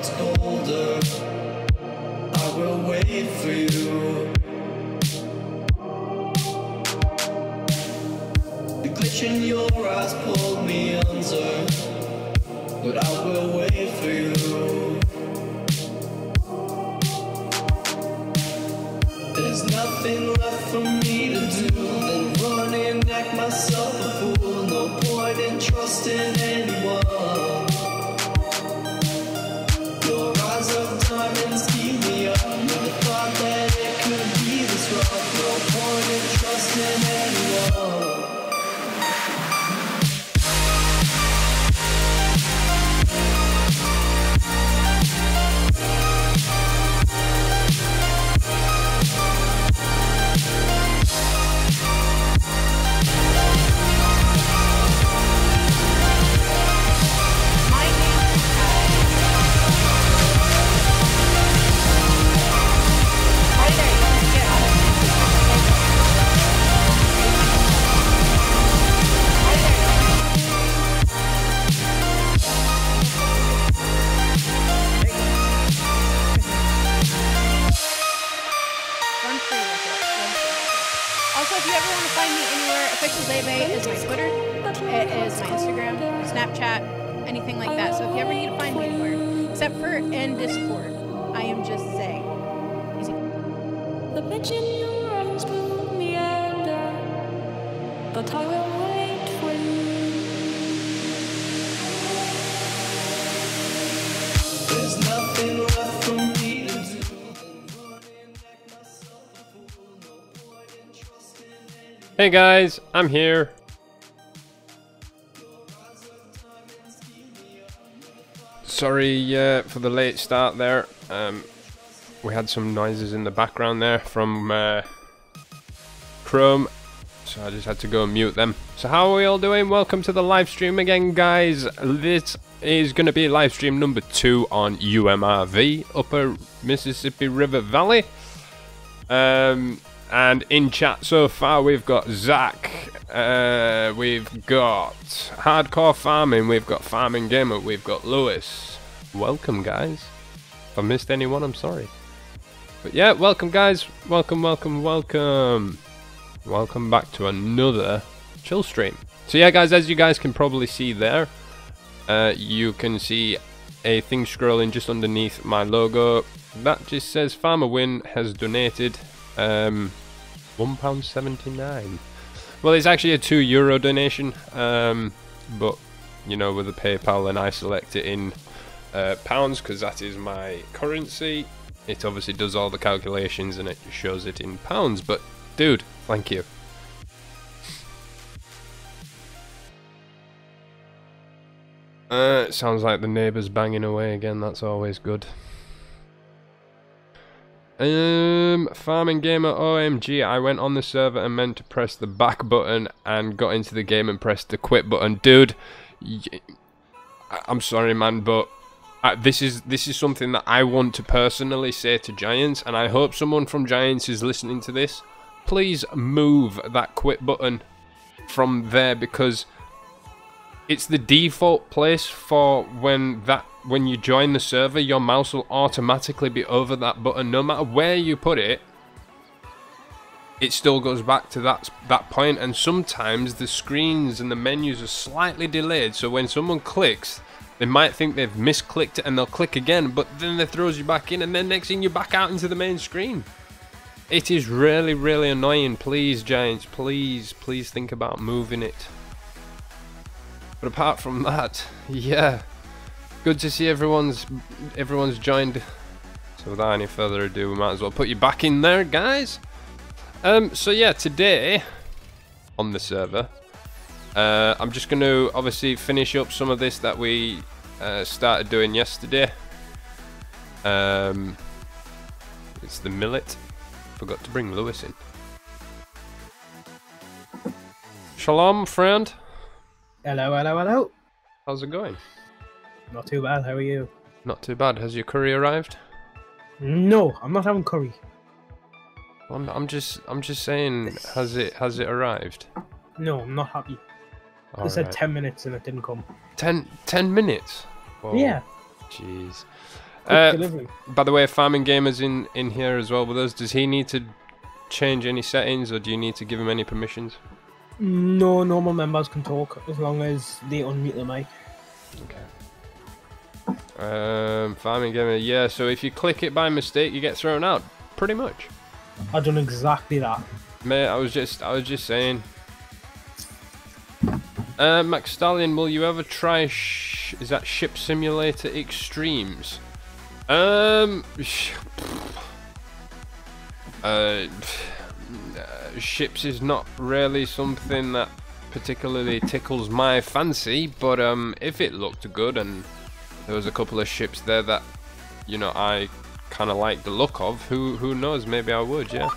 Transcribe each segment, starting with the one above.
world's colder, I will wait for you. The glitch in your eyes pulled me under, but I will wait for you. There's nothing left for me to do than run and act myself a fool. No point in trusting anyone. Your eyes of diamonds keep me up. Never thought that it could be this rough. No point in trusting anyone. Also, if you ever want to find me anywhere, OfficialZayBay is my Twitter, it is my Instagram, Snapchat, anything like that. So if you ever need to find me anywhere, except for in Discord, I am just Zay. Easy. The bitch in your arms pulled me under, but I will wait for you. There's nothing left for me to do than run and act myself a fool. No point in trusting anyone. Hey guys, I'm here. Sorry for the late start there. We had some noises in the background there from Chrome, so I just had to go and mute them. So how are we all doing? Welcome to the live stream again, guys. This is going to be live stream number 2 on UMRV, Upper Mississippi River Valley. And in chat so far we've got Zach, we've got Hardcore Farming, we've got Farming Gamer, we've got Lewis. Welcome guys. If I missed anyone, I'm sorry. But yeah, welcome guys. Welcome, welcome, welcome. Welcome back to another chill stream. So yeah guys, as you guys can probably see there, you can see a thing scrolling just underneath my logo. That just says Farmer Win has donated £1.79. Well, it's actually a €2 donation, but you know, with the PayPal, and I select it in pounds because that is my currency. It obviously does all the calculations and it shows it in pounds. But dude, thank you. It sounds like the neighbour's banging away again. That's always good. Farming Gamer OMG, I went on the server and meant to press the back button and got into the game and pressed the quit button. Dude, I'm sorry man, but this is something that I want to personally say to Giants, and I hope someone from Giants is listening to this. Please move that quit button from there, because it's the default place for when you join the server, your mouse will automatically be over that button. No matter where you put it, it still goes back to that point. And sometimes the screens and the menus are slightly delayed, so when someone clicks, they might think they've misclicked it and they'll click again, but then it throws you back in, and then next thing you're back out into the main screen. It is really, really annoying. Please, Giants, please think about moving it. But apart from that, yeah, good to see everyone's joined. So without any further ado, we might as well put you back in there, guys. So yeah, today on the server, I'm just going to obviously finish up some of this that we started doing yesterday. It's the millet. Forgot to bring Lewis in. Shalom, friend. Hello, hello, hello. How's it going? Not too bad, how are you? Not too bad. Has your curry arrived? No, I'm not having curry. I'm just saying, has it arrived? No, I'm not happy. They said 10 minutes and it didn't come. 10 minutes? Whoa. Yeah. Jeez. Delivery. By the way, Farming Gamer's in here as well with us. Does he need to change any settings, or do you need to give him any permissions? No, normal members can talk as long as they unmute the mic. Okay. Farming Gamer, yeah. So if you click it by mistake, you get thrown out. Pretty much. I've done exactly that. Mate, I was just saying. McSTALLION, will you ever try? Is that Ship Simulator Extremes? Ships is not really something that particularly tickles my fancy, but if it looked good and there was a couple of ships there that, you know, I kind of like the look of, who knows, maybe I would, yeah.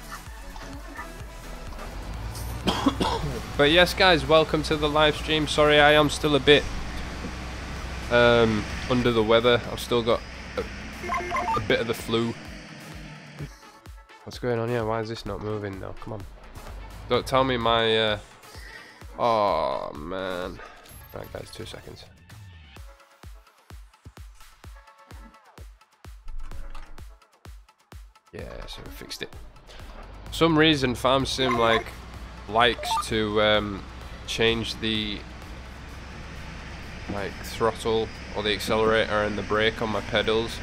But yes, guys, welcome to the live stream. Sorry, I am still a bit under the weather. I've still got a bit of the flu. What's going on here? Why is this not moving now? Come on. Don't tell me my... Oh, man. Right, guys, 2 seconds. Yeah, so we fixed it. For some reason, Farm Sim likes to change the throttle or the accelerator and the brake on my pedals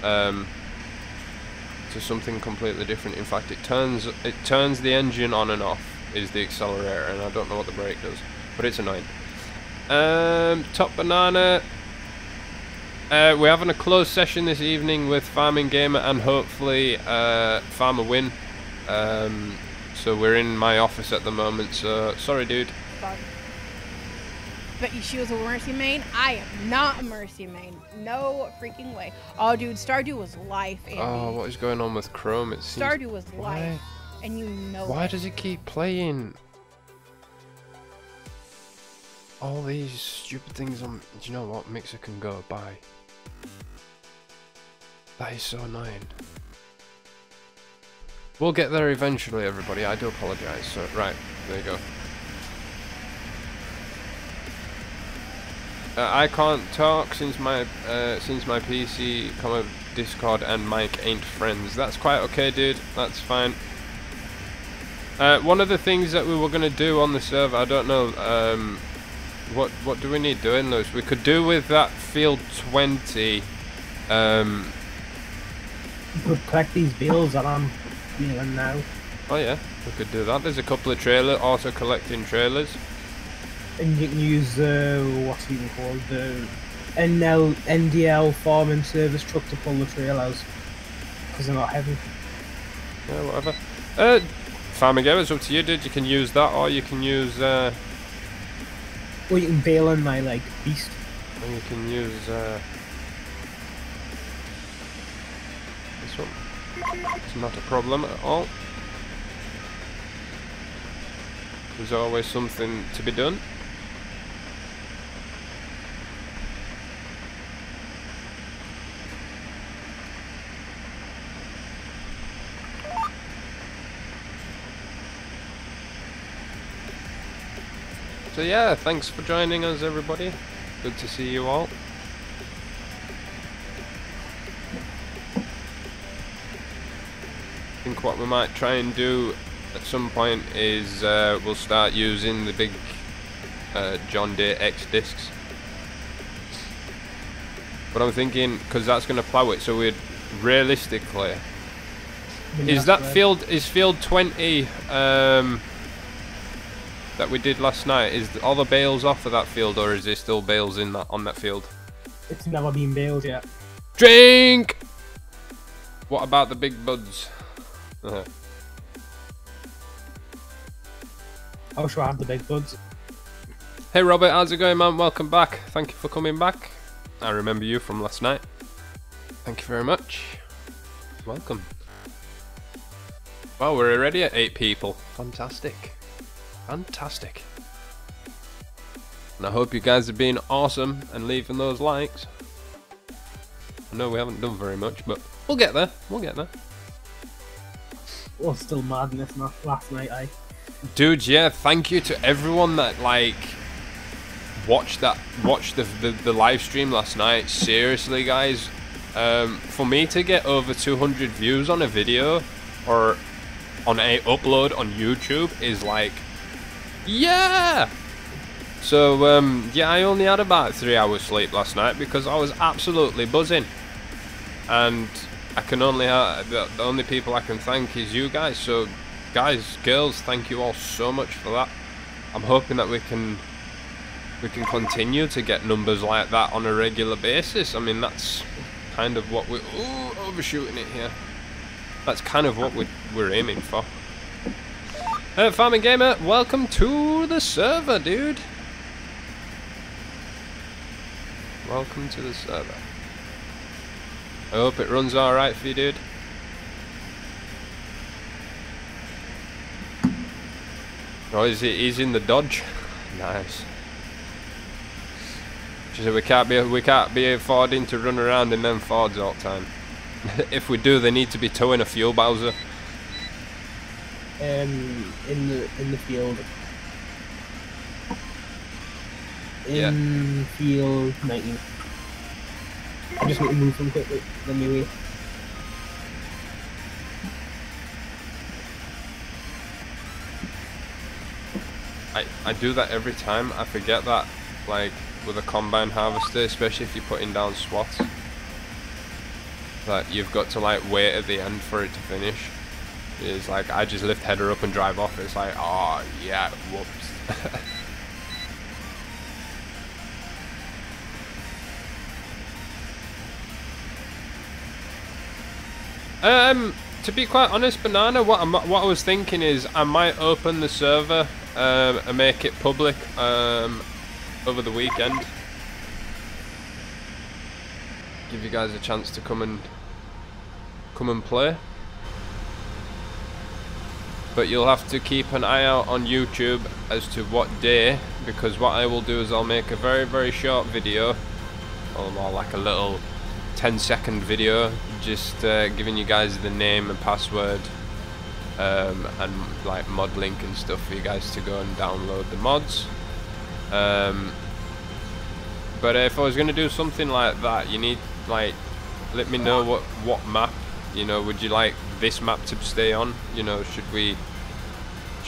to something completely different. In fact, it turns the engine on and off is the accelerator, and I don't know what the brake does, but it's annoying. Top Banana. We're having a closed session this evening with Farming Gamer and hopefully Farmer Win. So we're in my office at the moment, so sorry dude. Bet you she was a Mercy main? I am not a Mercy main. No freaking way. Oh dude, Stardew was life, Andy. Oh, what is going on with Chrome? It seems... Stardew was life. And you know Why it. does it keep playing all these stupid things on... Do you know what? Mixer can go. Bye. That is so annoying. We'll get there eventually, everybody. I do apologise. So, right, there you go. I can't talk since my PC, Discord and mic ain't friends. That's quite okay, dude. That's fine. One of the things that we were gonna do on the server, I don't know. What do we need doing, Lewis? We could do with that field 20. You could collect these bills that I'm feeling now. Oh yeah, we could do that. There's a couple of auto-collecting trailers. And you can use what's it even called, the NDL farming service truck to pull the trailers because they're not heavy. Yeah, whatever. Farming Game, it's up to you, dude. You can use that, or you can use. Or you can bail on my beast. And you can use this one. It's not a problem at all. There's always something to be done. So yeah, thanks for joining us, everybody. Good to see you all. I think what we might try and do at some point is we'll start using the big John Deere X discs. But I'm thinking, because that's going to plough it, so we'd realistically... Is field 20 that we did last night, is all the bales off of that field, or is there still bales on that field? It's never been baled yet. Drink! What about the big buds? How should I have the big buds? Hey Robert, how's it going, man? Welcome back. Thank you for coming back. I remember you from last night. Thank you very much. Welcome. Well, we're already at 8 people. Fantastic. Fantastic. And I hope you guys are being awesome and leaving those likes. I know we haven't done very much, but we'll get there. We'll get there. Well, still madness last night, Dude, yeah, thank you to everyone that watched the live stream last night. Seriously, guys, For me to get over 200 views on a video or on a upload on YouTube is like, yeah. So yeah, I only had about 3 hours sleep last night because I was absolutely buzzing, and I can only the only people I can thank is you guys. So guys, girls, thank you all so much for that. I'm hoping that we can continue to get numbers like that on a regular basis. I mean, that's kind of what overshooting it here. That's kind of what we're aiming for. Farming Gamer, welcome to the server, dude. Welcome to the server. I hope it runs alright for you, dude. Oh, he's in the Dodge. Nice. So we can't be affording to run around in them Fords all the time. If we do, they need to be towing a fuel Bowser. In the field. Yeah. In field 19. I just need to move them quickly. Let me wait. I do that every time. I forget that, like, with a combine harvester, especially if you're putting down swaths, that you've got to, like, wait at the end for it to finish. It's like, I just lift header up and drive off. It's like, oh, yeah, whoops. To be quite honest, Banana, what I was thinking is I might open the server and make it public over the weekend. Give you guys a chance to come and play. But you'll have to keep an eye out on YouTube as to what day, because what I will do is I'll make a very, very short video, or more like a little 10-second video, just giving you guys the name and password and like mod link and stuff for you guys to go and download the mods. But if I was going to do something like that, you need, like, let me know what map, you know, would you like this map to stay on? You know, should we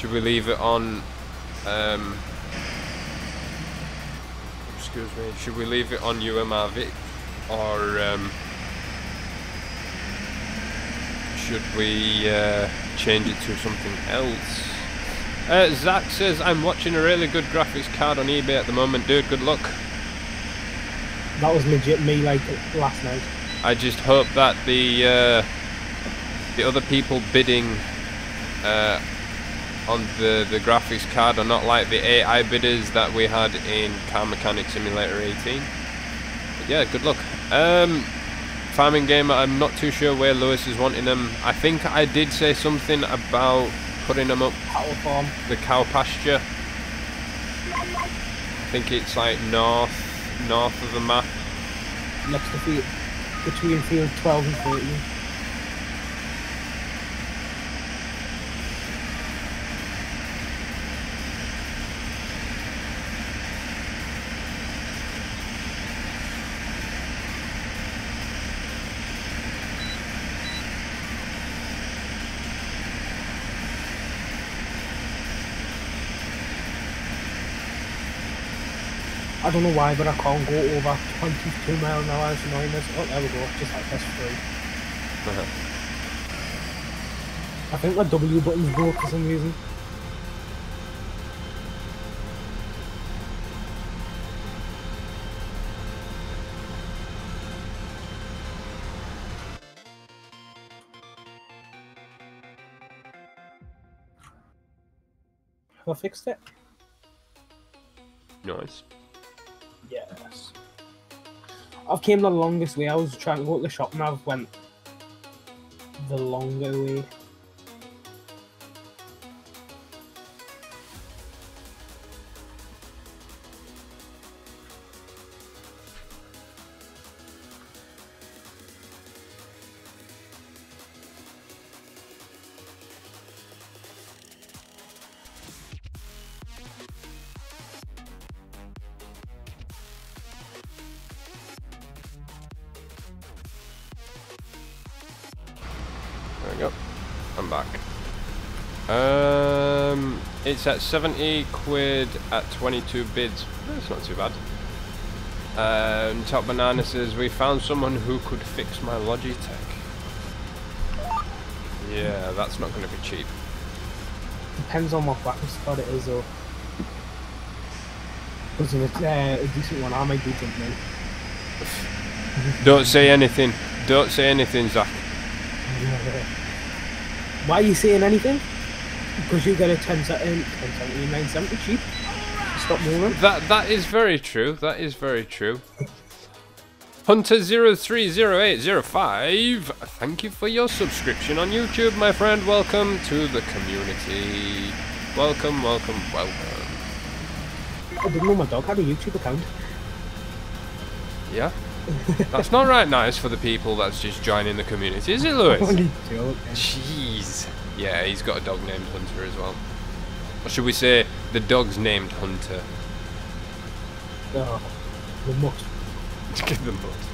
leave it on excuse me, should we leave it on UMRV, or should we change it to something else? Zach says, I'm watching a really good graphics card on eBay at the moment, dude, good luck. That was legit me, like, last night. I just hope that the other people bidding on the graphics card are not like the AI bidders that we had in Car Mechanic Simulator 18. But yeah, good luck. Farming Gamer, I'm not too sure where Lewis is wanting them. I think I did say something about putting them up Cattle farm. The cow pasture. I think it's like north of the map. Next to field, between field 12 and 13. I don't know why, but I can't go over 22 miles an hour. It's annoying. Oh, there we go. Just like this free. I think my W button's broke for some reason. Have I fixed it? Nice. Yes. I've came the longest way. I was trying to go to the shop and I've went the longer way. Yep, I'm back. It's at 70 quid at 22 bids. That's not too bad. Top Banana says, we found someone who could fix my Logitech. Yeah, that's not going to be cheap. Depends on what graphics card it is, though. Because if it's a decent one, I might be jumping in. Don't say anything. Don't say anything, Zach. Why are you saying anything? Because you get a 1070, 970 cheap. Stop moving. That is very true. That is very true. Hunter030805, thank you for your subscription on YouTube, my friend. Welcome to the community. Welcome, welcome, welcome. I didn't know my dog had a YouTube account. Yeah? That's not right nice for the people that's just joining the community, is it, Lewis? Jeez. Yeah, he's got a dog named Hunter as well. Or should we say, the dog's named Hunter? Oh, the mutt. Give them both.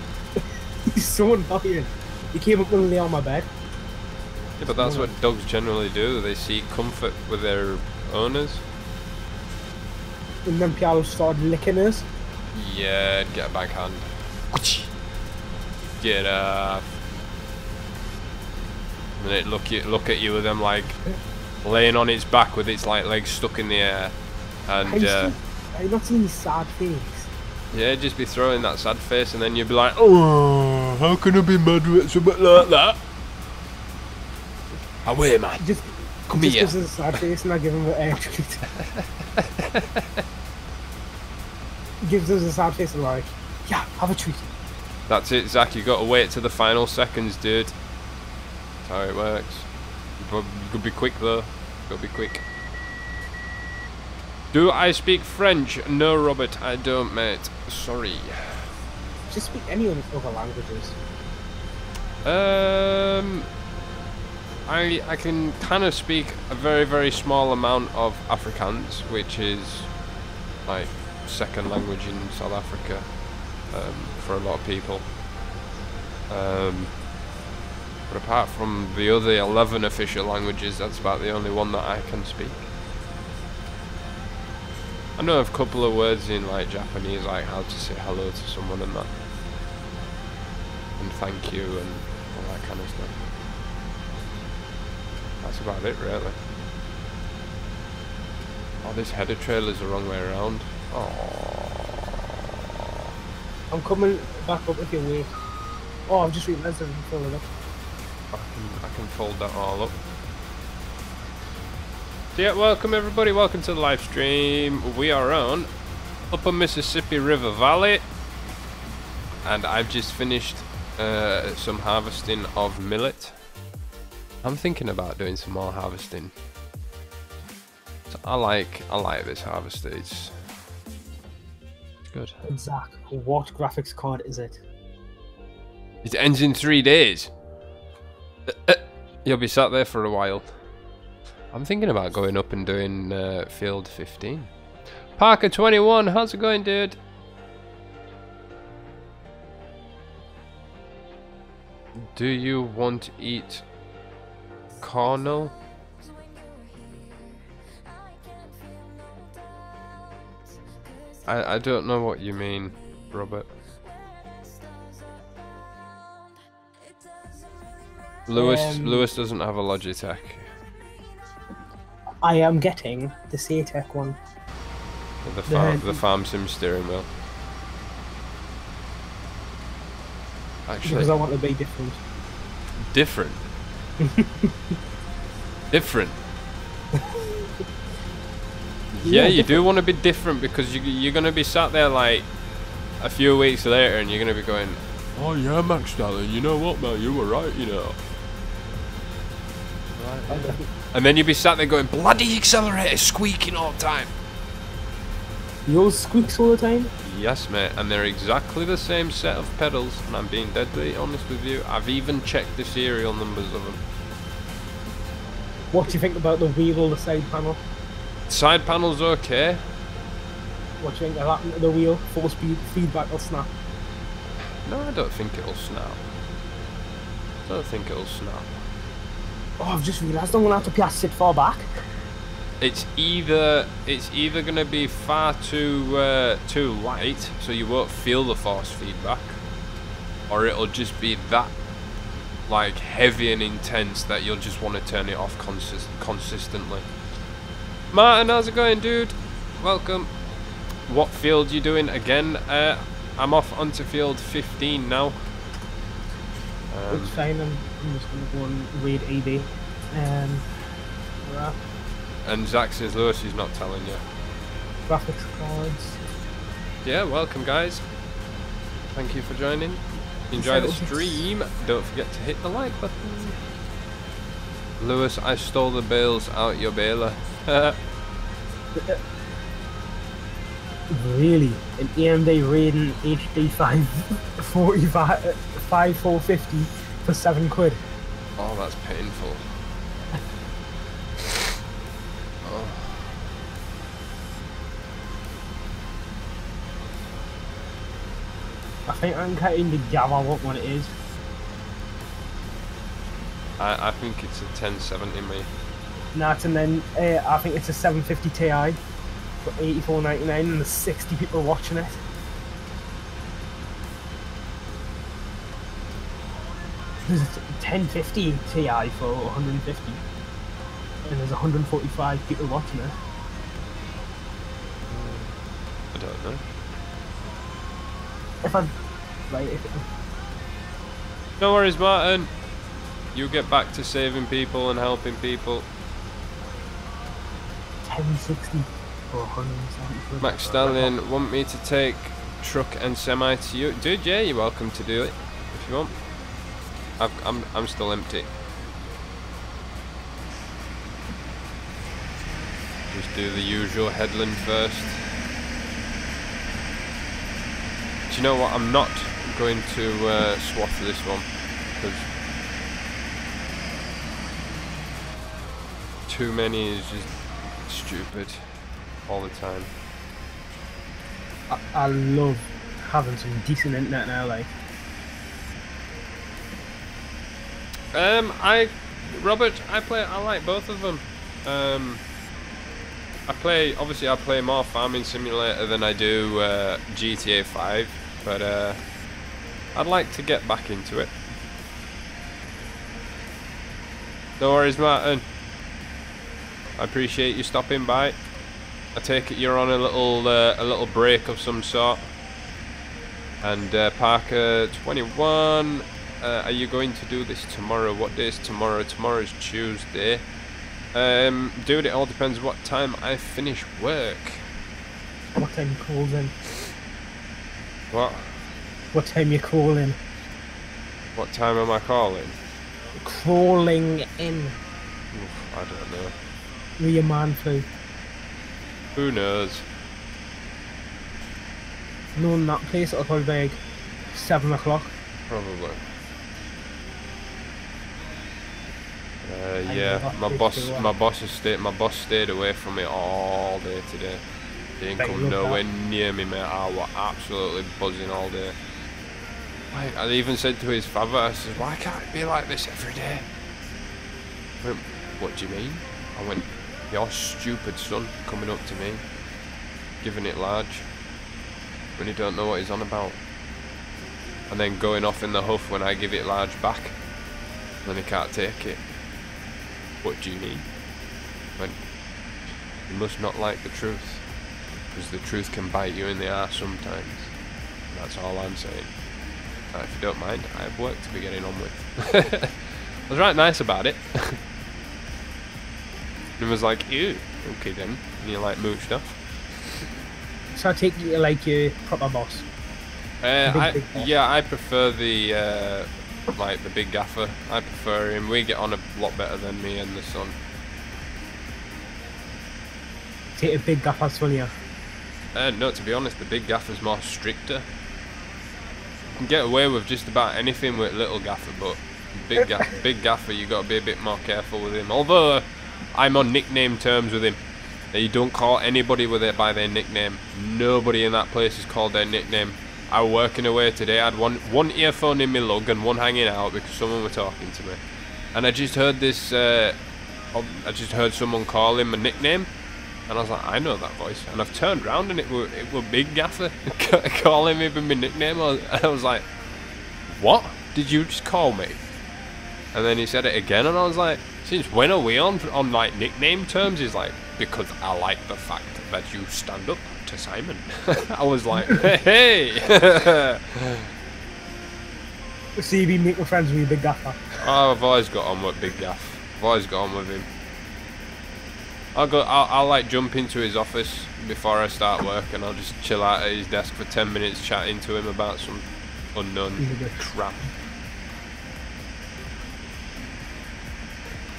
He's so annoying. He came up and lay on my bed. Yeah, but that's what dogs generally do. They seek comfort with their owners. And then Pialo started licking us. Yeah, get a backhand. Get up. And then it look at you with them like laying on its back with its like legs stuck in the air. And Are you not seeing his sad face? yeah, just be throwing that sad face, and then you'd be like, oh, how can I be mad with something like that? Away, man. Come here. Just gives us a sad face and I give him a treat. Gives us a sad face and like, yeah, have a treat. That's it, Zach. You got to wait to the final seconds, dude. That's how it works. You could be quick though. Gotta be quick. Do I speak French? No, Robert, I don't, mate. Sorry. Just speak any other languages. I can kind of speak a very, very small amount of Afrikaans, which is like second language in South Africa for a lot of people. But apart from the other 11 official languages, that's about the only one that I can speak. I know a couple of words in like Japanese, like how to say hello to someone and that, and thank you and all that kind of stuff. That's about it, really. Oh, this header trailer's the wrong way around. Oh. I'm coming back up if you wait. Oh, I've just realised I can fill it up. I can fold that all up. So yeah, welcome everybody, welcome to the live stream. We are on Upper Mississippi River Valley, and I've just finished some harvesting of millet. I'm thinking about doing some more harvesting. So I like this harvester. It's good. Zach, what graphics card is it? It ends in 3 days. You'll be sat there for a while. I'm thinking about going up and doing field 15. Parker 21, how's it going, dude? Do you want to eat cornel? I don't know what you mean, Robert. Lewis doesn't have a Logitech. I am getting the Satec one. The farm sim steering wheel. Actually, because I want to be different. Different? Different? Yeah, you do want to be different, because you're going to be sat there like a few weeks later and you're going to be going, oh yeah, McSTALLION, you know what, man, you were right, you know. Right. And then you'd be sat there going, bloody accelerator squeaking all the time. Yours squeaks all the time? Yes, mate, and they're exactly the same set of pedals, and I'm being deadly honest with you. I've even checked the serial numbers of them. What do you think about the wheel or the side panel? Side panel's okay. What do you think of that, the wheel? 4-speed feedback or snap? No, I don't think it'll snap. I don't think it'll snap. Oh, I've just realised I'm gonna have to pass it far back. It's either gonna be far too light, so you won't feel the force feedback, or it'll just be that like heavy and intense that you'll just want to turn it off consistently. Martin, how's it going, dude? Welcome. What field you doing again? I'm off onto field 15 now. It's fine. I'm just gonna go and read EB. Right. And Zach says Lewis is not telling you. Graphics cards. Yeah, welcome guys. Thank you for joining. Enjoy the stream. Don't forget to hit the like button. Lewis, I stole the bales out your baler. Really? An AMD Radeon HD 5450 for £7. Oh, that's painful. Oh. I think I'm getting the Java what it is. I think it's a 1070 me. Nah, and then I think it's a 750 Ti for $84.99 and there's 60 people watching it. There's a 1050 Ti for 150 and there's 145 people watching it. I don't know. If I'm right, No worries, Martin. You get back to saving people and helping people. 1060 for 170. McSTALLION, want me to take truck and semi to you? Dude, yeah, you're welcome to do it if you want. I'm still empty. Just do the usual headland first. Do you know what? I'm not going to swath this one because too many is just stupid all the time. I love having some decent internet now, like. Robert, I like both of them. I play more Farming Simulator than I do GTA 5, but I'd like to get back into it. No worries, Martin. I appreciate you stopping by. I take it you're on a little break of some sort. And Parker 21. Are you going to do this tomorrow? What day is tomorrow? Tomorrow is Tuesday. Dude, it all depends what time I finish work. What time you call in? What? What time you call in? What time am I calling? Crawling in. Oof, I don't know. With your man flu. Who knows? Knowing that place, it'll probably be like 7 o'clock. Probably. Yeah, my boss stayed away from me all day today. He didn't come nowhere near me, mate. I was absolutely buzzing all day. I even said to his father, I said, why can't it be like this every day? He went, what do you mean? I went, your stupid son coming up to me, giving it large, when he don't know what he's on about. And then going off in the huff when I give it large back. And then he can't take it. What do you need? When you must not like the truth, because the truth can bite you in the arse sometimes. That's all I'm saying. If you don't mind, I have work to be getting on with. I was right nice about it. And was like, ew, okay then. And you like mooched off. So I take you like your proper boss. Big boss. Yeah, I prefer the like the big gaffer. I prefer him. We get on a lot better than me and the son. Take a big gaffer's funnier. No, to be honest, the big gaffer's more stricter. You can get away with just about anything with little gaffer, but big gaffer, you got to be a bit more careful with him. Although I'm on nickname terms with him. You don't call anybody with it by their nickname. Nobody in that place is called their nickname. I was working away today. I had one earphone in my lug and one hanging out because someone was talking to me. and I just heard this. I just heard someone call him a nickname, and I was like, I know that voice. And I've turned around, and it were Big Gaffer calling me by my nickname. I was like, what? Did you just call me? And then he said it again, and I was like, since when are we on like nickname terms? He's like, because I like the fact that you stand up to Simon. I was like, hey. See, you been making friends with your Big Gaffer. Oh, I've always got on with Big Gaff. I've always got on with him. I'll like jump into his office before I start work, and I'll just chill out at his desk for 10 minutes chatting to him about some unknown crap.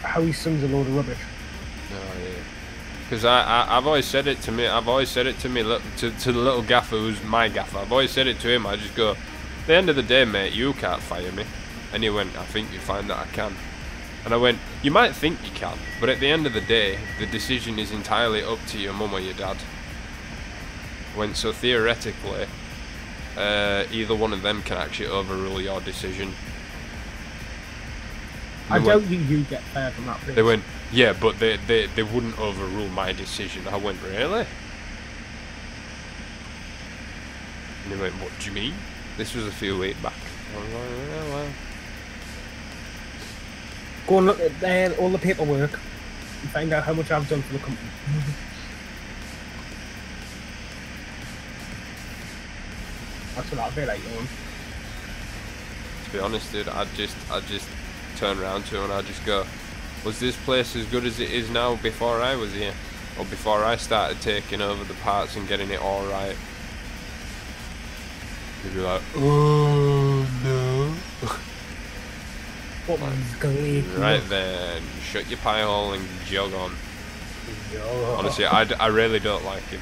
How he sings a load of rubbish. Oh yeah. Because I've always said it to me. I've always said it to me to the little gaffer who's my gaffer. I've always said it to him. I just go, at the end of the day, mate, you can't fire me. And he went, I think you find that I can. And I went, you might think you can, but at the end of the day, the decision is entirely up to your mum or your dad. I went, so theoretically, either one of them can actually overrule your decision. I doubt you get fired from that place. They went, yeah, but they wouldn't overrule my decision. I went, really? And they went, what do you mean? This was a few weeks back. I was like, yeah, well. Go and look at all the paperwork and find out how much I've done for the company. That's what I'll be like, Owen. To be honest, dude, I'd just turn around to him and I'd just go, was this place as good as it is now before I was here? Or before I started taking over the parts and getting it all right? He'd be like, oh no. What was going Right then, shut your pie hole and jog on. Yo. Honestly, I really don't like him.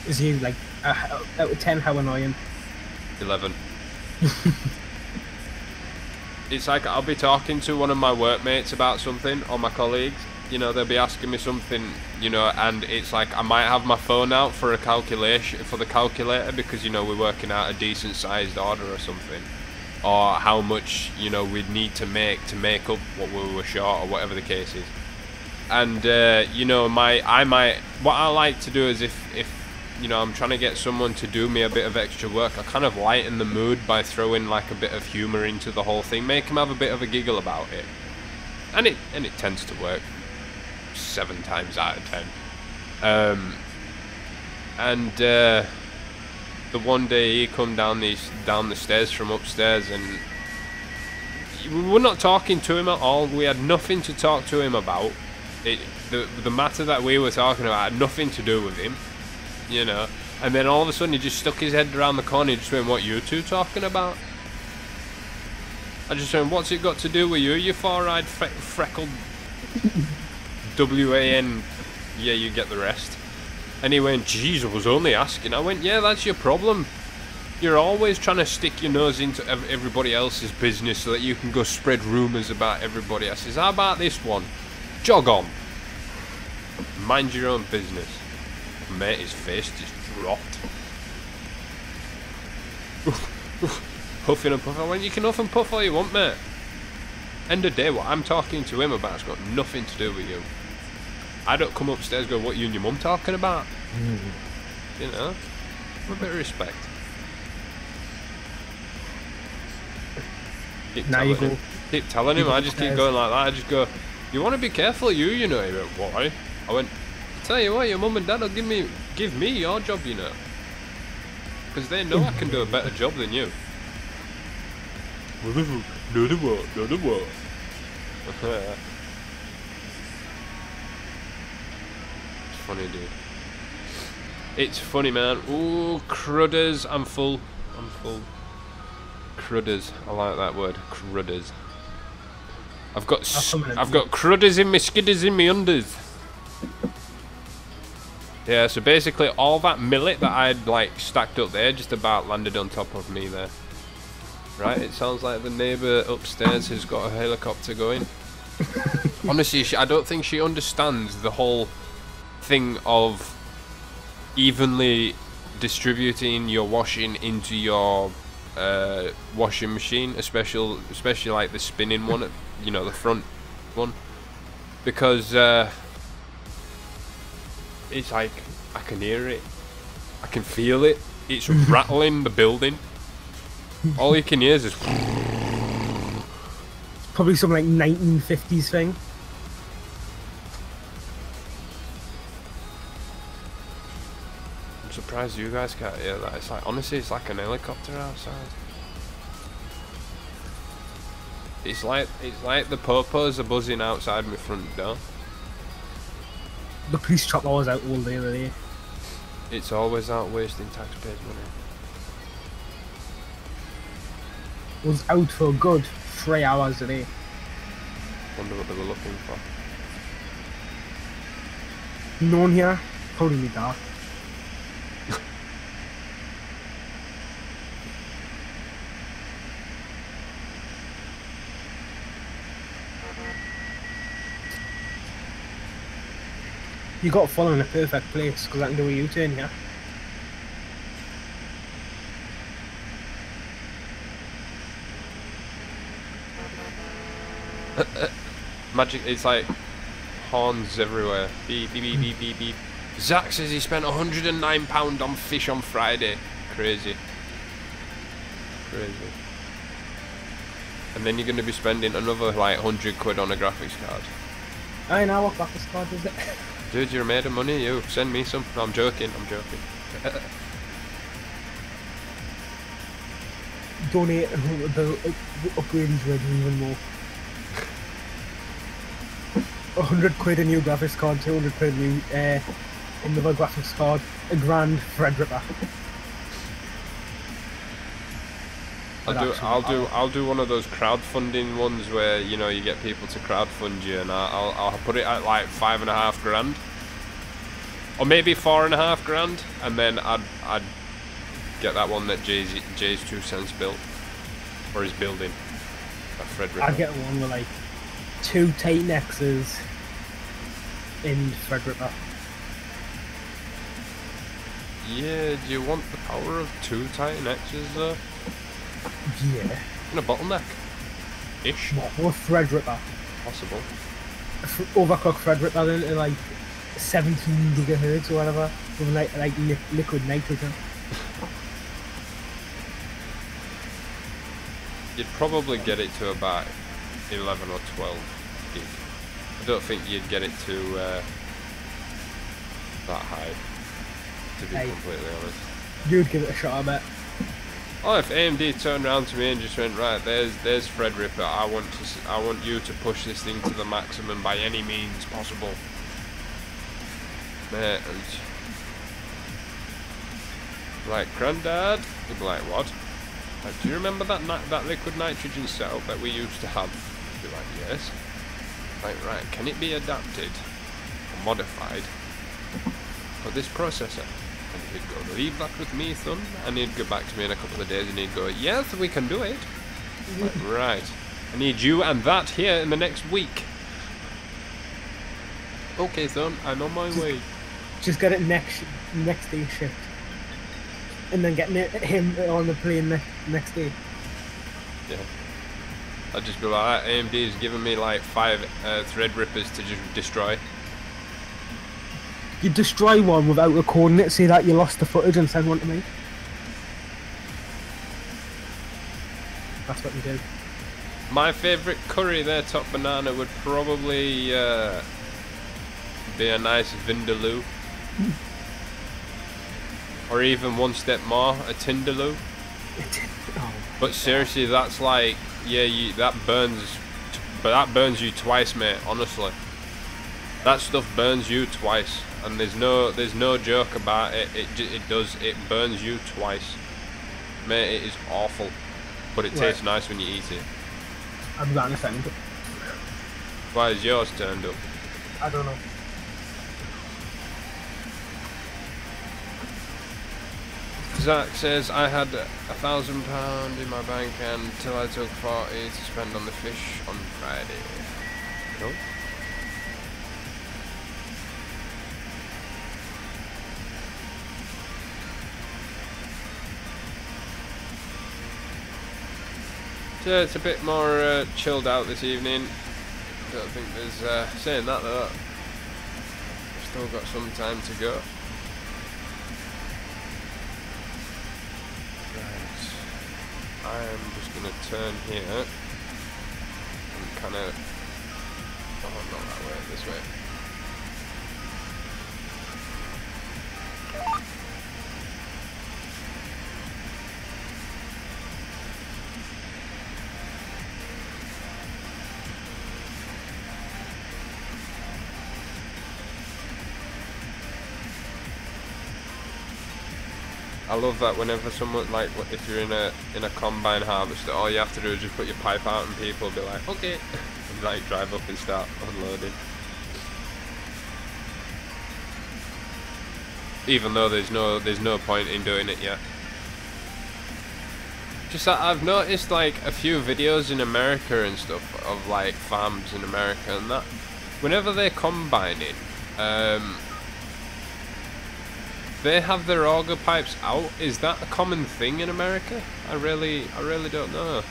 Is he like, out of 10, how annoying? 11. It's like I'll be talking to one of my workmates about something, or my colleagues, you know, they'll be asking me something, you know, and it's like I might have my phone out for a calculation, for the calculator, because, you know, we're working out a decent sized order or something, or how much, you know, we'd need to make up what we were short, or whatever the case is. And you know, what I like to do is if you know, I'm trying to get someone to do me a bit of extra work, I kind of lighten the mood by throwing like a bit of humour into the whole thing, make them have a bit of a giggle about it, and it tends to work 7 times out of 10. The one day he come down the stairs from upstairs, and we were not talking to him at all. We had nothing to talk to him about. The matter that we were talking about had nothing to do with him. You know, and then all of a sudden he just stuck his head around the corner and just went, what you two talking about? I just went, what's it got to do with you, you four-eyed freckled W-A-N, yeah, you get the rest. And he went, geez, I was only asking. I went, yeah, that's your problem. You're always trying to stick your nose into everybody else's business so that you can go spread rumours about everybody. I says, how about this one? Jog on. Mind your own business. Mate, his face just dropped. Huffing and puffing. I went, you can huff and puff all you want, mate. End of day, what I'm talking to him about has got nothing to do with you. I don't come upstairs and go, what you and your mum talking about? You know, a bit of respect. Keep telling him. I just keep going like that. I just go, you want to be careful, you know. He went, why? I went, tell you what, your mum and dad will give me your job, you know, because they know I can do a better job than you. No, the what? It's funny, dude. It's funny, man. Ooh, crudders. I'm full. Crudders. I like that word. Crudders. I've got crudders in my skidders in my unders. Yeah, so basically all that millet that I'd like stacked up there just about landed on top of me there. Right, it sounds like the neighbour upstairs has got a helicopter going. Honestly, I don't think she understands the whole thing of evenly distributing your washing into your washing machine, especially like the spinning one, you know, the front one, because it's like I can hear it, I can feel it. It's rattling the building. All you can hear is just Probably some like 1950s thing. I'm surprised you guys can't hear that. It's like, honestly, it's like an helicopter outside. It's like the popos are buzzing outside my front door. The police chopper was out all day today. It's always out wasting taxpayers' money. Was out for a good 3 hours a day. Wonder what they were looking for. No one here? Probably me dark. You got to follow in a perfect place because I can do a U-turn here. Magic, it's like horns everywhere. Beep, beep, beep, beep, beep, beep. Zach says he spent £109 on fish on Friday. Crazy. Crazy. And then you're going to be spending another like 100 quid on a graphics card. I know what graphics card is it? Dude, you're made of money, you. Send me some. No, I'm joking, I'm joking. Donate the upgrade is ready even more. 100 quid a new graphics card, 200 quid new another graphics card, a grand Fred Ripper. I'll do one of those crowdfunding ones where, you know, you get people to crowdfund you, and I'll put it at like $5.5 grand, or maybe $4.5 grand, and then I'd get that one that Jay's 2 cents built, or is building. That Fred Ripper. I'd get one with like 2 Titan X's in Fred Ripper. Yeah, do you want the power of 2 Titan X's though? Yeah. In a bottleneck? Ish? Or Fred Ripper. Possible. Overclock Fred Ripper then to like 17 gigahertz or whatever, with like liquid nitrogen. You'd probably get it to about 11 or 12 gig. I don't think you'd get it to that high, to be completely honest. You'd give it a shot, I bet. Oh, if AMD turned around to me and just went, right, there's Fred Ripper. I want you to push this thing to the maximum by any means possible. Mate, like, Grandad, you'd be like, what? Like, do you remember that liquid nitrogen setup that we used to have? You'd be like, yes. Like, right, can it be adapted or modified for this processor? And he'd go, leave that with me, son. And he'd go back to me in a couple of days and he'd go, yes, we can do it. Like, right. I need you and that here in the next week. Okay, son, I'm on my way. Just get it next day shift. And then getting him on the plane next day. Yeah. I'd just be like, AMD's giving me like 5 thread rippers to just destroy. You destroy one without recording it, say that you lost the footage and send one to me. That's what you do. My favourite curry there, Top Banana, would probably be a nice vindaloo. Or even one step more, a tindaloo. Oh. But seriously, that's like, yeah, that burns you twice, mate, honestly. That stuff burns you twice. And there's no joke about it. It burns you twice, mate. It is awful, but it tastes nice when you eat it. I'm not understanding. Why is yours turned up? I don't know. Zach says I had £1,000 in my bank until I took 40 to spend on the fish on Friday. Cool. So it's a bit more chilled out this evening. Don't think there's saying that though. Still got some time to go. Right. I am just gonna turn here and kind of. Oh, not that way. This way. I love that whenever someone, like, if you're in a combine harvester, all you have to do is just put your pipe out and people will be like, okay, and like drive up and start unloading. Even though there's no point in doing it yet. Just that I've noticed like a few videos in America and stuff of like farms in America and that whenever they're combining, they have their auger pipes out. Is that a common thing in America? I really don't know.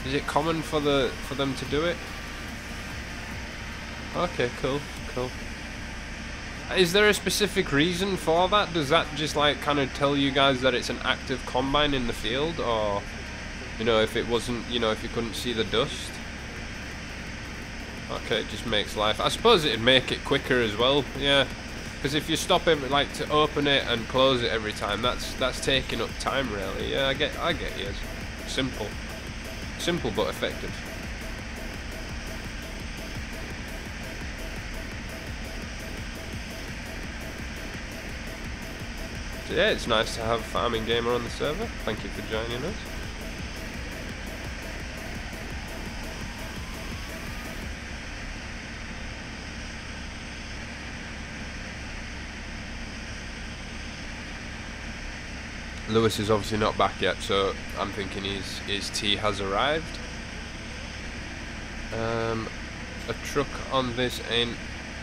Is it common for them to do it? Okay, cool. Is there a specific reason for that? Does that just like kind of tell you guys that it's an active combine in the field, or you know, if it wasn't, you know, if you couldn't see the dust? Okay, it just makes life. I suppose it'd make it quicker as well. Yeah. Because if you stop every, like, to open it and close it every time, that's taking up time, really. Yeah, I get you. Simple but effective. So yeah, it's nice to have Farming Gamer on the server. Thank you for joining us. Lewis is obviously not back yet, so I'm thinking his tea has arrived. A truck on this ain't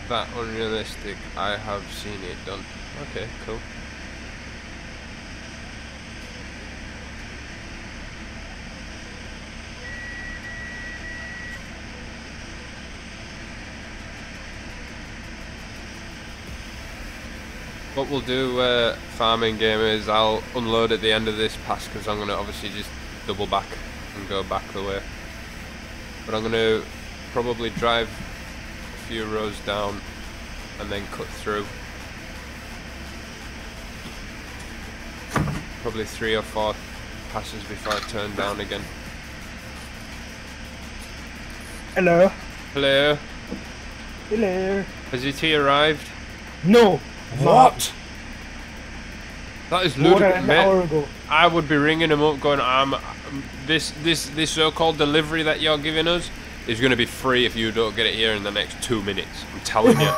that unrealistic. I have seen it done. Okay, cool. What we'll do, Farming Gamer, is I'll unload at the end of this pass because I'm going to obviously just double back and go back the way. But I'm going to probably drive a few rows down and then cut through. Probably 3 or 4 passes before I turn down again. Hello. Hello. Hello. Has your tea arrived? No. What? That is ludicrous, An hour ago. I would be ringing him up going, this so-called delivery that you're giving us is going to be free if you don't get it here in the next 2 minutes. I'm telling you.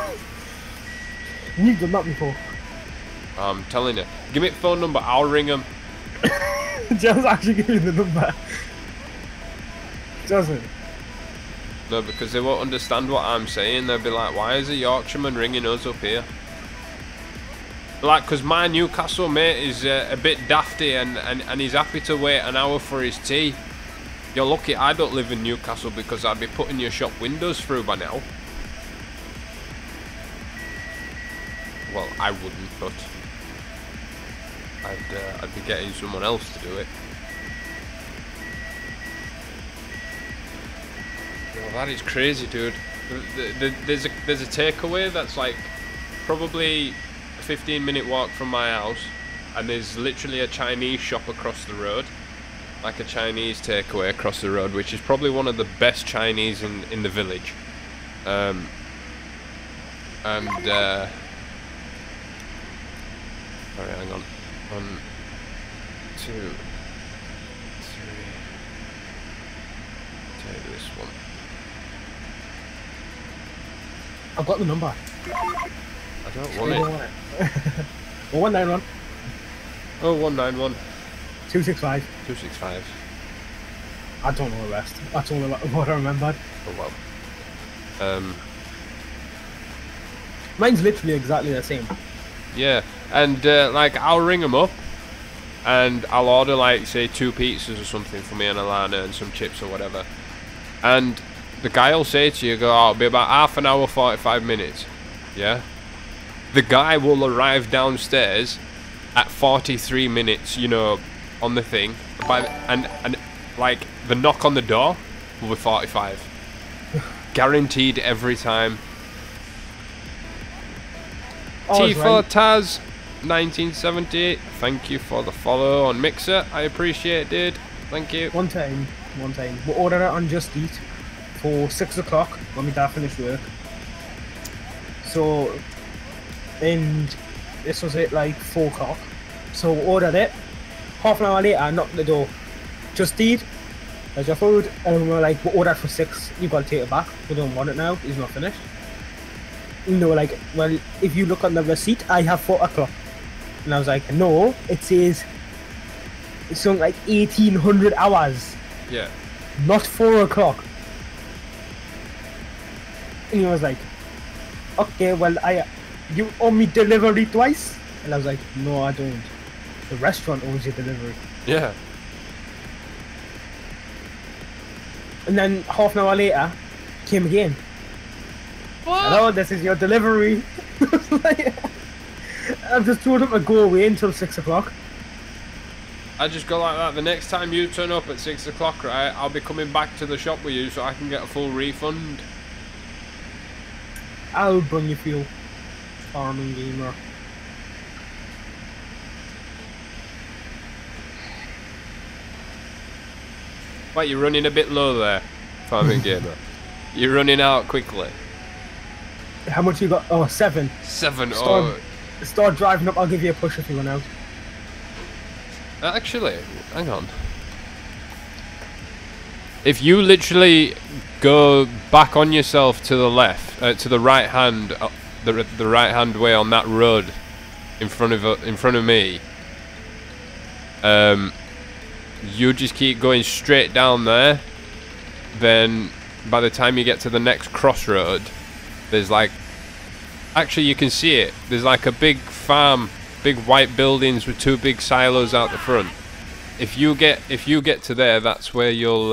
You've done that before. I'm telling you. Give me the phone number, I'll ring him. Joe's actually giving the number. Doesn't. No, because they won't understand what I'm saying. They'll be like, why is a Yorkshireman ringing us up here? Like, because my Newcastle mate is a bit dafty and he's happy to wait an hour for his tea. You're lucky I don't live in Newcastle because I'd be putting your shop windows through by now. Well, I wouldn't, but I'd be getting someone else to do it. Well, that is crazy, dude. There's a takeaway that's like probably a 15-minute walk from my house, and there's literally a Chinese shop across the road, like a Chinese takeaway across the road, which is probably one of the best Chinese in the village. Sorry, hang on. 1, 2, 3. Take this one. I've got the number. I don't want it. 0191 Oh, 191 265. 265. I don't know the rest. That's all what I remembered. Oh well. Mine's literally exactly the same. Yeah, and like I'll ring them up, and I'll order like say 2 pizzas or something for me and Alana and some chips or whatever, and the guy will say to you, go, oh, it'll be about half an hour, 45 minutes. Yeah? The guy will arrive downstairs at 43 minutes, you know, on the thing. And like, the knock on the door will be 45. Guaranteed every time. T4 Taz, 1978. Thank you for the follow on Mixer. I appreciate it, dude. Thank you. One time, we ordered it on Just Eat for 6 o'clock when my dad finished work. So, and this was at like 4 o'clock. So we ordered it. Half an hour later, I knocked at the door. Just Eat, there's your food. And we were like, we ordered for 6. You've got to take it back. We don't want it now. It's not finished. And they were like, well, if you look on the receipt, I have 4 o'clock. And I was like, no, it says it's something like 1800 hours. Yeah. Not 4 o'clock. And he was like, okay, well, you owe me delivery twice? And I was like, no, I don't. The restaurant owes you delivery. Yeah. And then half an hour later, came again. What? Hello, this is your delivery. I've just told him to go away until 6 o'clock. I just go like that. The next time you turn up at 6 o'clock, right, I'll be coming back to the shop with you so I can get a full refund. I'll bring you fuel. Farming gamer. Wait, you're running a bit low there, Farming Gamer. You're running out quickly. How much you got? Oh, 7. 7. Start driving up, I'll give you a push if you want out. Actually, hang on. If you literally go back on yourself to the left, to the right hand, the right hand way on that road, in front of me, you just keep going straight down there. Then, by the time you get to the next crossroad, there's like, actually you can see it. There's like a big farm, big white buildings with 2 big silos out the front. If you get to there, that's where you'll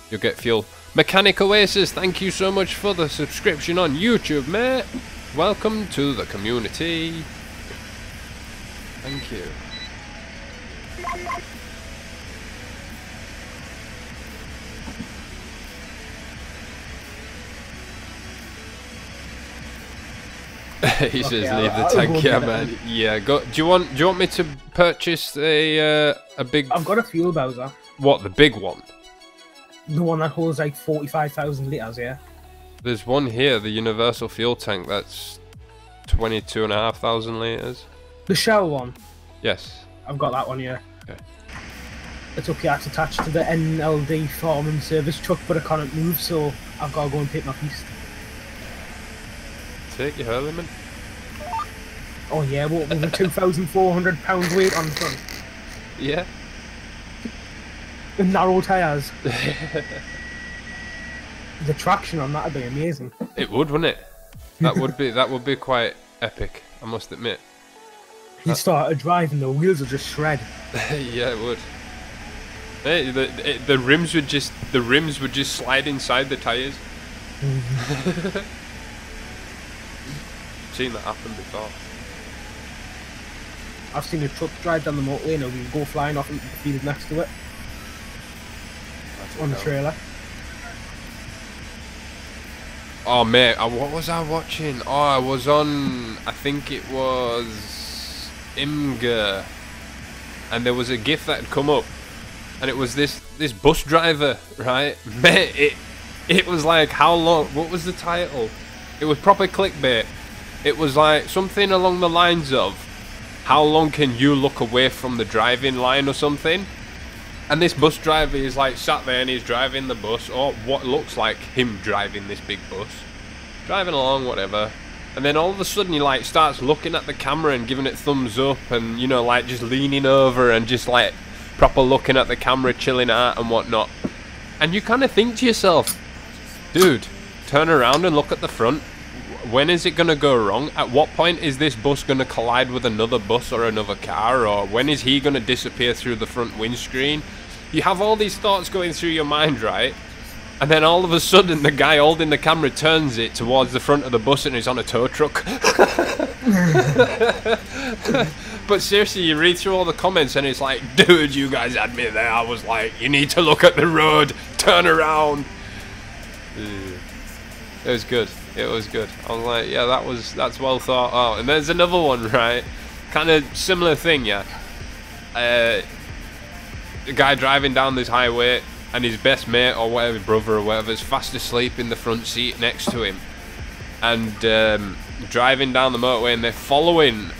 get fuel. Mechanic Oasis, thank you so much for the subscription on YouTube, mate. Welcome to the community. Thank you. He says, Okay, leave the I'll tank, go yeah, get it man. then. Yeah, go. Do you want me to purchase a big? I've got a fuel Bowser. What, the big one? The one that holds like 45,000 litres, yeah? There's one here, the universal fuel tank. That's 22,500 liters. The Shell one. Yes. I've got that one, yeah. Okay. It's okay, it's attached to the NLD farming service truck, but I can't move, so I've got to go and pick my piece. Take your Hurleyman. Oh yeah, what with a £2,400 weight on the front. Yeah. The narrow tyres. The traction on that would be amazing. It would, wouldn't it? That would be quite epic, I must admit. You started driving, the wheels would just shred. Yeah, it would. Hey, the rims would just slide inside the tires. Seen that happen before. I've seen a truck drive down the motorway and we go flying off into the field next to it. That's On the wild. trailer. Oh mate, what was I watching? Oh, I was on, I think it was Imgur, and there was a GIF that had come up, and it was this bus driver, right? Mate, it was like, how long? What was the title? It was proper clickbait. It was like something along the lines of, how long can you look away from the driving line or something? And this bus driver is like sat there and he's driving the bus, or what looks like him driving this big bus. Driving along, whatever. And then all of a sudden he like starts looking at the camera and giving it thumbs up and, you know, like just leaning over and just like proper looking at the camera, chilling out and whatnot. And you kind of think to yourself, dude, turn around and look at the front. when is it gonna go wrong? At what point is this bus gonna collide with another bus or another car? Or when is he gonna disappear through the front windscreen? You have all these thoughts going through your mind, right? And then all of a sudden the guy holding the camera turns it towards the front of the bus and he's on a tow truck. But seriously, you read through all the comments and it's like, dude, you guys had me there. I was like, you need to look at the road, turn around. It was good. It was good. I was like, yeah, that's well thought out. And there's another one, right? Kind of similar thing, yeah. The guy driving down this highway and his best mate or whatever, brother or whatever, is fast asleep in the front seat next to him. And driving down the motorway, and they're following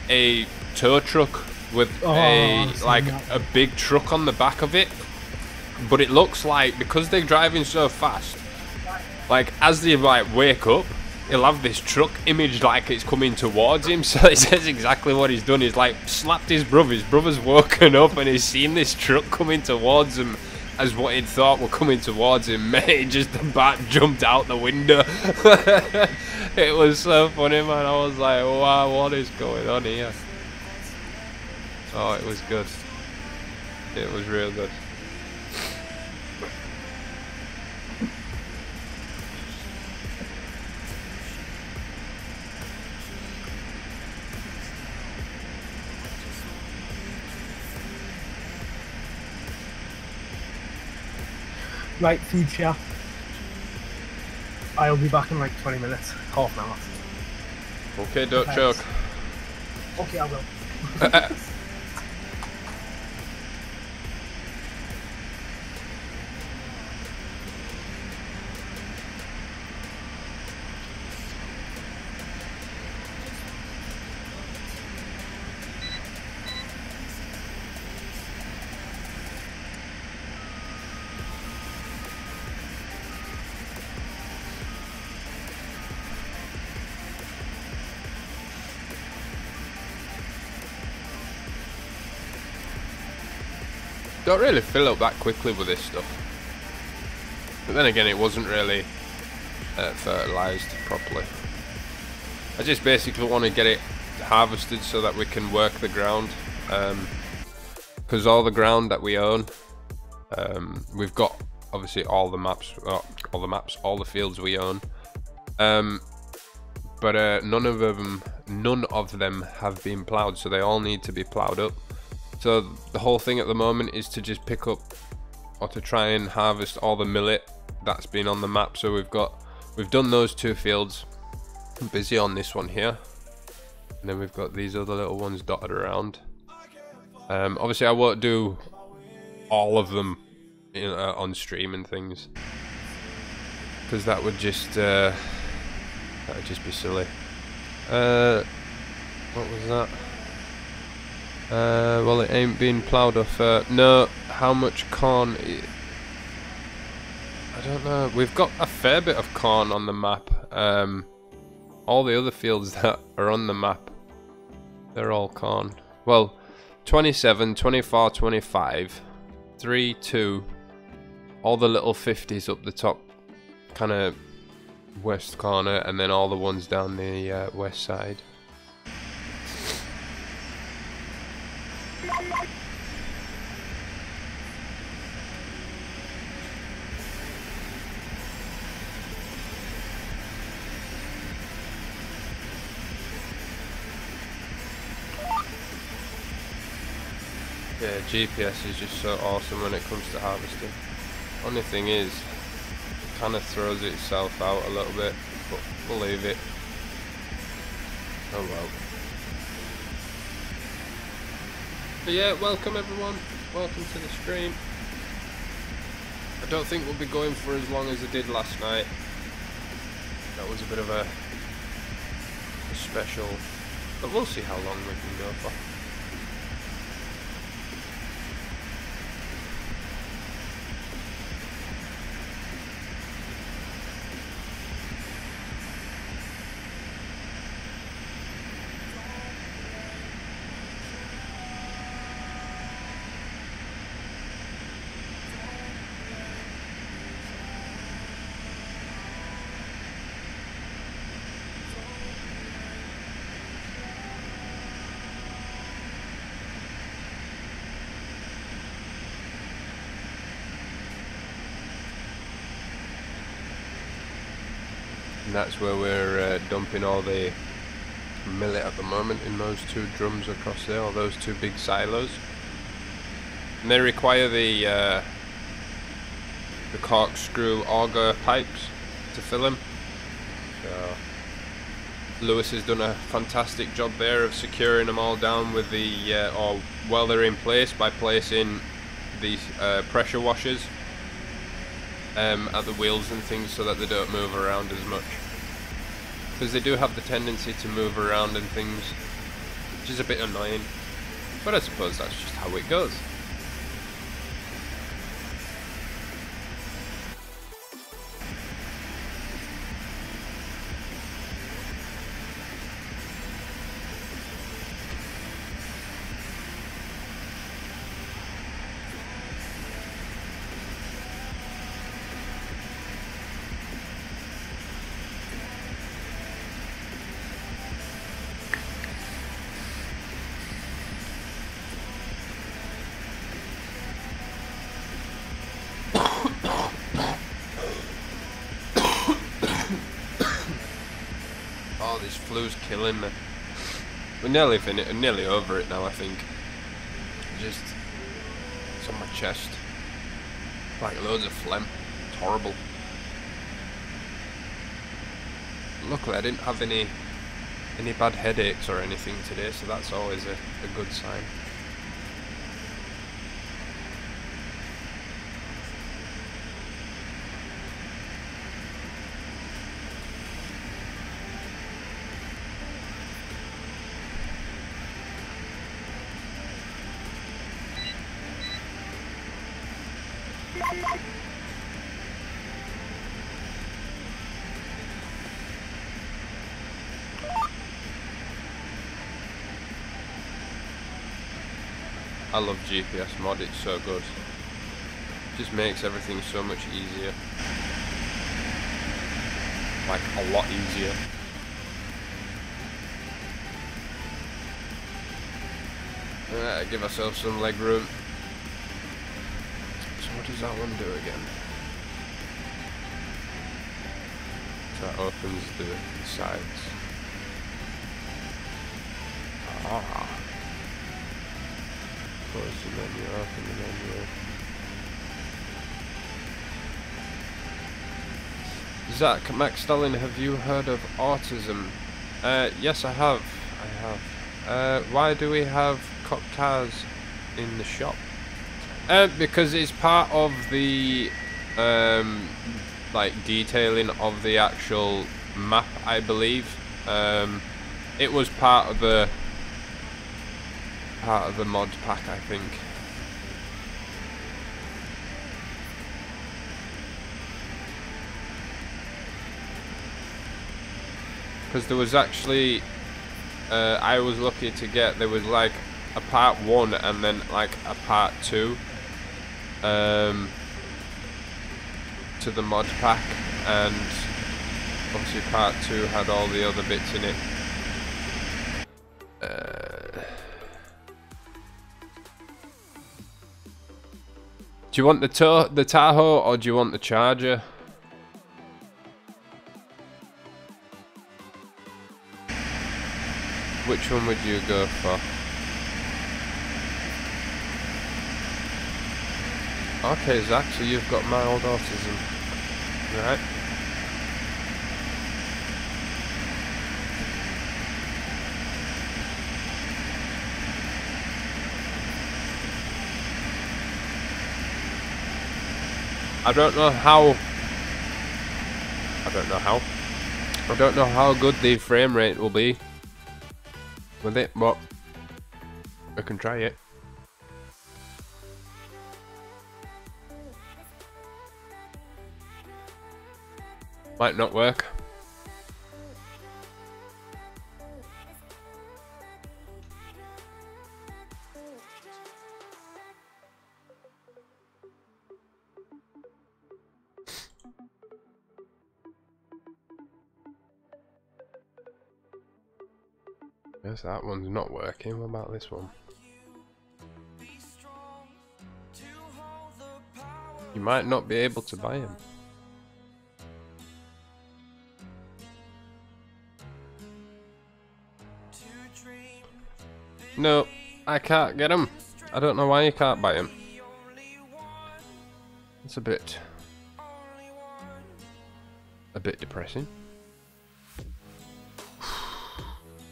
a tow truck with a big truck on the back of it. But it looks like, because they're driving so fast, like as they like wake up, he'll have this truck image like it's coming towards him. So it says exactly what he's done. He's like slapped his brother. His brother's woken up and he's seen this truck coming towards him as what he'd thought were coming towards him. Mate, just the bat jumped out the window. It was so funny, man. I was like, wow, what is going on here? Oh, it was good. It was real good. Right, food share. I'll be back in like 20 minutes, half an hour. Okay, don't choke. Okay, I will. Don't really fill up that quickly with this stuff. But then again, it wasn't really fertilised properly. I just basically want to get it harvested so that we can work the ground. Because all the ground that we own, we've got obviously all the fields we own. But none of them have been ploughed, so they all need to be ploughed up. So the whole thing at the moment is to just pick up, or to try and harvest all the millet that's been on the map. So we've done those 2 fields. I'm busy on this one here, and then we've got these other little ones dotted around. Obviously I won't do all of them on stream and things, because that would just be silly. What was that? Well, it ain't been ploughed off. No, how much corn? I don't know. We've got a fair bit of corn on the map. All the other fields that are on the map, they're all corn. Well, 27, 24, 25, 3, 2, all the little 50s up the top, kind of west corner, and then all the ones down the west side. Yeah, GPS is just so awesome when it comes to harvesting. Only thing is, it kind of throws itself out a little bit, but we'll leave it. Oh well. But yeah, welcome everyone. Welcome to the stream. I don't think we'll be going for as long as I did last night. That was a bit of a special, but we'll see how long we can go for. And that's where we're dumping all the millet at the moment, in those two drums across there, or those two big silos. And they require the corkscrew auger pipes to fill them. So Lewis has done a fantastic job there of securing them all down with the, or while they're in place, by placing these pressure washers at the wheels and things so that they don't move around as much. Because they do have the tendency to move around and things, which is a bit annoying. But I suppose that's just how it goes. Oh, this flu's killing me. We're nearly finished, nearly over it now, I think. Just, it's on my chest. Like loads of phlegm. It's horrible. Luckily, I didn't have any bad headaches or anything today, so that's always a good sign. I love GPS mod, it's so good. It just makes everything so much easier. Like, a lot easier. Give ourselves some leg room. So what does that one do again? So that opens the sides. Ah. Close the menu, open the menu. Zach, McSTALLION, have you heard of autism? Yes, I have. Why do we have cop cars in the shop? Because it's part of the like detailing of the actual map, I believe. It was part of the mod pack, I think. Because there was actually, I was lucky to get, there was like a part 1 and then like a part 2 to the mod pack, and obviously part 2 had all the other bits in it. Do you want the Tahoe or do you want the Charger? Which one would you go for? Okay, Zach, so you've got mild autism, right? I don't know how good the frame rate will be with it, but we can try it. Might not work. Yes, that one's not working. What about this one? You might not be able to buy him. No, I can't get him. I don't know why you can't buy him. It's a bit depressing.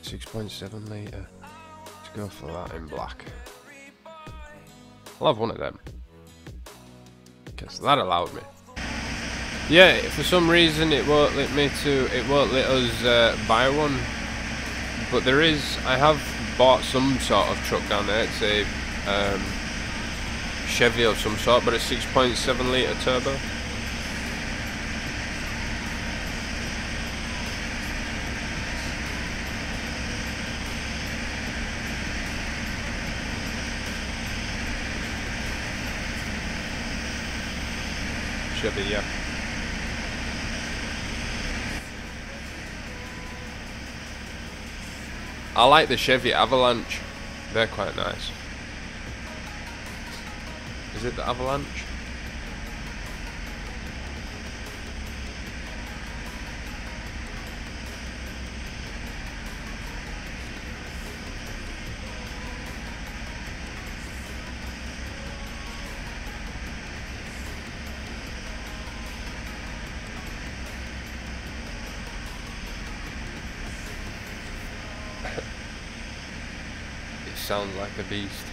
6.7 litre. Let's go for that in black. I'll have one of them. Because that allowed me. Yeah, for some reason it won't let us buy one. But there is, I have bought some sort of truck down there. It's a Chevy of some sort, but it's 6.7 litre turbo. Chevy, yeah. I like the Chevy Avalanche. They're quite nice. Is it the Avalanche? It sounds like a beast.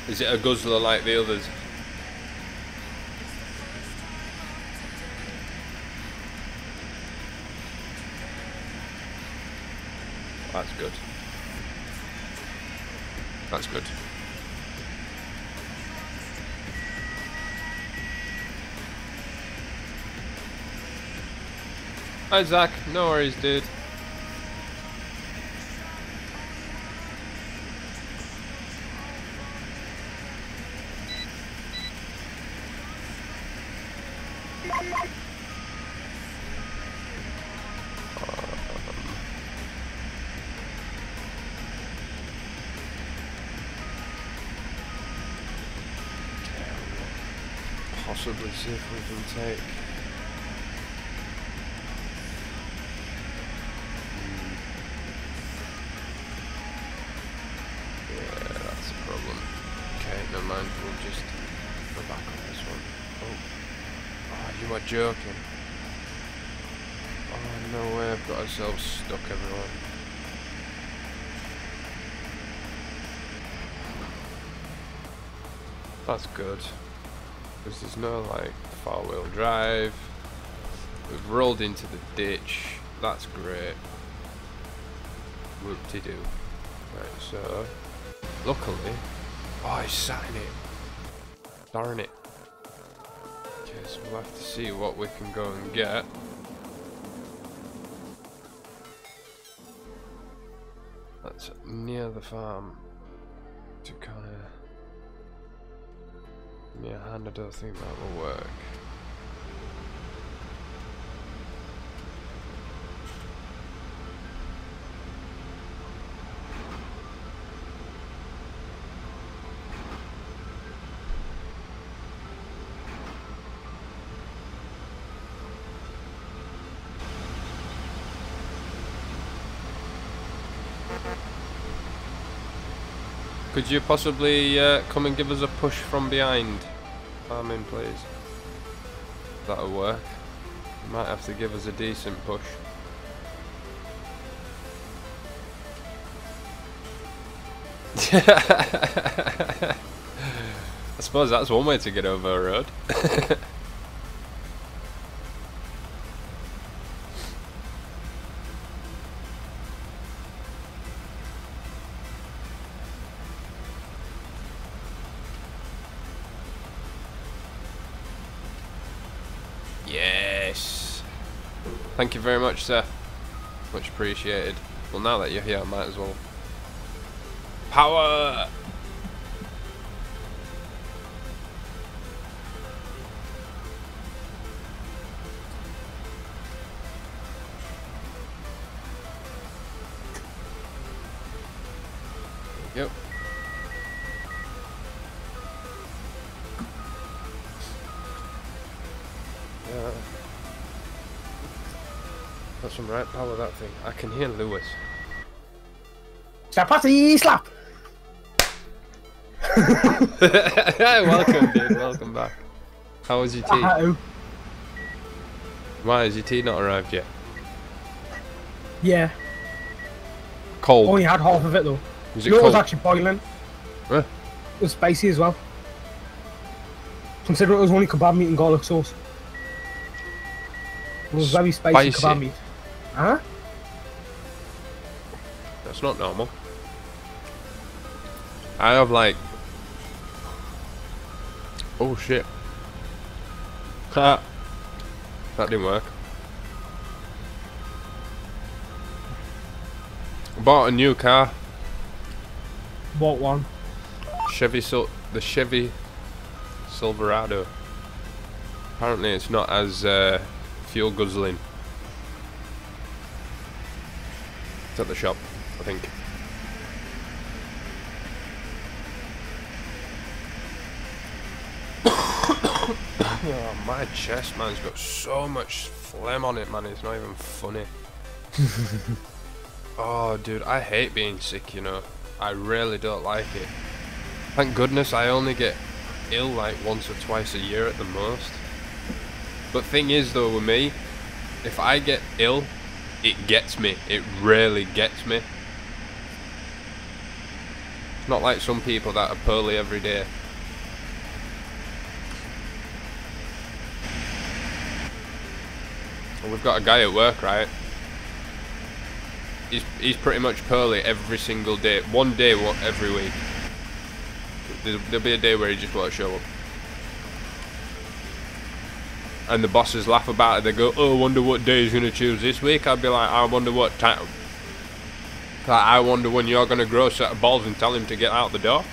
Is it a guzzler like the others? That's good. That's good. Hi Zach, no worries dude. Possibly see if we can take. Yeah, that's a problem. Okay, never mind. We'll just go back on this one. Oh, you are joking. Oh no way! I've got ourselves stuck, everyone. That's good. Because there's no like four-wheel drive. We've rolled into the ditch. That's great. Whoop-de-doo. Right, so luckily, oh, he's sat in it. Darn it. Okay, so we'll have to see what we can go and get. That's near the farm. To kind of. Yeah, hand, I don't think that will work. Could you possibly come and give us a push from behind? Farming, please. That'll work. You might have to give us a decent push. I suppose that's one way to get over a road. Yes. Thank you very much, sir. Much appreciated. Well, now that you're here, I might as well. Power! Yep. some right power, that thing. I can hear Lewis. Slap patty, slap! Welcome, dude. Welcome back. How was your tea? Why has your tea not arrived yet? Yeah. Cold. Only had half of it though. Was it Yours cold? was actually boiling. Huh? It was spicy as well. Considering it was only kebab meat and garlic sauce. It was very spicy kebab meat. Huh? That's not normal. I have like... Oh shit. Ha! That didn't work. I bought a new car. What one? The Chevy Silverado. Apparently it's not as fuel guzzling. It's at the shop, I think. Oh, my chest, man's got so much phlegm on it, man. It's not even funny. Oh, dude, I hate being sick, you know. I really don't like it. Thank goodness I only get ill like once or twice a year at the most. But thing is, though, with me, if I get ill, it gets me. It really gets me. It's not like some people that are poorly every day. We've got a guy at work, right? He's pretty much poorly every single day. One day every week. There'll be a day where he just won't show up. And the bosses laugh about it. They go, "Oh, I wonder what day he's going to choose this week." I'd be like, "I wonder what time. Like, I wonder when you're going to grow a set of balls and tell him to get out the door."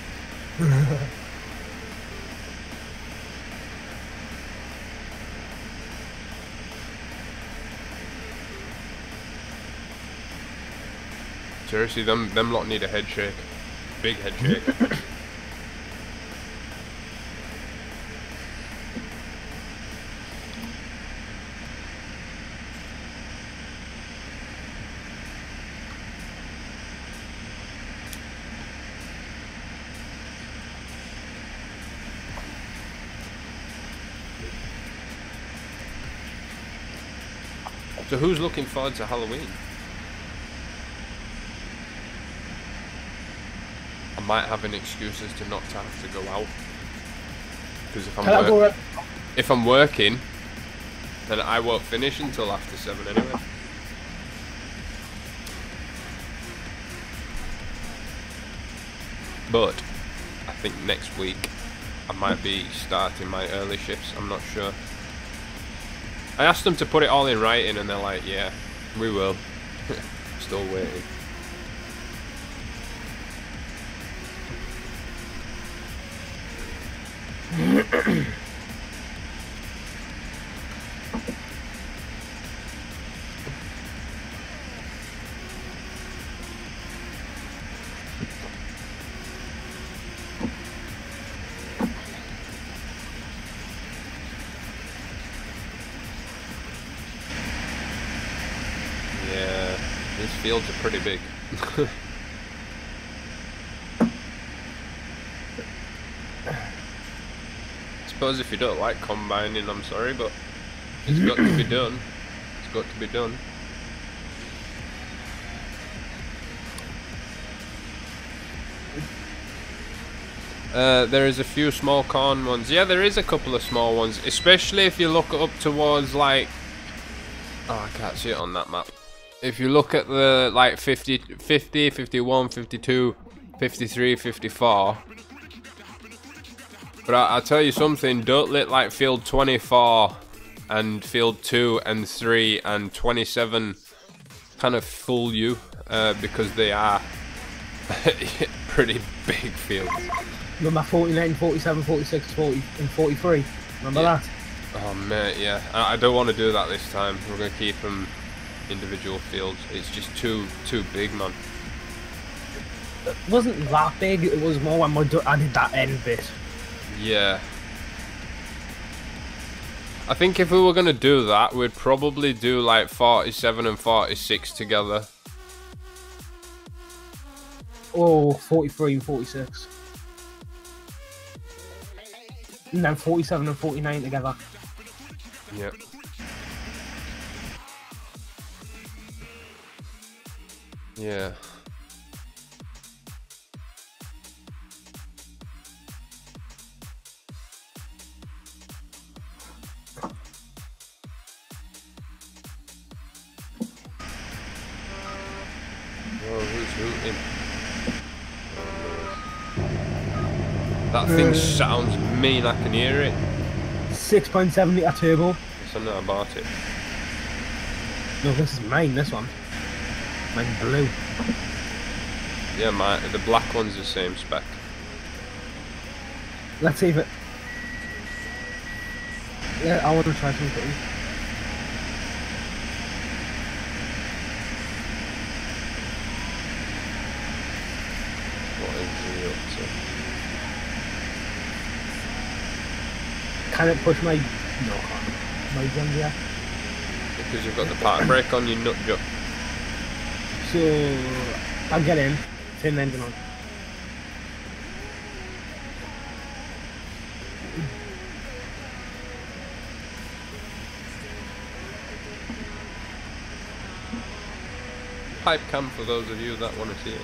Seriously, them lot need a head shake. Big head shake. So who's looking forward to Halloween? I might have an excuse as to not to have to go out. Because if I'm working, then I won't finish until after 7 anyway. But I think next week I might be starting my early shifts. I'm not sure. I asked them to put it all in writing and they're like, "Yeah, we will." Still waiting. Yeah, these fields are pretty big. I suppose if you don't like combining, I'm sorry, but it's got to be done. It's got to be done. There is a few small corn ones. Yeah, there is a couple of small ones, especially if you look up towards like... Oh, I can't see it on that map. If you look at the like 50, 51, 52, 53, 54... But I'll tell you something, don't let like field 24 and field 2 and 3 and 27 kind of fool you, because they are pretty big fields. Remember 49, 47, 46, 40 and 43? Remember that? Oh mate, yeah. I don't want to do that this time. We're going to keep them individual fields. It's just too big, man. It wasn't that big, it was more when I did that end bit. Yeah. I think if we were gonna do that, we'd probably do like 47 and 46 together. Or 43 and 46. And then 47 and 49 together. Yep. Yeah. Oh, who's hooting? That thing sounds mean, I can hear it. 6.7 litre turbo. Yes, I know about it. No, this is mine, this one. Mine's blue. Yeah, the black one's the same spec. Let's see if it... Yeah, I want to try something. What is he up to? Can it push my... No, I can't. My guns, yeah. Because you've got the park brake on your nut job. So... I'll get in. Turn the engine on. Pipe cam for those of you that want to see it.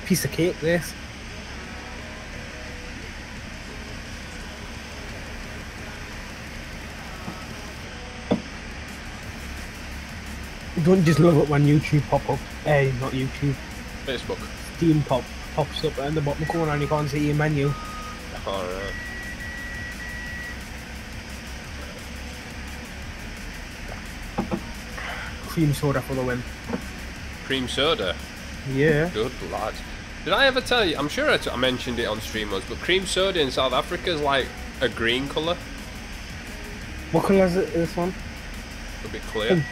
Piece of cake, this. Don't just love it when YouTube pop up. Not YouTube. Facebook. Steam pops up in the bottom corner and you can't see your menu. Alright. Cream soda for the win. Cream soda. Yeah. Good lad. Did I ever tell you? I'm sure I mentioned it on stream once, but cream soda in South Africa is like a green colour. What colour is it, this one? A bit clear.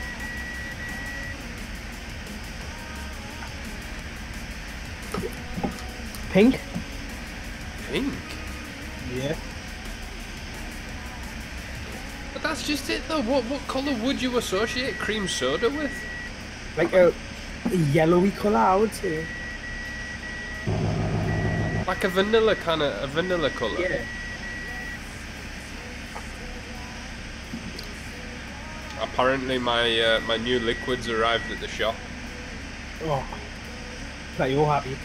Pink? Pink? Yeah. But that's just it though. What colour would you associate cream soda with? Like a yellowy colour, I would say. Like a vanilla colour. Yeah. Apparently my my new liquids arrived at the shop. Oh. Like you're happy.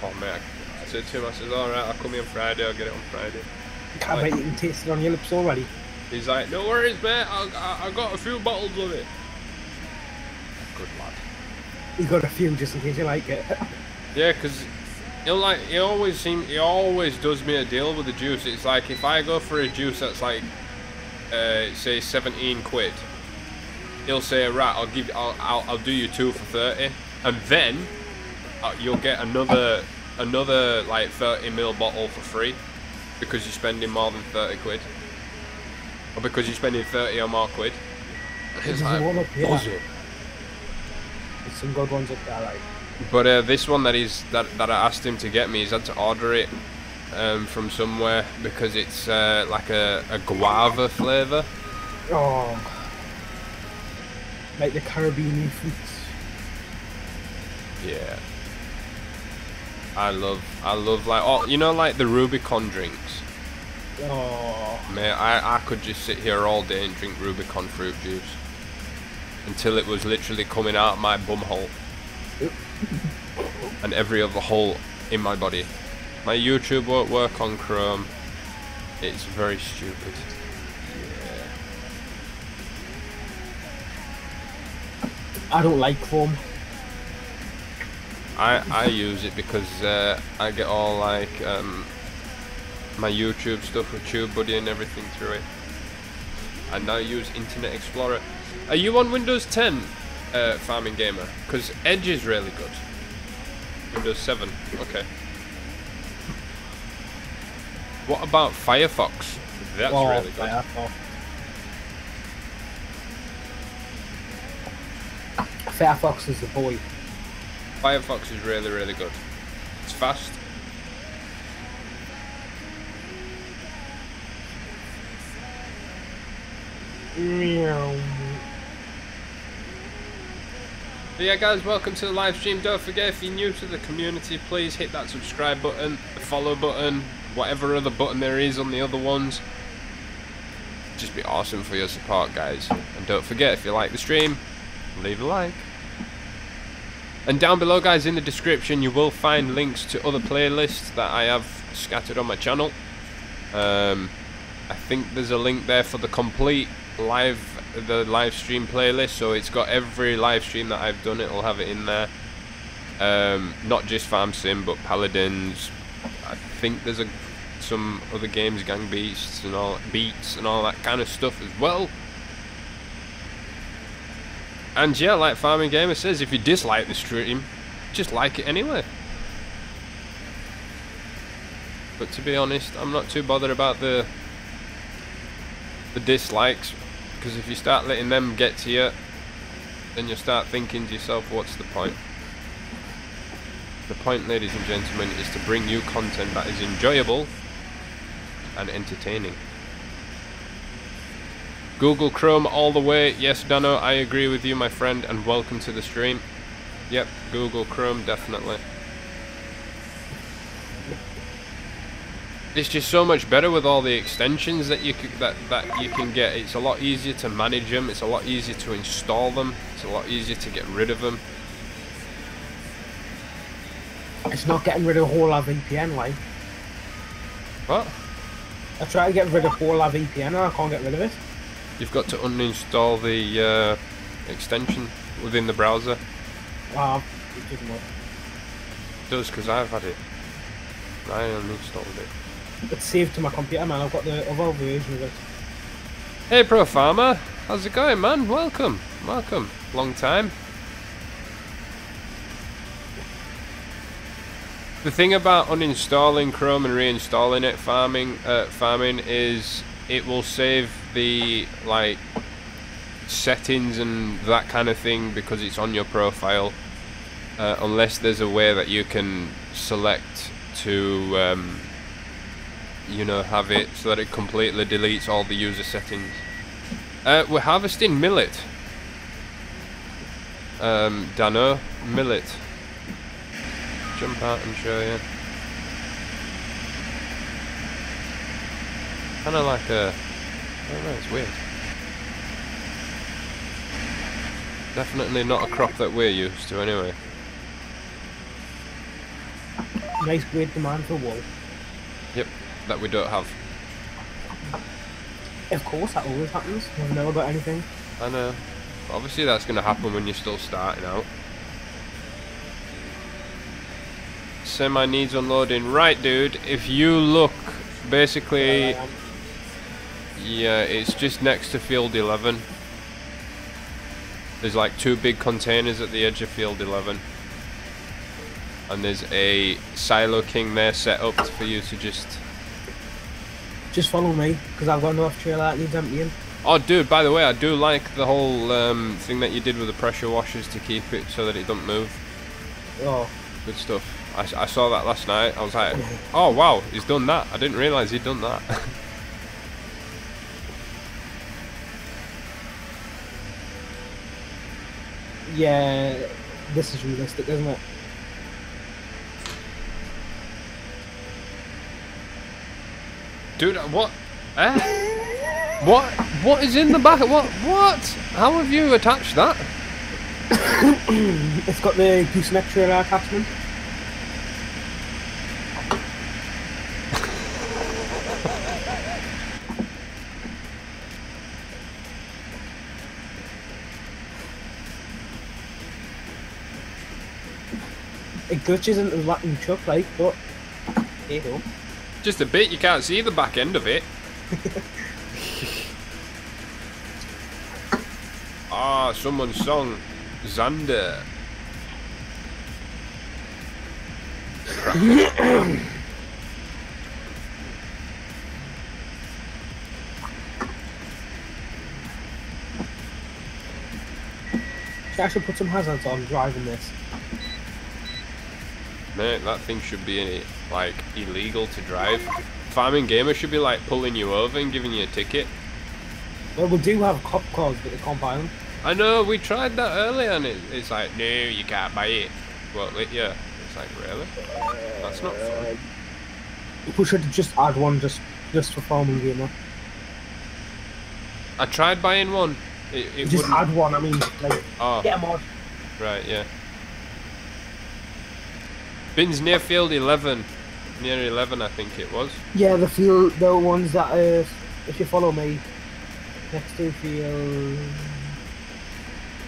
Oh mate, I said to him, I said, alright, I'll come in Friday, I'll get it on Friday. Can't wait, you can taste it on your lips already. He's like, no worries mate, I got a few bottles of it. Good lad. You got a few just in case you like it. Yeah, because he always does me a deal with the juice. It's like if I go for a juice that's like say 17 quid, he'll say, right, I'll do you 2 for 30, and then you'll get another like 30ml bottle for free because you're spending more than 30 quid, or because you're spending 30 or more quid. It's like, buzz it. There's some good ones up there, like. But this one that I asked him to get me, he's had to order it from somewhere because it's like a guava flavour. Oh, like the Caribbean fruits. Yeah. I love like, oh, you know, like the Rubicon drinks. Oh. Mate, I could just sit here all day and drink Rubicon fruit juice until it was literally coming out my bum hole and every other hole in my body. My YouTube won't work on Chrome. It's very stupid. Yeah. I don't like foam. I use it because I get all like my YouTube stuff with TubeBuddy and everything through it. I now use Internet Explorer. Are you on Windows 10, Farming Gamer? Because Edge is really good. Windows 7, okay. What about Firefox? That's really good. Firefox is the boy. Firefox is really, really good. It's fast. But yeah guys, welcome to the live stream. Don't forget, if you're new to the community, please hit that subscribe button, the follow button, whatever other button there is on the other ones. Just be awesome for your support, guys. And don't forget, if you like the stream, leave a like. And down below guys, in the description, you will find links to other playlists that I have scattered on my channel. I think there's a link there for the complete live stream playlist, so it's got every live stream that I've done. It'll have it in there. Not just Farm Sim, but Paladins. I think there's some other games, Gang Beasts and all that kind of stuff as well. And yeah, like Farming Gamer says, if you dislike the stream, just like it anyway. But to be honest, I'm not too bothered about the dislikes, because if you start letting them get to you, then you start thinking to yourself, what's the point? The point, ladies and gentlemen, is to bring you content that is enjoyable and entertaining. Google Chrome all the way. Yes, Dano, I agree with you, my friend, and welcome to the stream. Yep, Google Chrome, definitely. It's just so much better with all the extensions that you can get. It's a lot easier to manage them. It's a lot easier to install them. It's a lot easier to get rid of them. It's not getting rid of whole our VPN, like. What? I try to get rid of whole our VPN and I can't get rid of it. You've got to uninstall the extension within the browser. Wow, it doesn't work. It does, because I've had it. I uninstalled it. It's saved to my computer, man. I've got the other version of it. Hey Pro Farmer, how's it going, man? Welcome, welcome. Long time. The thing about uninstalling Chrome and reinstalling it, farming, is it will save the like settings and that kind of thing because it's on your profile. Unless there's a way that you can select to you know, have it so that it completely deletes all the user settings. We're harvesting millet. Dano, millet. Jump out and show you. Kind of like a, I don't know, it's weird. Definitely not a crop that we're used to anyway. Nice great demand for wool. Yep, that we don't have. Of course, that always happens. Never know about anything. I know. Obviously that's going to happen when you're still starting out. Semi needs unloading. Right, dude, if you look, basically, yeah, it's just next to field 11. There's like 2 big containers at the edge of field 11. And there's a Silo King there set up for you to just follow me, because I've got enough trailer that needs emptying. Oh dude, by the way, I do like the whole thing that you did with the pressure washers to keep it so that it don't move. Oh. Good stuff. I saw that last night. I was like, oh wow, he's done that. I didn't realise he'd done that. Yeah, this is realistic, isn't it? Dude, what? What is in the back? What? How have you attached that? It's got the gooseneck trailer attachment. It glitches into the Latin truck, like, but hey ho. Just a bit. You can't see the back end of it. Ah, someone's song, Xander. I should put some hazards on driving this. Mate, that thing should be like illegal to drive. Farming Gamer should be like pulling you over and giving you a ticket. Well, we do have cop cars, but they can't buy them. I know, we tried that earlier and it's like, no, you can't buy it. Well, yeah. It's like, really? That's not fun. We should just add one just for farming gamer. I tried buying one. It Just wouldn't... add one, I mean, like, Oh. get a mod. Right, yeah. Bins near field 11. Near 11, I think it was. Yeah, the ones that, if you follow me, next to field...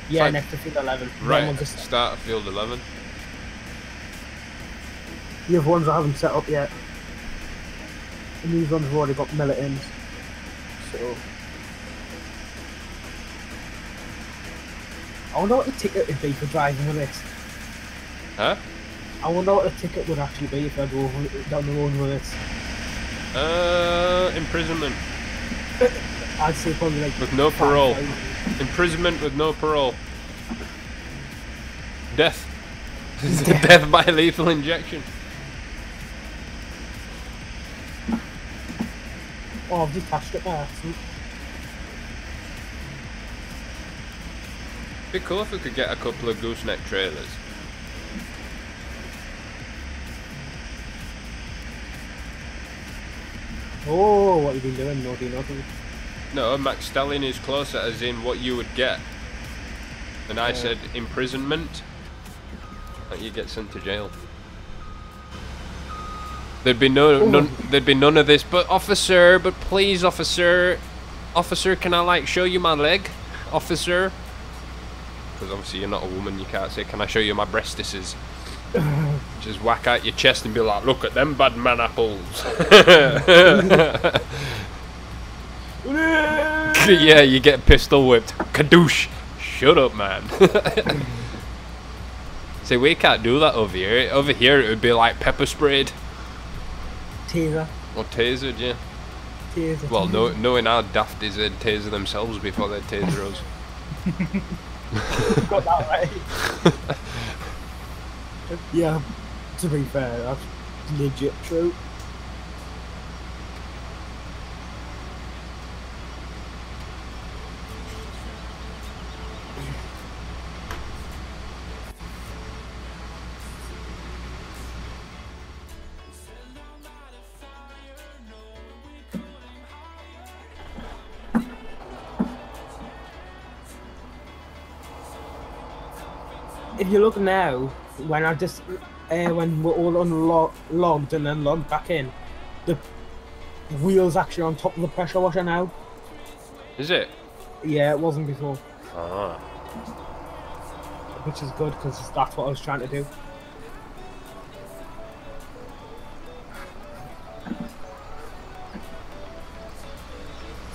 Yeah, like, next to field 11. Right, Ones start of field 11. The other ones I haven't set up yet. And these ones have already got millet ins. So... I wonder what the ticket would be for driving with this. Huh? I wonder what the ticket would actually be if I drove down the road with this. Imprisonment. I'd say probably like... With no parole. 5,000. Imprisonment with no parole. Death. Death by lethal injection. Oh, I've detached it by accident. It'd be cool if we could get a couple of gooseneck trailers. Oh, what have you been doing? No, do nothing. No, McSTALLION is closer, as in what you would get. And I said imprisonment. Like you get sent to jail. There'd be there'd be none of this. But officer, but please, officer, can I like show you my leg, officer? Because obviously you're not a woman, you can't say, can I show you my breastises? Just whack out your chest and be like, look at them bad man apples. Yeah, you get pistol whipped. Kadoosh. Shut up, man. See, we can't do that over here. Over here it would be like pepper sprayed. Taser. Or tasered, yeah. Taser. Well, knowing how daft is they'd taser themselves before they'd taser us. Got that right. Yeah, to be fair, that's legit true. If you look now, when I just when we're all unlogged and then logged back in, the wheel's actually on top of the pressure washer now. Is it? Yeah, it wasn't before. Ah. Which is good because that's what I was trying to do.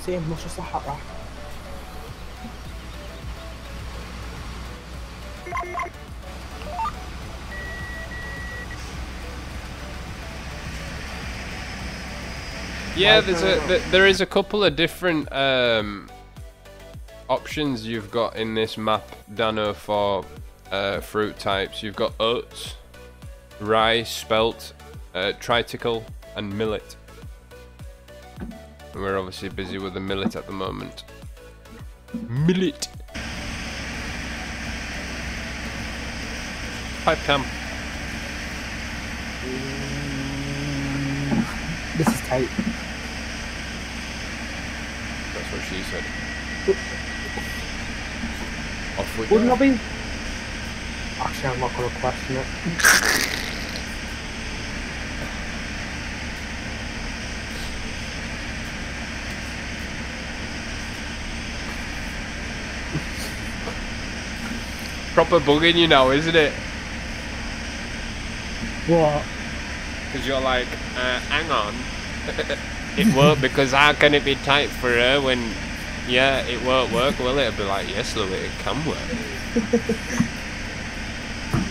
Same much as the hat rack. Yeah, there is a couple of different options you've got in this map, Dano, for fruit types. You've got oats, rye, spelt, triticle, and millet. We're obviously busy with the millet at the moment. Millet. Pipe cam. This is tight. That's what she said. Off we Wouldn't go. I be? Actually, I'm not going to question it. Proper bugging you now, isn't it? What? Because you're like, hang on. It won't, because how can it be tight for her when, yeah, it won't work, will it? It'll be like, yes, Louis, it can work.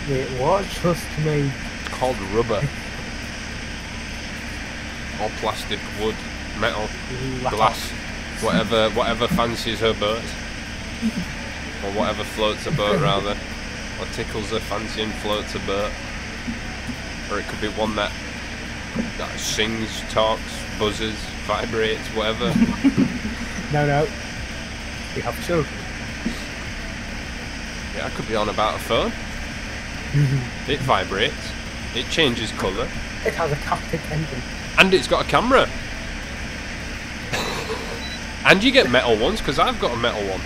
Wait, what? Trust me. It's called rubber. Or plastic, wood, metal, glass, whatever fancies her boat. Or whatever floats a boat, rather. Or tickles her fancy and floats a boat. Or it could be one that sings, talks, buzzes, vibrates, whatever. No. We have children. Yeah, I could be on about a phone. It vibrates. It changes colour. It has a Captic engine. And it's got a camera. And you get metal ones, because I've got a metal one.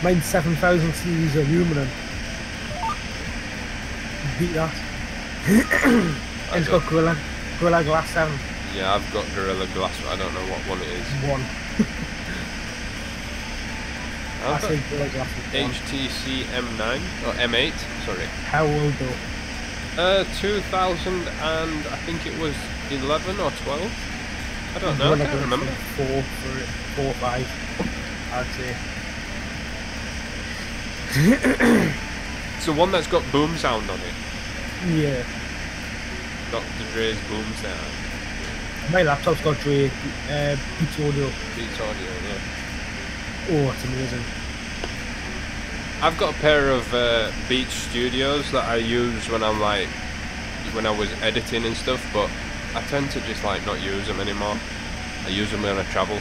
Mine's 7000 series aluminum. Beat that. And it's got Gorilla Glass 7. Yeah, I've got Gorilla Glass, but I don't know what one it is. One. I've got Gorilla Glass is one. HTC M9, or M8, sorry. How old though? 2000 and I think it was 11 or 12. I don't know, I can't remember. 4 or 5, I'd say. It's the one that's got boom sound on it. Yeah. Dr. Dre's boom sound. My laptop's got Beats Audio. Beats Audio, yeah. Oh, it's amazing. I've got a pair of Beats Studios that I use when I'm like, when I was editing and stuff, but I tend to just like not use them anymore. I use them when I travel.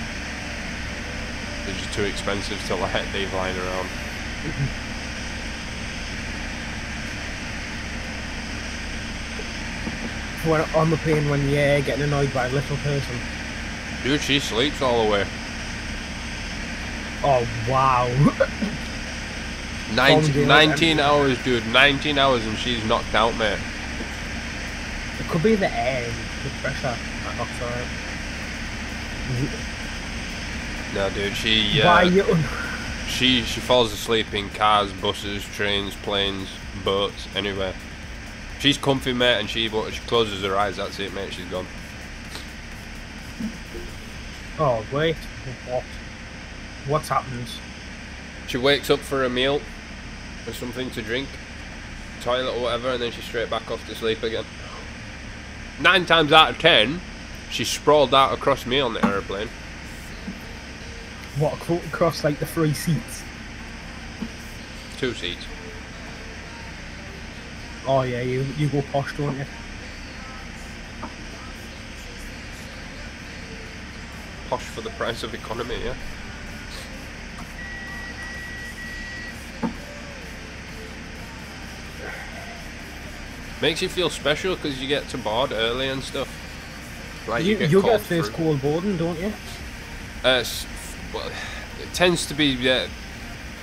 They're just too expensive to like leave lying around. When on the plane when you're getting annoyed by a little person. Dude, she sleeps all the way. Oh wow. 19 hours, dude. 19 hours and she's knocked out, mate. It could be the air, the pressure. Oh, sorry. No, dude, she falls asleep in cars, buses, trains, planes, boats, anywhere. She's comfy, mate, and she closes her eyes. That's it, mate. She's gone. Oh wait, what? What's happened? She wakes up for a meal or something to drink, toilet or whatever, and then she's straight back off to sleep again. 9 times out of 10, she's sprawled out across me on the aeroplane. What, across like the 3 seats? 2 seats. Oh yeah, you go posh, don't you? Posh for the price of economy, yeah. Makes you feel special because you get to board early and stuff. Like you get first call boarding, don't you? Well, it tends to be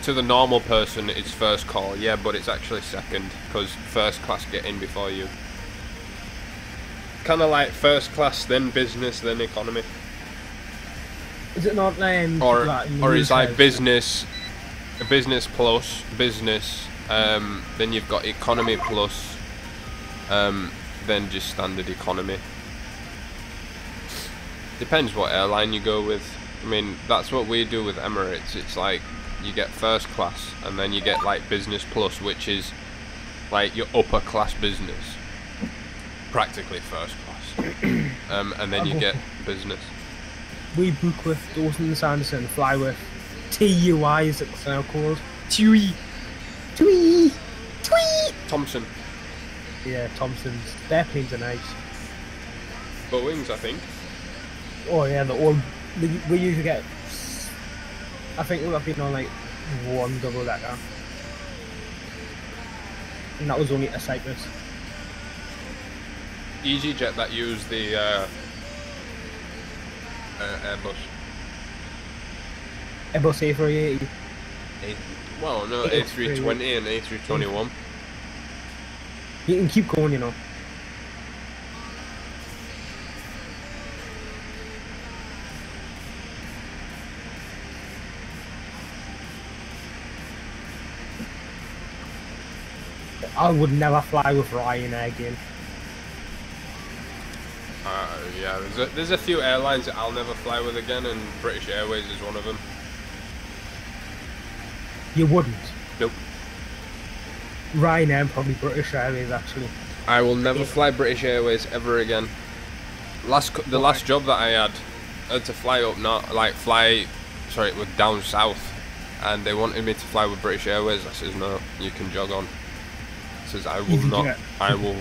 to the normal person it's first call, yeah, but it's actually second because first class get in before you. Kind of like first class, then business, then economy. Is it not or it's like business plus business, then you've got economy plus, then just standard economy. Depends what airline you go with. I mean, that's what we do with Emirates. It's like you get first class and then you get like business plus, which is like your upper class business, practically first class, and then you get business. We book with Dawson and Sanderson, fly with TUI, as it's now called. TUI. Thompson. Yeah, Thompson's. Their planes are nice. Boeings, I think. Oh yeah, we usually get. I think we'll have been on like 1 double decker, and that was only to Cyprus. EasyJet that used the Airbus. Airbus A380. Well, no, A320 and A321. You can keep going, you know. I would never fly with Ryanair again. Yeah, there's a few airlines that I'll never fly with again, and British Airways is one of them. You wouldn't? Nope. Ryanair and probably British Airways, actually. I will never fly British Airways ever again. The last job that I had to fly up, with down south, and they wanted me to fly with British Airways. I says no, you can jog on. I says I will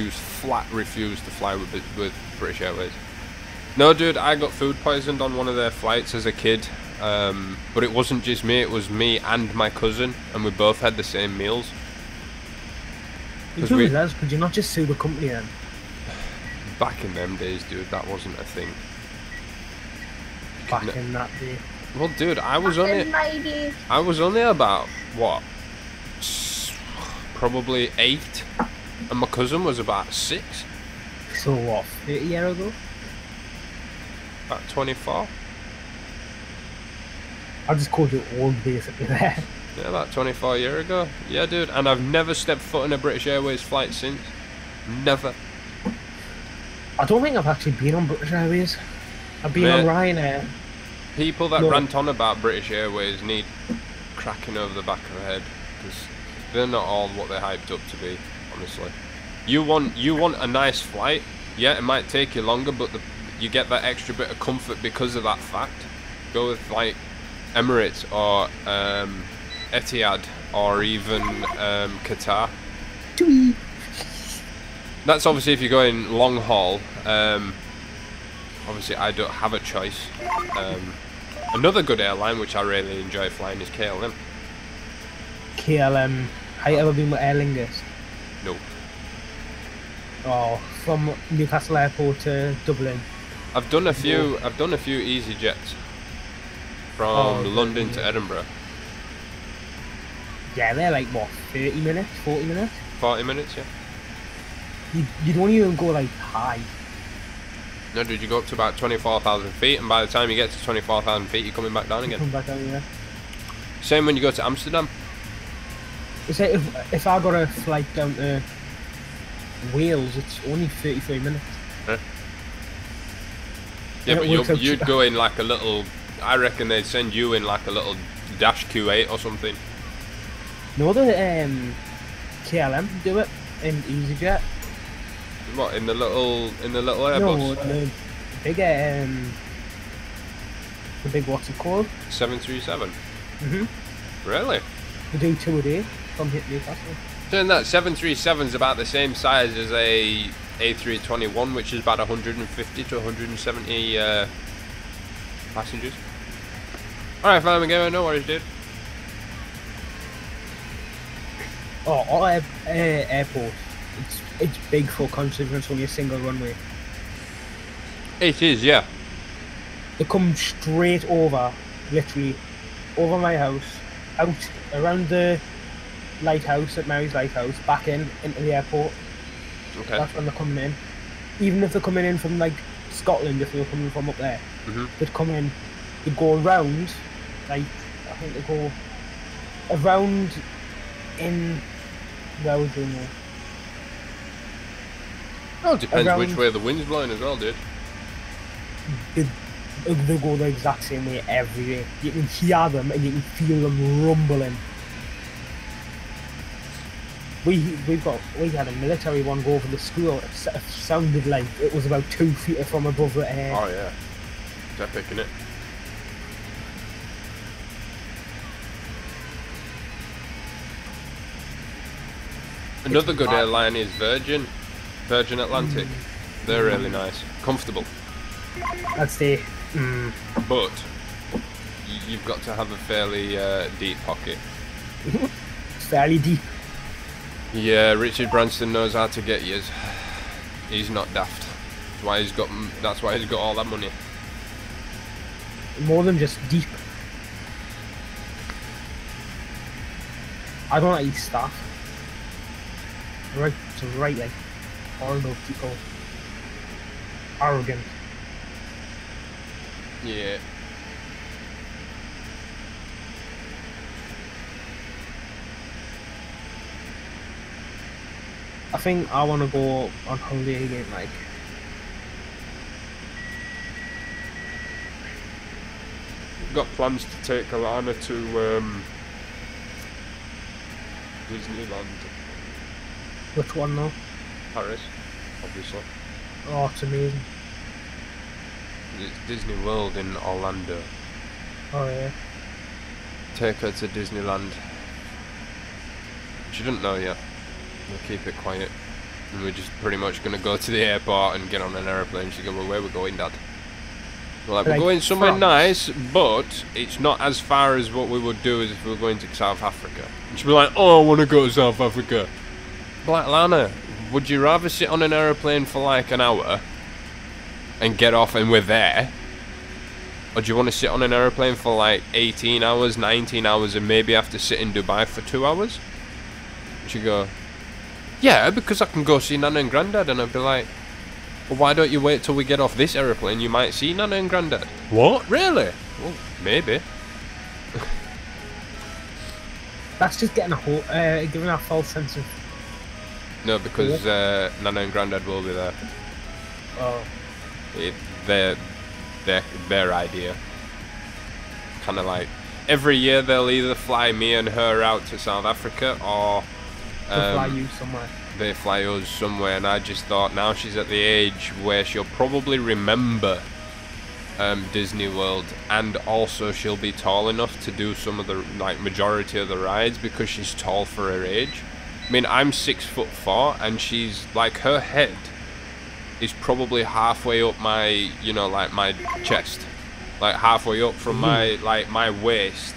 flat refuse to fly with British Airways. No, dude, I got food poisoned on one of their flights as a kid. But it wasn't just me, it was me and my cousin, and we both had the same meals. The truth is, could you not just sue the company then? Back in them days, dude, that wasn't a thing. Back in that day. Well, dude, I was only about, what, probably 8, and my cousin was about 6. So what, 30 years ago? About 24. I just called you old basically there. Yeah, about 24 years ago. Yeah, dude, and I've never stepped foot in a British Airways flight since. Never. I don't think I've actually been on British Airways. I've been on Ryanair. People that rant on about British Airways need cracking over the back of the head, because they're not all what they're hyped up to be, honestly. You want a nice flight, yeah, it might take you longer, but you get that extra bit of comfort because of that fact. Go with, like, Emirates or Etihad or even Qatar. Tweet. That's obviously if you're going long haul. Obviously I don't have a choice. Another good airline which I really enjoy flying is KLM. KLM. Have you ever been with Aer Lingus? No. Oh, from Newcastle Airport to Dublin. I've done a few easy jets from London to Edinburgh. Yeah, they're like what, 30 minutes, 40 minutes? 40 minutes, yeah. You don't even go like high. No, dude, you go up to about 24,000 feet, and by the time you get to 24,000 feet, you're coming back down again. Come back down, yeah. Same when you go to Amsterdam. It's like if I got a flight down to Wales, it's only 33 minutes. Yeah, but you'd go in like a little, I reckon they'd send you in like a little Dash Q8 or something. No, the KLM do it in EasyJet. What, in the little Airbus? No, the big what's it called? 737. Mm-hmm. Really? We do 2 a day from here to Newcastle. Saying that 737's about the same size as a A321, which is about 150 to 170 passengers. Alright, fine, we're going. No worries, dude. Oh, all airports. It's big for considering it's only a single runway. It is, yeah. They come straight over, literally, over my house, out around the lighthouse at Mary's Lighthouse, back into the airport. Okay. That's when they're coming in. Even if they're coming in from like Scotland, if they were coming from up there, they'd come in, they'd go around, like, I think they go around in, where would you know? Oh, it depends which way the wind's blowing as well, dude. They go the exact same way every day. You can hear them and you can feel them rumbling. We had a military one go over the school. It sounded like it was about 2 feet from above the air. Oh yeah, it's epic, isn't it? Another good airline is Virgin Atlantic. They're really nice, comfortable. That's the. But you've got to have a fairly deep pocket. Fairly deep. Yeah, Richard Branson knows how to get yours. He's not daft. That's why he's got all that money. More than just deep. I don't like these staff. Right, it's right, like horrible people. Arrogant. Yeah. I think I want to go on holiday again, like. Got plans to take Alana to Disneyland. Which one though? Paris, obviously. Oh, it's amazing. It's Disney World in Orlando. Oh yeah. Take her to Disneyland. She didn't know yet. We'll keep it quiet. And we're just pretty much going to go to the airport and get on an aeroplane. She go, well, where we going, Dad? Like, we're Like going somewhere France. nice, but it's not as far as what we would do as if we were going to South Africa. And she'd be like, oh, I want to go to South Africa. Like, Lana, would you rather sit on an aeroplane for like an hour and get off and we're there? Or do you want to sit on an aeroplane for like 18 hours, 19 hours and maybe have to sit in Dubai for 2 hours? And she'd go, yeah, because I can go see Nana and Grandad. And I'd be like, well, why don't you wait till we get off this aeroplane? You might see Nana and Grandad. What? Really? Well, maybe. That's just getting giving a false sense of. No, because Nana and Grandad will be there. Oh. Their idea. Kind of like every year they'll either fly me and her out to South Africa or Fly you somewhere. they fly us somewhere. And I just thought now she's at the age where she'll probably remember Disney World, and also she'll be tall enough to do some of the majority of the rides because she's tall for her age. I mean, I'm 6'4" and she's like, her head is probably halfway up my, my chest, like halfway up from my my waist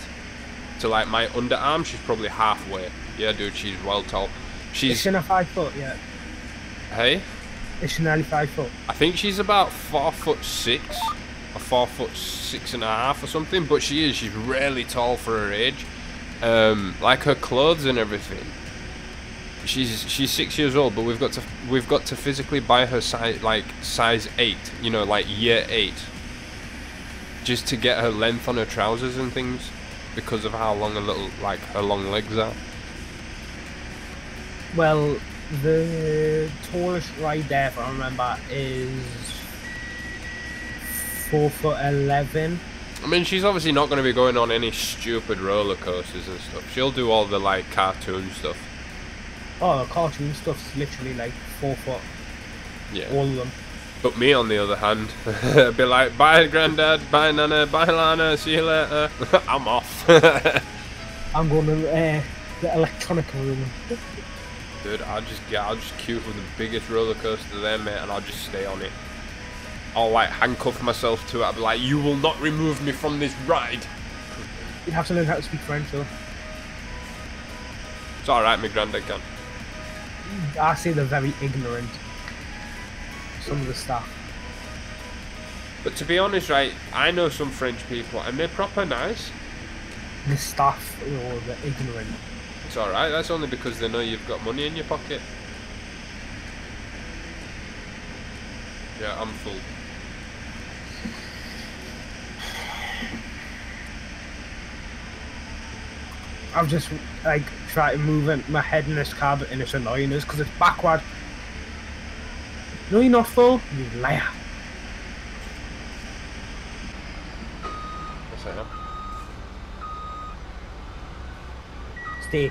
to like my underarm. She's probably halfway. Yeah, dude, she's well tall. Is she not 5 foot yet? Hey, Is she nearly 5 foot? I think she's about 4'6" or 4'6.5" or something. But she's really tall for her age. Like her clothes and everything. She's 6 years old, but we've got to physically buy her size 8, like year 8, just to get her length on her trousers and things, because of how long her long legs are. Well, the tallest ride there, if I remember, is 4'11". I mean, she's obviously not going to be going on any stupid roller coasters and stuff. She'll do all the cartoon stuff. Oh, cartoon stuff's literally like 4 foot. Yeah. All of them. But me, on the other hand, be like, bye Grandad, bye Nana, bye Lana, see you later. I'm off. I'm going to the electronic room. Dude, I'll just queue for the biggest roller coaster there, mate, and I'll just stay on it. I'll handcuff myself to it. I'll be like, you will not remove me from this ride. You'd have to learn how to speak French though. It's alright, my granddad can. I say they're very ignorant. Some of the staff. But to be honest, right, I know some French people and they're proper nice. The staff, they're ignorant. It's alright, that's only because they know you've got money in your pocket. Yeah, I'm full. I've just tried to move my head in this car, and it's annoying us because it's backward. No, you're not full, you liar. What's that? Stay.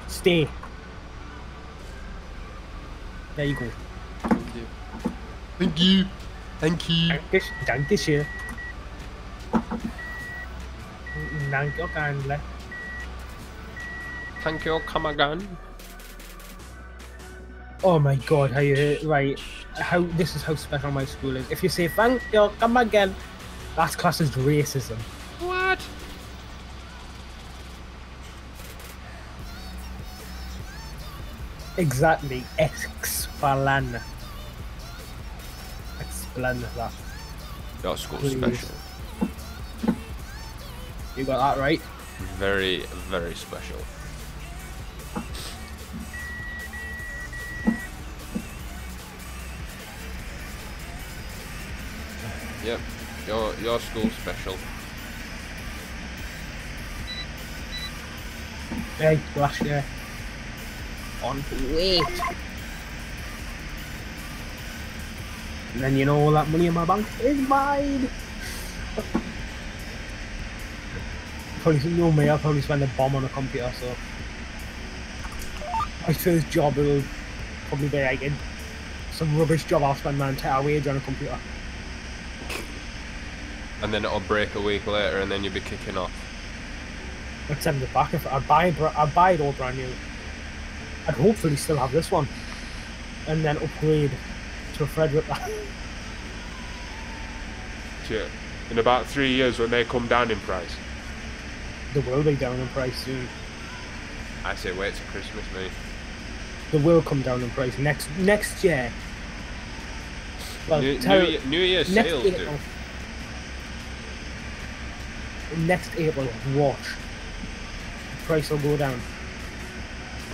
Stay. There you go. Thank you. Thank you. Thank you. Danke schön. Danke kindly. Thank you, come again. Oh my god, how you right? This is how special my school is. If you say thank you, come again, that's classed as racism. What? Exactly. Explain. Explain that. Your school's Please. special. You got that right. Very, very special. Yep, your school's special. Hey, last year. On wait. And then all that money in my bank is mine. Probably know me, I'll probably spend a bomb on a computer, so my first job will probably be some rubbish job. I'll spend my entire wage on a computer. And then it'll break a week later and then you'll be kicking off. I'd send it back if I'd buy it all brand new. I'd hopefully still have this one, and then upgrade to a Frederick. Yeah. In about 3 years when they come down in price. They will be down in price soon. I say wait till Christmas, mate. They will come down in price next year. Well, New Year sales, dude. Next April, watch. The price will go down.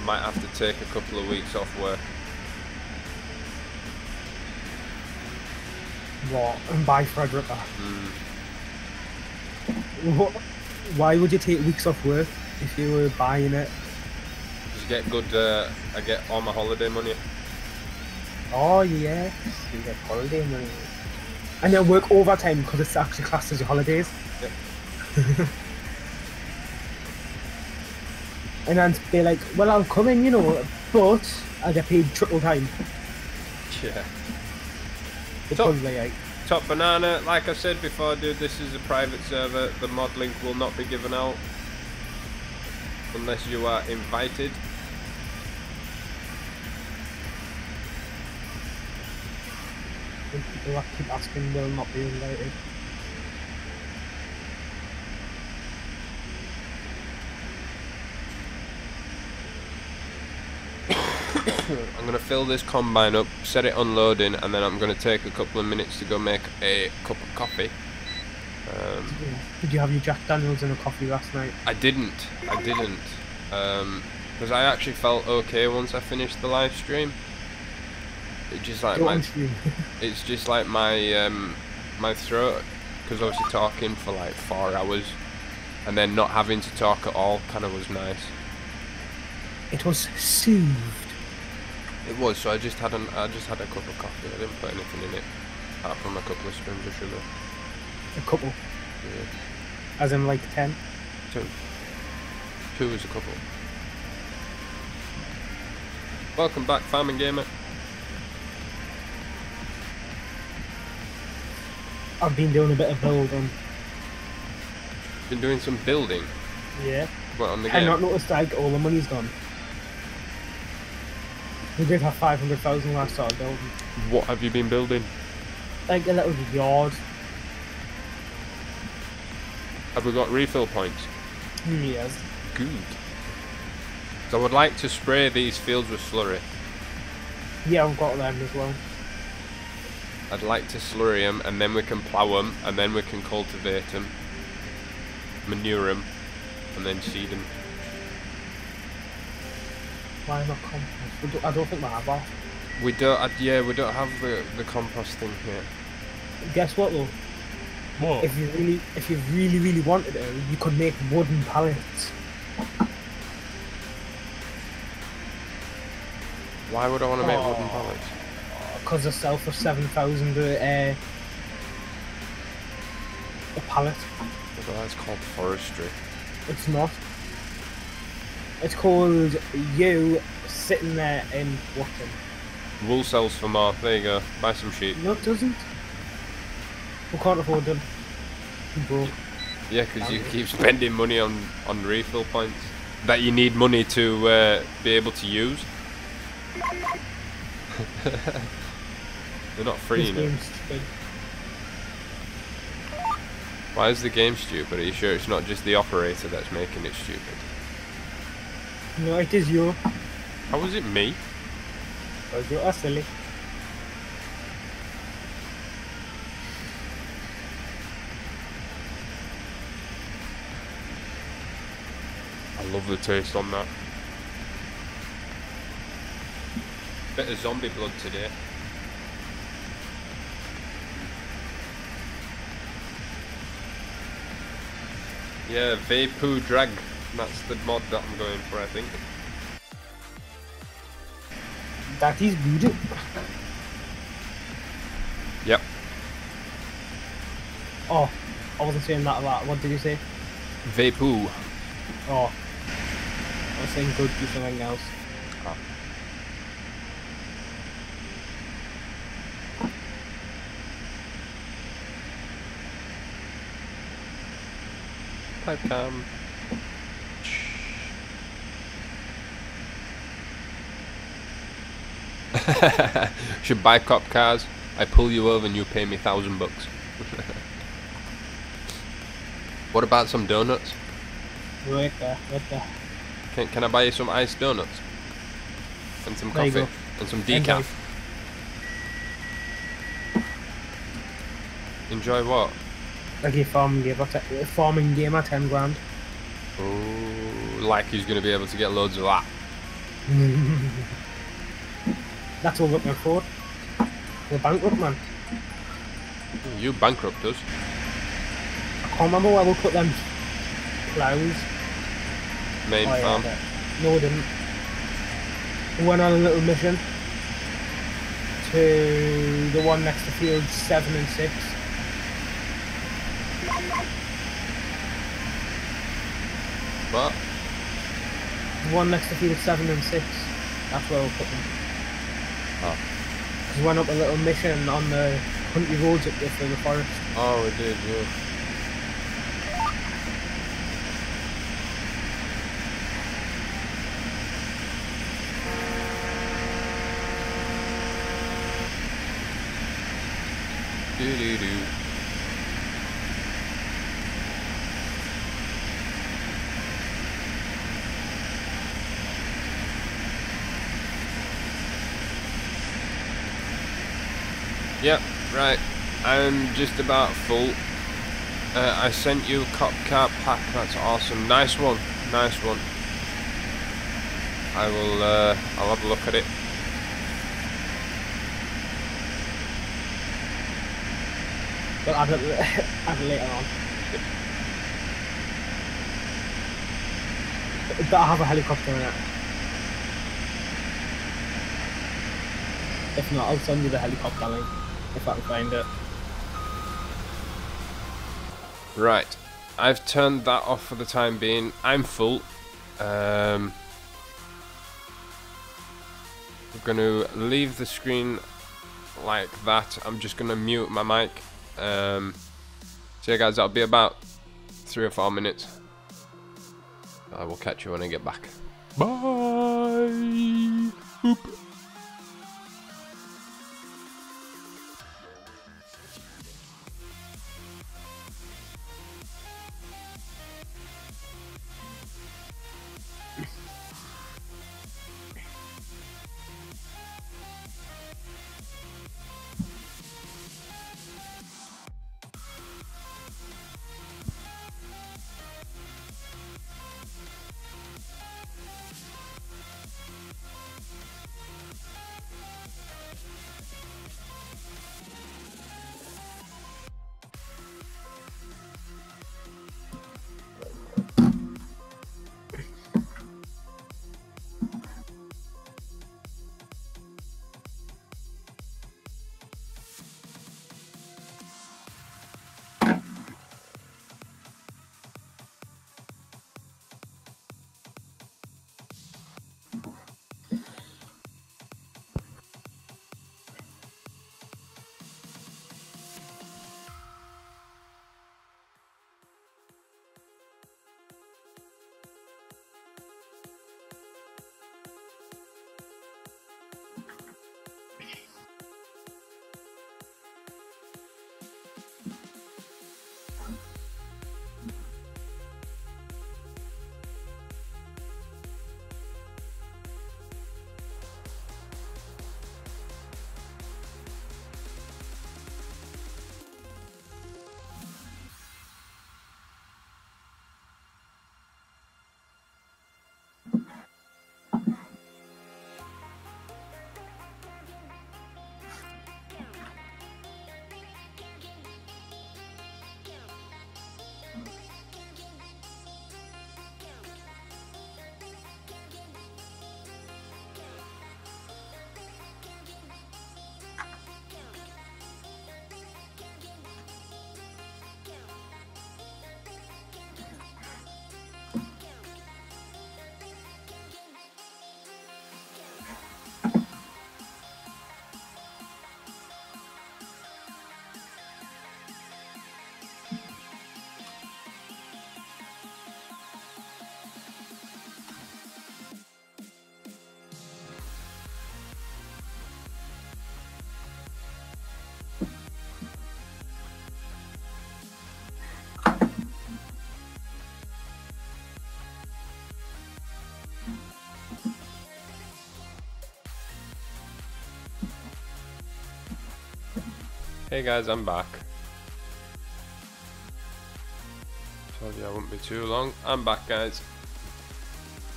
I might have to take a couple of weeks off work. What? And buy Frederica. Mm. What? Why would you take weeks off work if you were buying it? Just get good. I get all my holiday money. Oh yes, you get holiday money. And then work overtime because it's actually classed as your holidays. Yep. And then be like, well, I'll come in, you know, but I get paid triple time. Yeah. Probably like, Top Banana, like I said before, dude, this is a private server. The mod link will not be given out unless you are invited. people that keep asking will not be invited. I'm going to fill this combine up, set it unloading, and then I'm going to take a couple of minutes to go make a cup of coffee. Did you have your Jack Daniels and a coffee last night? I didn't. Because I actually felt okay once I finished the live stream. It's just like it's just like my my throat, because I was talking for like 4 hours, and then not having to talk at all kind of was nice. It was soothed. It was. So I just had a cup of coffee. I didn't put anything in it apart from a couple of spoons of sugar. A couple. Yeah. As in like 10? 2. 2 is a couple. Welcome back, Farming Gamer. I've been doing a bit of building. Been doing some building. Yeah. What, on the I game? not noticed like all the money's gone. We did have 500,000 last started building. What have you been building? Like a little yard. Have we got refill points? Yes. Good. So I would like to spray these fields with slurry. Yeah, I've got them as well. I'd like to slurry them, and then we can plough them, and then we can cultivate them, manure them, and then seed them. Why not compost? I don't think we have that. We don't. Yeah, we don't have the compost thing here. Guess what though? What? If you really wanted to, you could make wooden pallets. Why would I want to make wooden pallets? Because they sell for 7,000 a pallet. Well, that's called forestry. It's not. It's called you sitting there and watching. Wool sells for more. There you go. Buy some sheep. No, it doesn't. We can't afford them. We're broke. Yeah, because you keep spending money on refill points that you need money to be able to use. They're not free, you know. Game's stupid. Why is the game stupid? Are you sure it's not just the operator that's making it stupid? No, it is you. How was it me? Because you are silly. I love the taste on that. Bit of zombie blood today. Yeah, Vapu Drag. That's the mod that I'm going for, I think. That is good. Yep. Oh, I wasn't saying that a lot. What did you say? Vapu. Oh. I was saying good to something else. Oh. Pipe cam. Should buy cop cars. I pull you over and you pay me $1,000. What about some donuts? Right there, right there. Can I buy you some iced donuts? And some There you coffee? go. And some Enjoy. decaf? Enjoy what? I give farming gamer 10 grand. Oh, like he's going to be able to get loads of that. That's what we're looking for. We're bankrupt, man. You bankrupt us. I can't remember where we put them plows. Main farm. Yeah, no, we didn't. We went on a little mission to the one next to fields 7 and 6. What? The one next to fields 7 and 6. That's where we put them. Oh. Because we went up a little mission on the country roads up there through the forest. Oh, we did, yeah. Do-do-do. Yep, right. I'm just about full. I sent you a cop car pack. That's awesome. Nice one. Nice one. I'll have a look at it. But add it later on. It better have a helicopter in it. If not, I'll send you the helicopter link if I can find it. Right. I've turned that off for the time being. I'm full. I'm going to leave the screen like that. I'm just going to mute my mic. So yeah guys, that'll be about 3 or 4 minutes. I will catch you when I get back. Bye. Boop. Hey guys, I'm back. Told you I wouldn't be too long. I'm back, guys.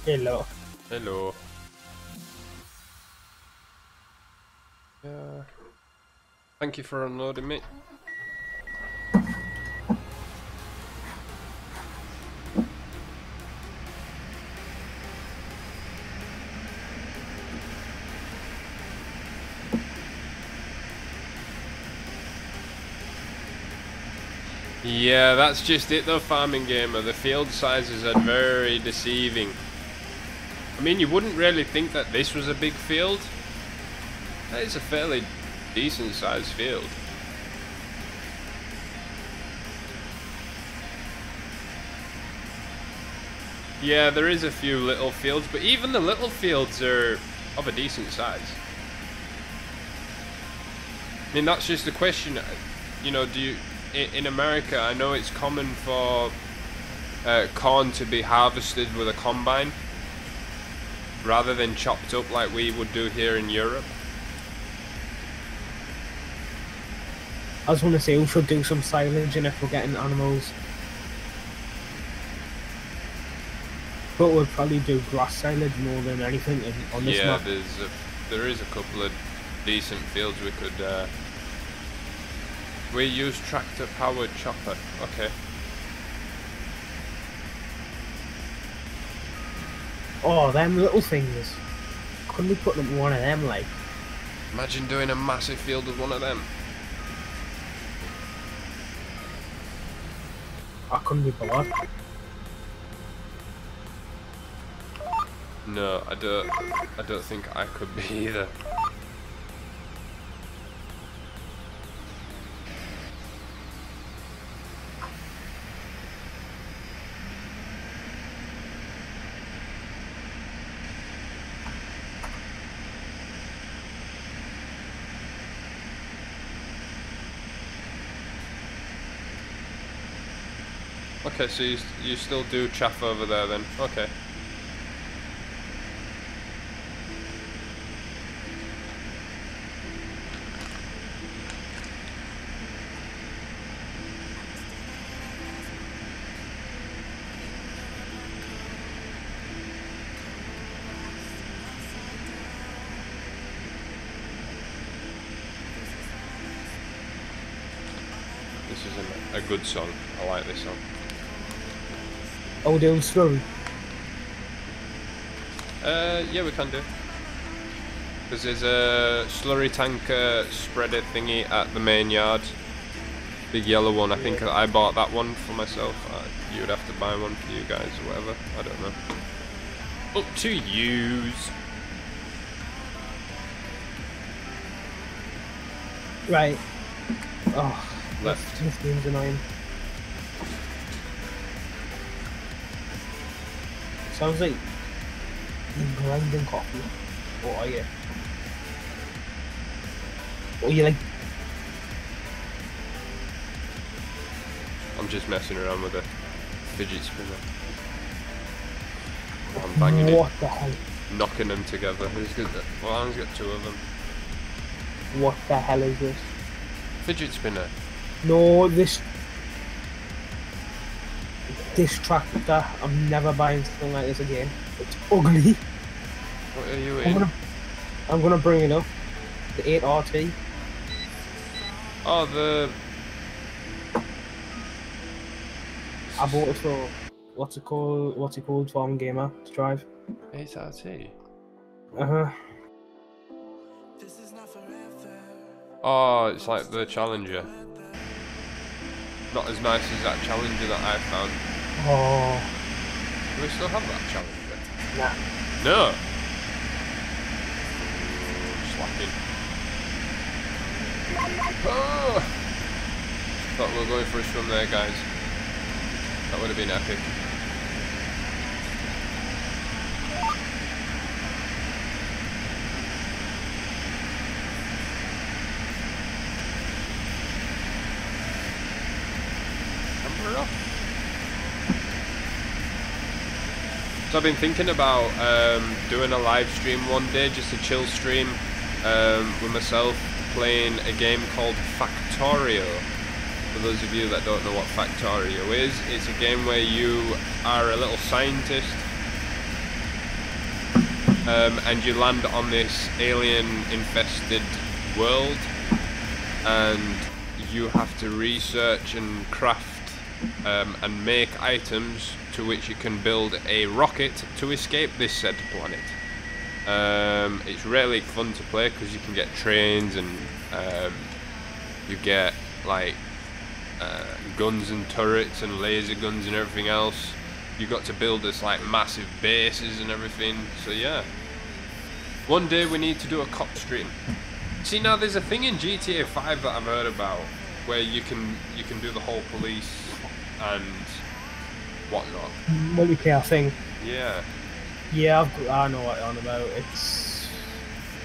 Hello. Hello. Yeah. Thank you for unloading me. Yeah, that's just it though, Farming Gamer. The field sizes are very deceiving. I mean, you wouldn't really think that this was a big field. That is a fairly decent sized field. Yeah, there is a few little fields, but even the little fields are of a decent size. I mean, that's just the question. You know, do you... In America, I know it's common for corn to be harvested with a combine rather than chopped up like we would do here in Europe. I was going to say we should do some silaging if we're getting animals. But we'll probably do grass silage more than anything on this map. Yeah, there is a couple of decent fields we could... We use tractor-powered chopper. Okay. Oh, them little things. Couldn't we put them in one of them, like? Imagine doing a massive field with one of them. I couldn't be bothered. No, I don't think I could be either. Okay, so you still do chaff over there then? Okay. This is a good song. I like this song. Oh, doing slurry. Yeah, we can do. Because there's a slurry tanker spreader thingy at the main yard. Big yellow one. I think I bought that one for myself. You would have to buy one for you guys or whatever. I don't know. Up to yous. Right. Oh, Left. this game's annoying. Sounds like you're grinding coffee. What are you? What are you like? I'm just messing around with a fidget spinner. I'm banging What it, the hell? knocking them together. Well, Alan's got two of them. What the hell is this? Fidget spinner. No, this tractor. I'm never buying something like this again. It's ugly. What are you in? I'm gonna bring it up. The 8RT. Oh, the... I bought it for what's it called? Farming Gamer to drive. 8RT? Uh-huh. Oh, it's like the Challenger. Not as nice as that Challenger that I found. Oh. Do we still have that Challenger? Nah. No! Slacking. Oh! Thought we were going for a swim there, guys. That would have been epic. So I've been thinking about doing a live stream one day, just a chill stream with myself, playing a game called Factorio. For those of you that don't know what Factorio is, it's a game where you are a little scientist and you land on this alien-infested world, and you have to research and craft and make items to which you can build a rocket to escape this said planet. It's really fun to play because you can get trains and you get like guns and turrets and laser guns and everything else. You got to build this like massive bases and everything. So yeah, one day we need to do a cop stream. See, now there's a thing in GTA 5 that I've heard about where you can do the whole police and whatnot. Multiplayer thing. Yeah. Yeah, I know what you're on about. It's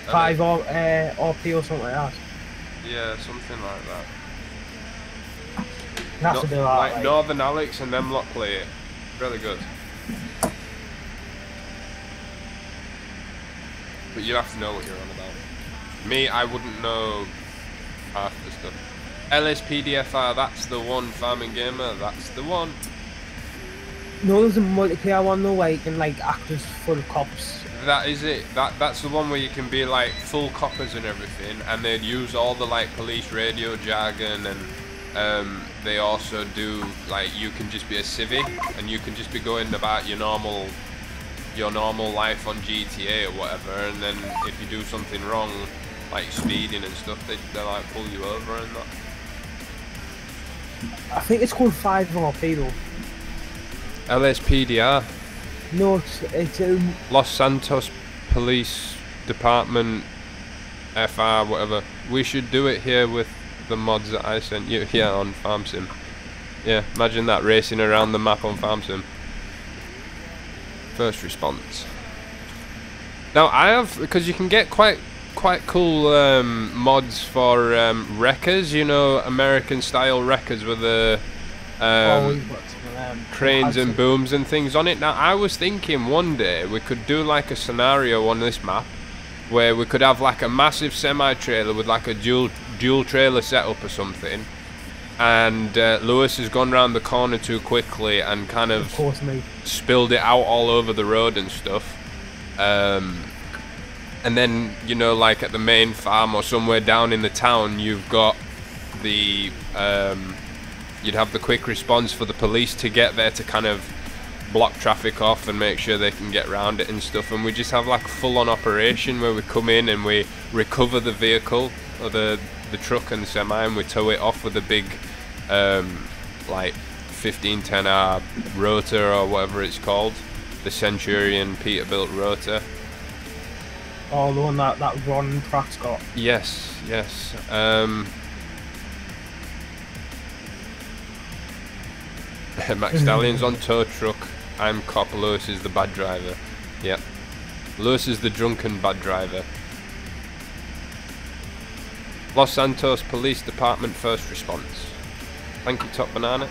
5 RP or something like that. Yeah, something like that. You have to do that. Like Northern Alex and them lot play it. Really good. But you have to know what you're on about. Me, I wouldn't know half the stuff. LSPDFR, that's the one. Farming Gamer, that's the one. No, there's a multiplayer one though, where you can like act as full cops. That is it. That's the one where you can be like full coppers and everything, and they'd use all the like police radio jargon, and they also do like you can just be a civic and you can just be going about your normal life on GTA or whatever, and then if you do something wrong, like speeding and stuff, they like pull you over and that. I think it's called 5 RP though. LSPDR. No, it's Los Santos Police Department FR, whatever. We should do it here with the mods that I sent you here on Farm Sim. Yeah, imagine that, racing around the map on Farm Sim. First response. Now I have, because you can get quite cool mods for wreckers, you know, American style wreckers with the cranes and booms and things on it. Now I was thinking one day we could do like a scenario on this map where we could have like a massive semi-trailer with like a dual trailer setup or something, and Lewis has gone round the corner too quickly and kind of spilled it out all over the road and stuff, and then, you know, like at the main farm or somewhere down in the town, you've got the you'd have the quick response for the police to get there to kind of block traffic off and make sure they can get around it and stuff, and we just have like a full-on operation where we come in and we recover the vehicle or the truck and the semi, and we tow it off with a big like 1510R rotor or whatever it's called, the Centurion Peterbilt rotor. Oh, the one that Ron Pratt's got. Yes, yes. McSTALLION's on tow truck. I'm cop. Lewis is the bad driver. Yep. Lewis is the drunken bad driver. Los Santos Police Department first response. Thank you, Top Banana.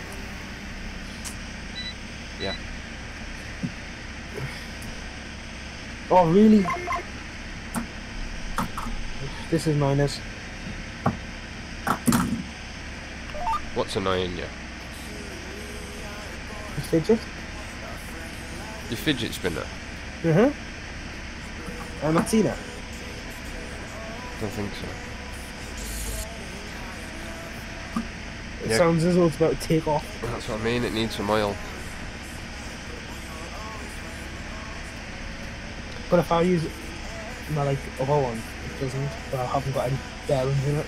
Yeah. Oh, really? This is minus. What's annoying you? The fidget? Your fidget spinner? I've not seen it. Don't think so. It sounds as though it's about to take off. That's what I mean, it needs some oil. But if I use my like other one, it doesn't. But I haven't got any bearings in it.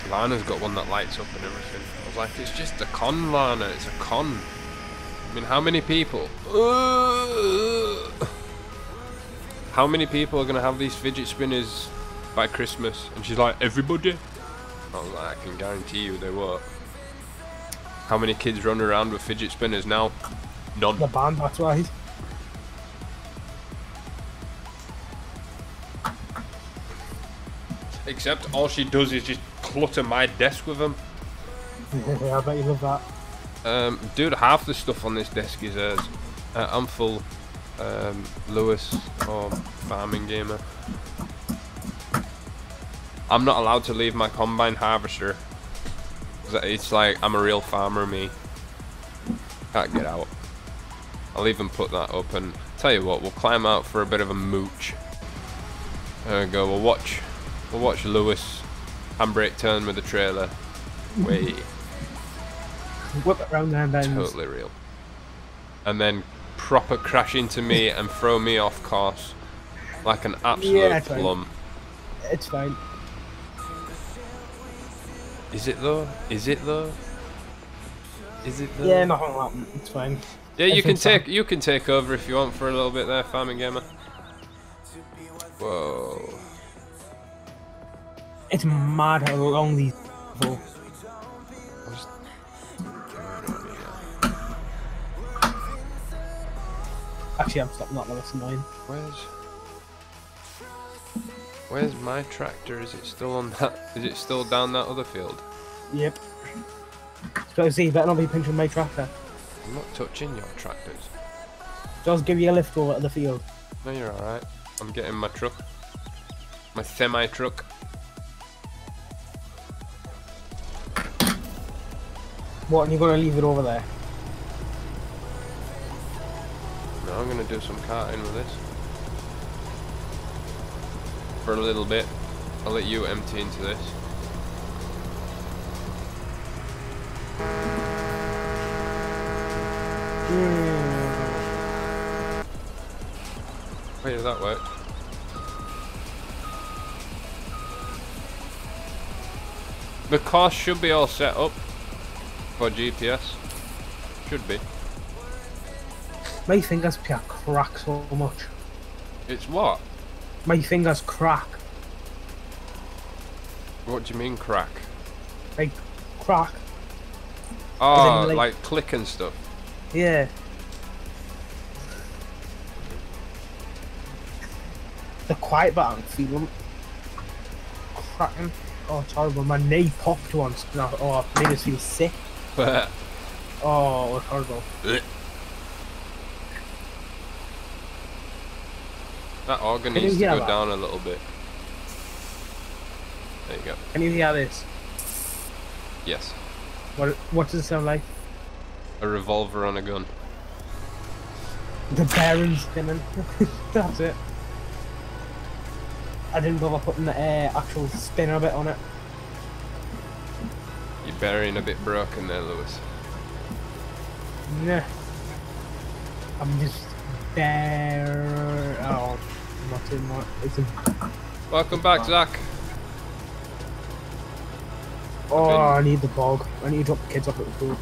Lana's got one that lights up and everything. I was like, it's just a con, Lana, it's a con. I mean, how many people? How many people are going to have these fidget spinners by Christmas? And she's like, everybody? I was like, I can guarantee you they won't. How many kids run around with fidget spinners now? None. The band, that's right. Except all she does is just clutter my desk with them. Yeah, I bet you love that. Dude, half the stuff on this desk is hers. I'm full. Lewis or Farming Gamer. I'm not allowed to leave my combine harvester. It's like I'm a real farmer, me. Can't get out. I'll even put that up and tell you what, we'll climb out for a bit of a mooch. There we go. We'll watch Lewis handbrake turn with the trailer. Wait. Whip it round and down. Totally real. And then proper crash into me and throw me off course like an absolute plum. It's fine. Is it though? Is it though? Is it though? Yeah, nothing will happen. It's fine. Yeah, you can take over if you want for a little bit there, Farming Gamer. Whoa. It's mad how long these go. Actually, I'm stopping that one. It's annoying. Where's my tractor? Is it still on that? Is it still down that other field? Yep. So see, you better not be pinching my tractor. I'm not touching your tractors. Just give you a lift over to the field. No, you're alright. I'm getting my truck. My semi-truck. What, and you're going to leave it over there? No, I'm going to do some karting with this. For a little bit. I'll let you empty into this. Wait, does that work? The course should be all set up for GPS. Should be. My fingers crack so much. It's what? My fingers crack. What do you mean crack? Like, crack. Oh, like click and stuff. Yeah. The quiet button, feel them cracking. Oh, it's horrible. My knee popped once. Oh, it made us feel sick. Oh, it's horrible. That organ needs to go down a little bit. There you go. Can you hear this? Yes. What does it sound like? A revolver on a gun. The bearings spinning. That's it. I didn't bother putting the actual spinner bit on it. Your bearing a bit broken there, Lewis. Nah. I'm just bare. Oh, not in that. It's a... Welcome back, Zach. Oh, I need the bog. I need to drop the kids off at the pool.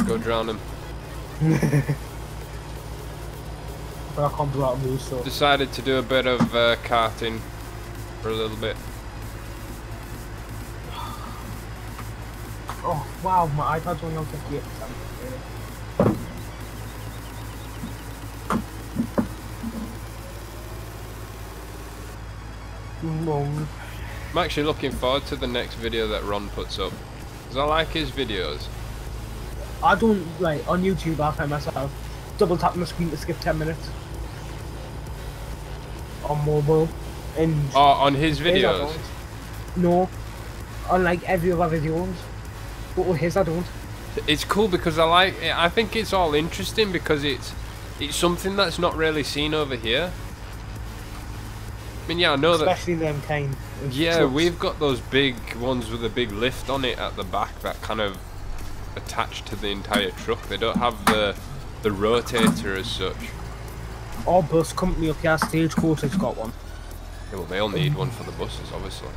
Go drown them. But I can't do that move, so. Decided to do a bit of karting for a little bit. Oh, wow, my iPad's only on 58%. I'm actually looking forward to the next video that Ron puts up, because I like his videos. I don't, like, on YouTube I find myself double tapping the screen to skip 10 minutes. On mobile. And oh, on his videos? No. On like every other videos. But with his I don't. It's cool because I think it's all interesting because it's something that's not really seen over here. I mean, yeah, I know especially them kind of yeah, trucks. We've got those big ones with a big lift on it at the back that kind of attach to the entire truck. They don't have the rotator as such. Our bus company up here, Stagecoach, has got one. Yeah, well, they'll need one for the buses, obviously.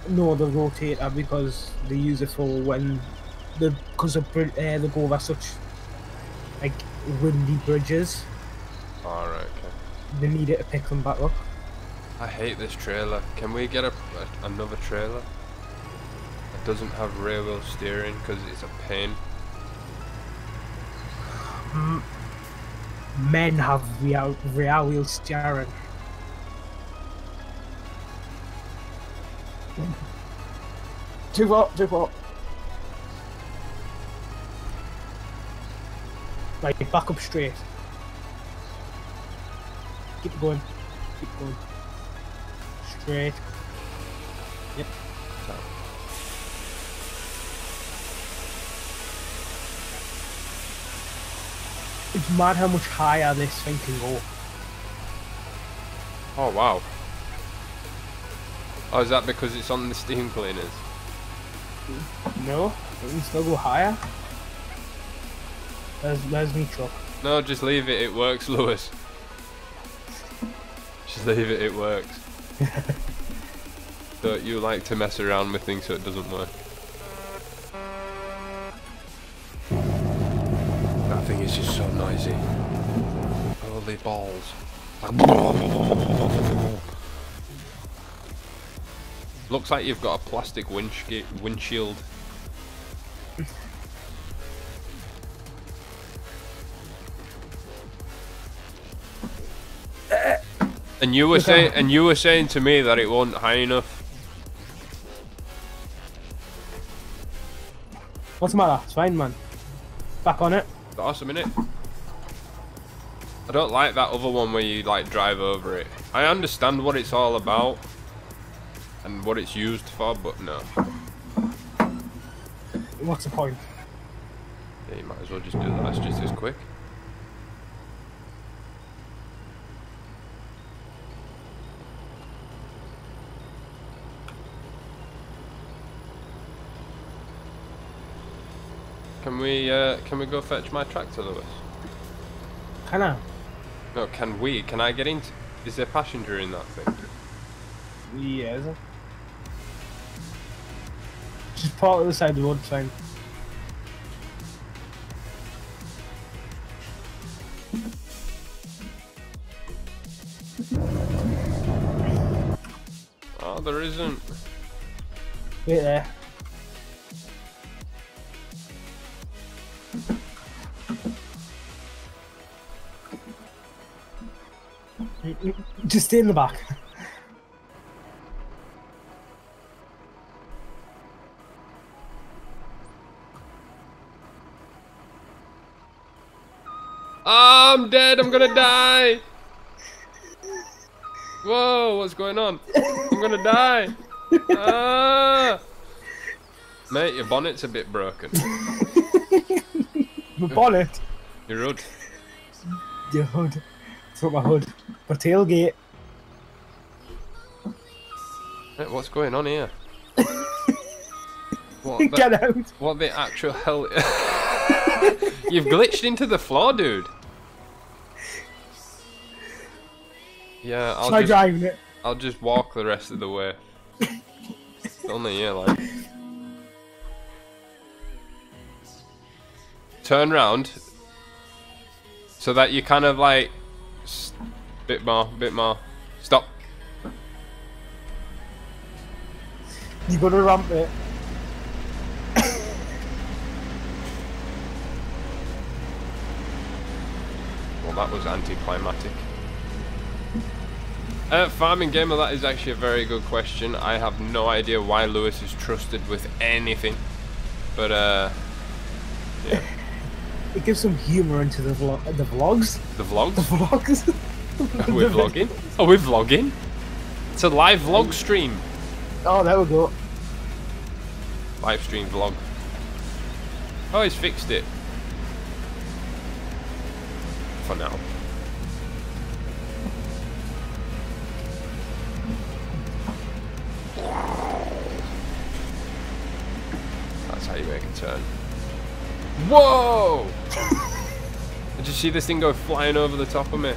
No, the rotator, because they use it for when because they go over such like windy bridges. Alright, okay. They need it to pick them back up. I hate this trailer. Can we get another trailer that doesn't have rear wheel steering because it's a pain? Men have rear wheel steering. Too what? Right, back up straight. Keep going. Straight. Yep. So. It's mad how much higher this thing can go. Oh wow. Oh, is that because it's on the steam cleaners? No, it can still go higher. There's me truck. No, just leave it. It works, Lewis. Just leave it. It works. Don't you like to mess around with things so it doesn't work? That thing is just so noisy. Holy balls. Looks like you've got a plastic windshield. And you were saying to me that it wasn't high enough. What's the matter? It's fine, man. Back on it. That's awesome, innit? I don't like that other one where you like drive over it. I understand what it's all about and what it's used for, but no. What's the point? Yeah, you might as well just do that. It's just as quick. Can we go fetch my tractor, Lewis? Can I? No, can we? Can I get into? Is there passenger in that thing? Yeah, is it? Just park at the side of the road, it's fine. Oh, there isn't. Wait there. Just stay in the back. Oh, I'm dead. I'm gonna die. Whoa, what's going on? I'm gonna die. Ah. Mate, your bonnet's a bit broken. My bonnet? Your hood. Your hood. It's not my hood. My tailgate. Mate, what's going on here? What Get out. What the actual hell? You've glitched into the floor, dude. Yeah, Try driving it. I'll just walk the rest of the way. It's only here, like. Turn round. So that you kind of like... Bit more. Stop. You gotta ramp it. Well, that was anticlimactic. Farming Gamer, that is actually a very good question. I have no idea why Lewis is trusted with anything. But, yeah. It gives some humour into the vlogs. The vlogs? The vlogs? We're vlogging? Oh, we're vlogging? It's a live vlog stream. Oh, there we go. Live stream vlog. Oh, he's fixed it. For now. That's how you make a turn. Whoa! Did you see this thing go flying over the top of me?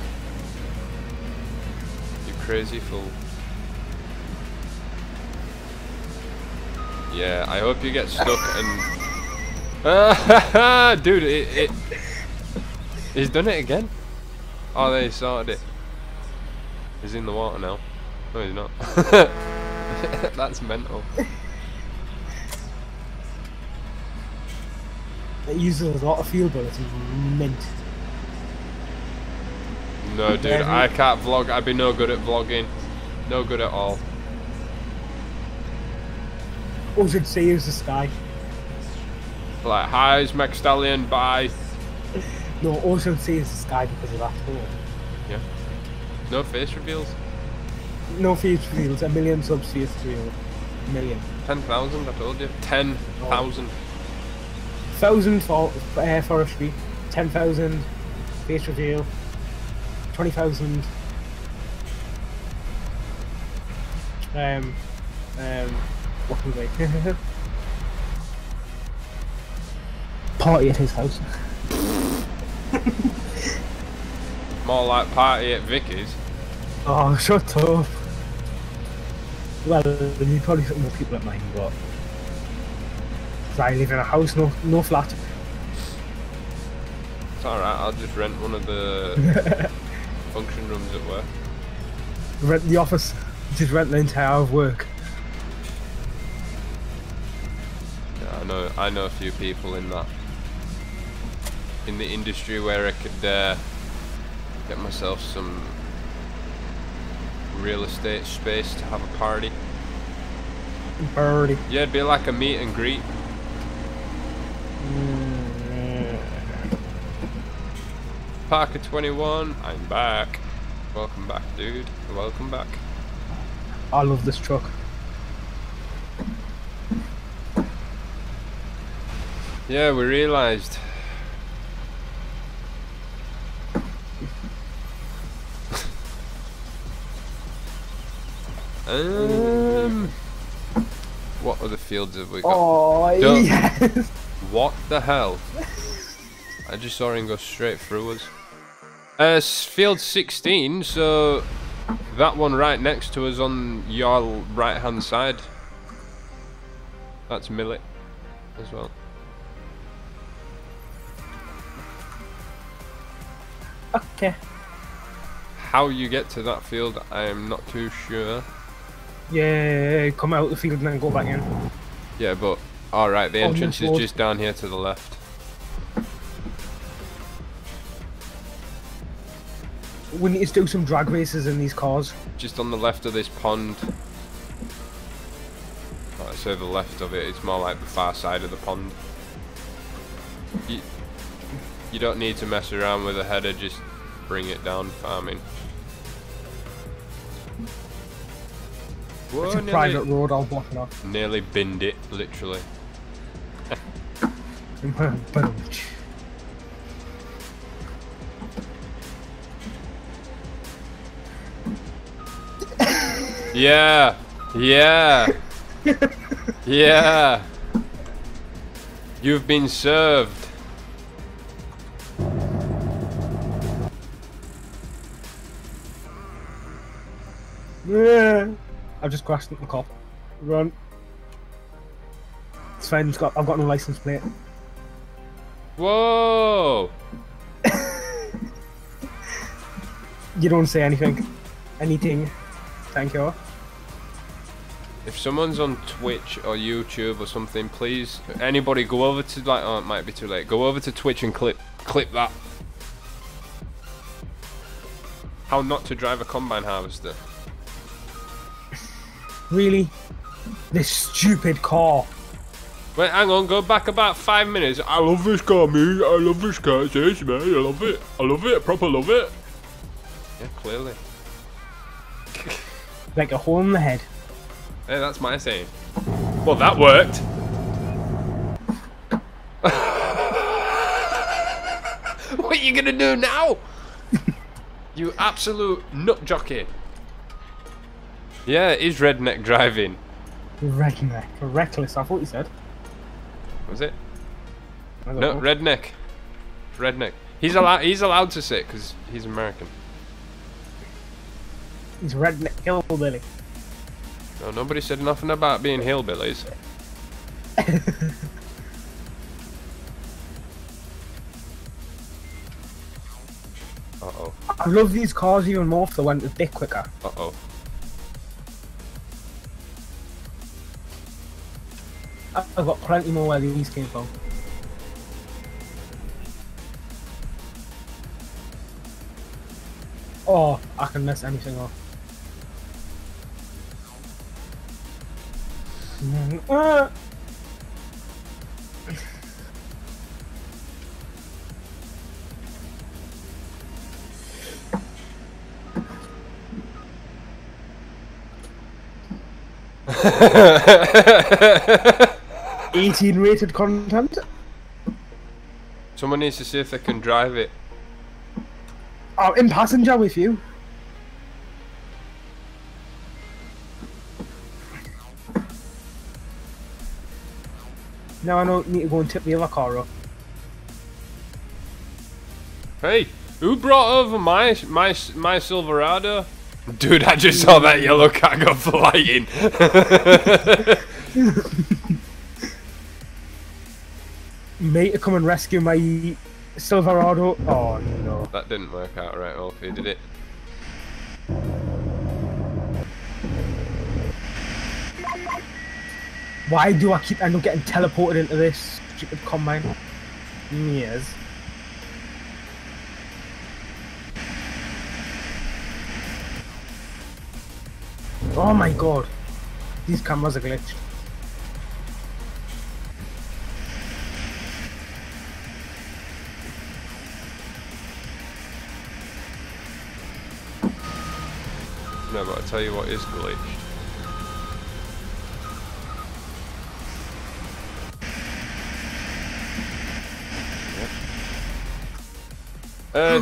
You crazy fool. Yeah, I hope you get stuck and... Dude, he's done it again? Oh, they sorted it. He's in the water now. No, he's not. That's mental. It uses a lot of fuel, but it's mint. No, dude, I can't vlog. I'd be no good at vlogging. No good at all. Ocean Sea is the sky. Like, hi, it's McSTALLION, bye. No, Ocean Sea is the sky because of that hole. Yeah. No face reveals? No face reveals, a million subs face reveal. million. 10,000, I told you. 10,000. 1,000 for forestry, 10,000 face reveal, 20,000 what can we make? Party at his house. More like party at Vicky's. Oh, shut up. Well, you probably got more people at mine, but I live in a house, no flat. It's alright, I'll just rent one of the function rooms at work. Rent the office, just rent the entire of work. Yeah, I know a few people in that. In the industry where I could get myself some real estate space to have a party. Party. Yeah, it'd be like a meet and greet. Parker 21, I'm back. Welcome back, dude. Welcome back. I love this truck. Yeah, we realised. What other fields have we got? Oh, yes. What the hell? I just saw him go straight through us. Field 16, so that one right next to us on your right hand side. That's Millet as well. Okay. How you get to that field, I am not too sure. Yeah, come out the field and then go back in. Yeah, but alright, the entrance is just down here to the left. We need to do some drag races in these cars. Just on the left of this pond. Oh, I say the left of it, it's more like the far side of the pond. You don't need to mess around with the header, just bring it down farming. Whoa, It's a private road, I'll block it off. Nearly binned it, literally. Yeah, yeah, yeah. You've been served. Yeah. I've just crashed into the cop. Run. It's fine, I've got no license plate. Whoa! You don't say anything. Anything. Thank you. If someone's on Twitch or YouTube or something, please, anybody go over to, like, oh, it might be too late. Go over to Twitch and clip that. How not to drive a combine harvester. Really? This stupid car. Wait, hang on, go back about 5 minutes. I love this car, mate. I love this car. Seriously, mate. I love it. I love it. Proper love it. Yeah, clearly. Like a hole in the head. Hey, that's my saying. Well, that worked. What are you gonna do now? You absolute nut jockey. Yeah, it is redneck driving. Redneck. Reckless, I thought you said. Was it? I don't No, know. redneck. Redneck. He's allowed to say it because he's American. He's redneck hillbilly. No, nobody said nothing about being hillbillies. Uh-oh. I love these cars even more if they went a bit quicker. Uh-oh. I've got plenty more where these came from. Oh, I can mess anything up. 18 rated content. Someone needs to see if they can drive it. I'm in passenger with you. Now I don't need to go and tip the other car up. Hey, who brought over my Silverado? Dude, I just saw that yellow car go flying. Mate to come and rescue my Silverado. Oh no. That didn't work out right, Wolfie, did it? Why do I keep end up getting teleported into this stupid combine? Yes. Oh my god. These cameras are glitched. No, but I'll tell you what is glitched.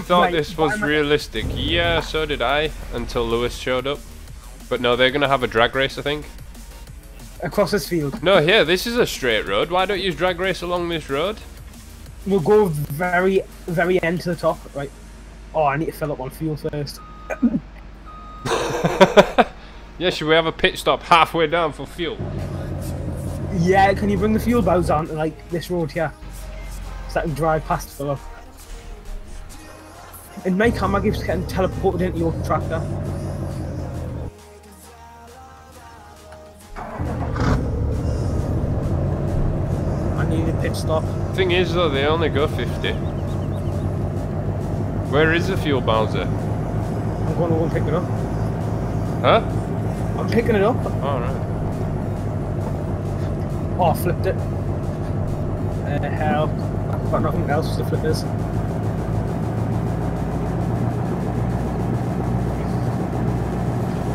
Thought Right, this was realistic. Yeah, so did I, until Lewis showed up. But no, they're gonna have a drag race, I think. Across this field. No, here, this is a straight road. Why don't you drag race along this road? We'll go very end to the top, right? Oh, I need to fill up on fuel first. Yeah, should we have a pit stop halfway down for fuel? Yeah, can you bring the fuel bows onto like this road here? So I can drive past Philip. And my camera keeps getting teleported into your tractor. I need a pit stop. Thing is though, they only go 50. Where is the fuel Bowser? I'm going to go and pick it up. Huh? I'm picking it up. Alright. Oh, I flipped it. Hell. I've got nothing else to flip this.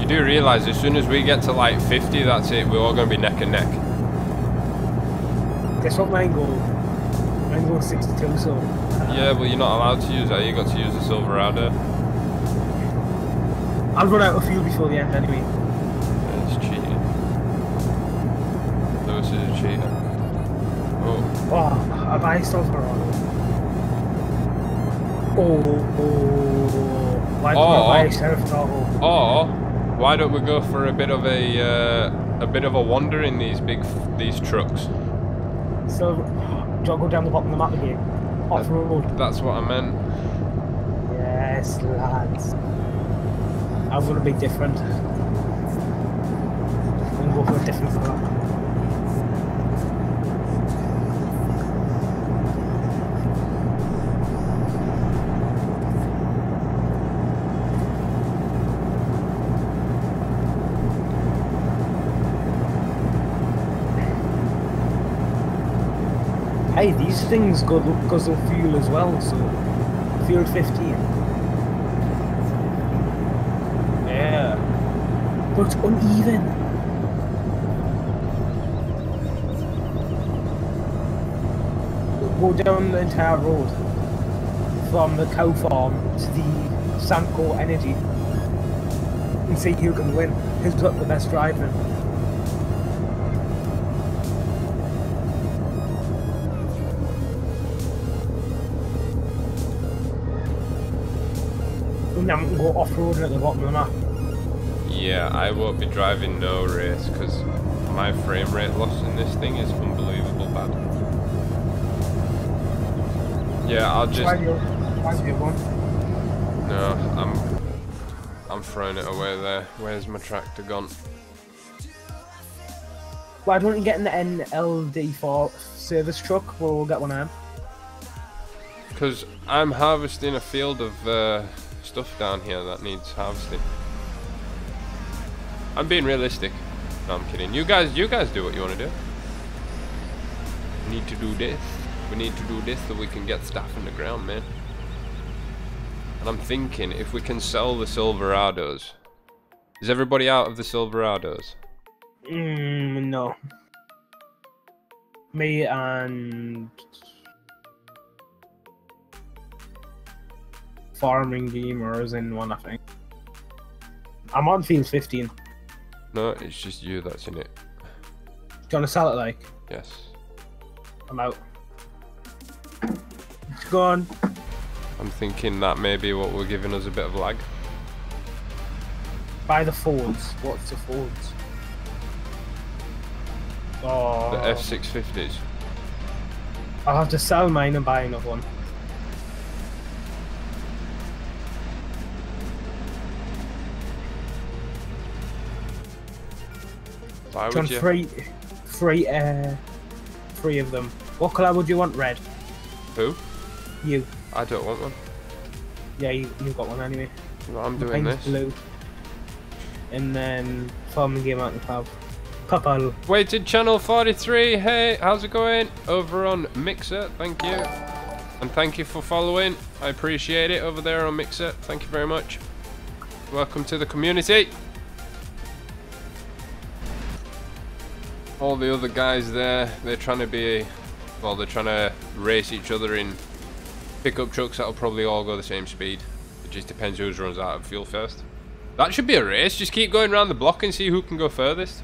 You do realise as soon as we get to like 50, that's it, we're all going to be neck and neck. Guess what mine go? Mine goes 62, so... Yeah, well you're not allowed to use that, you got to use the Silverado. I'll run out of fuel before the end anyway. Yeah, it's cheating. Lewis is a cheater. Oh. Oh, I buy Silverado. Why do I buy Sheriff Tahoe? Or why don't we go for a bit of a wander in these trucks? So, do I go down the bottom of the map again? Off road. That's what I meant. Yes, lads. I'm gonna be different. I'm gonna go for a different map. Hey, these things guzzle fuel as well, so fuel 15. Yeah. But it's uneven. Go down the entire road from the cow farm to the Sanko Energy and see who can win. Who's got the best driving. Now we can go off-road at the bottom of the map. Yeah, I won't be driving no race because my frame rate loss in this thing is unbelievable bad. Yeah, I'll just... Try the one. No, I'm throwing it away there. Where's my tractor gone? Why don't you get in the NLD4 service truck? We'll get one in. Because I'm harvesting a field of stuff down here that needs harvesting. I'm being realistic. No, I'm kidding. You guys do what you want to do. We need to do this. We need to do this so we can get stuff in the ground, man. And I'm thinking if we can sell the Silverados. Is everybody out of the Silverados? No. Me and Farming Gamers in one, I think. I'm on field 15. No, it's just you that's in it. Do you want to sell it like? Yes. I'm out. It's gone. I'm thinking that may be what we're giving us a bit of lag. Buy the Fords. What's the Fords? Oh. The F650s. I'll have to sell mine and buy another one. Why John, would you? three of them. What colour would you want? Red. Who? You. I don't want one. Yeah, you've got one anyway. No, I'm doing Mine's this. blue. And then Farming Game out and have purple. Weighted channel 43. Hey, how's it going? Over on Mixer, thank you. And thank you for following. I appreciate it over there on Mixer. Thank you very much. Welcome to the community. All the other guys there, they're trying to be, well, they're trying to race each other in pickup trucks that'll probably all go the same speed. It just depends who runs out of fuel first. That should be a race. Just keep going around the block and see who can go furthest.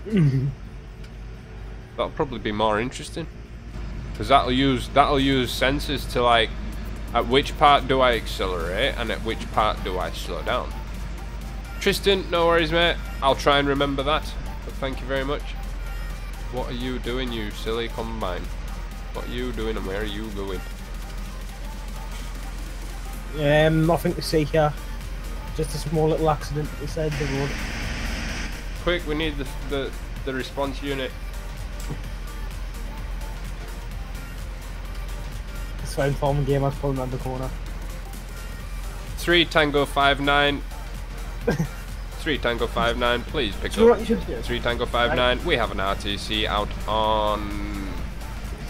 That'll probably be more interesting, because that'll use sensors to, like, at which part do I accelerate and at which part do I slow down. Tristan, no worries, mate. I'll try and remember that. But thank you very much. What are you doing, you silly combine? What are you doing and where are you going? Nothing to see here. Just a small little accident beside the road. Quick, we need the response unit. It's fine, Farming Game, I was pulling around the corner. 3 Tango 59. 3 Tango 59, please pick Do you know up. what you should do? 3 Tango 59, we have an RTC out on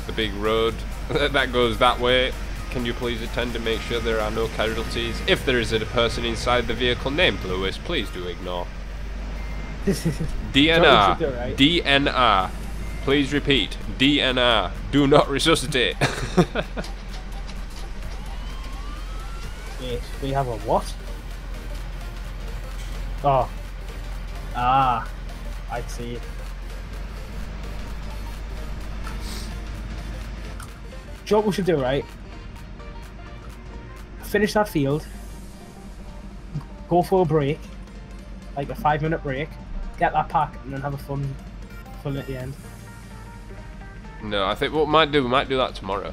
the big road that goes that way. Can you please attend to make sure there are no casualties? If there is a person inside the vehicle named Lewis, please do ignore. DNR. Right? DNR. Please repeat. DNR. Do not resuscitate. Wait, we have a what? Oh. Ah. I see. Do you know what we should do, right? Finish that field. Go for a break. Like a 5-minute break. Get that pack and then have a fun at the end. No, I think what we might do that tomorrow.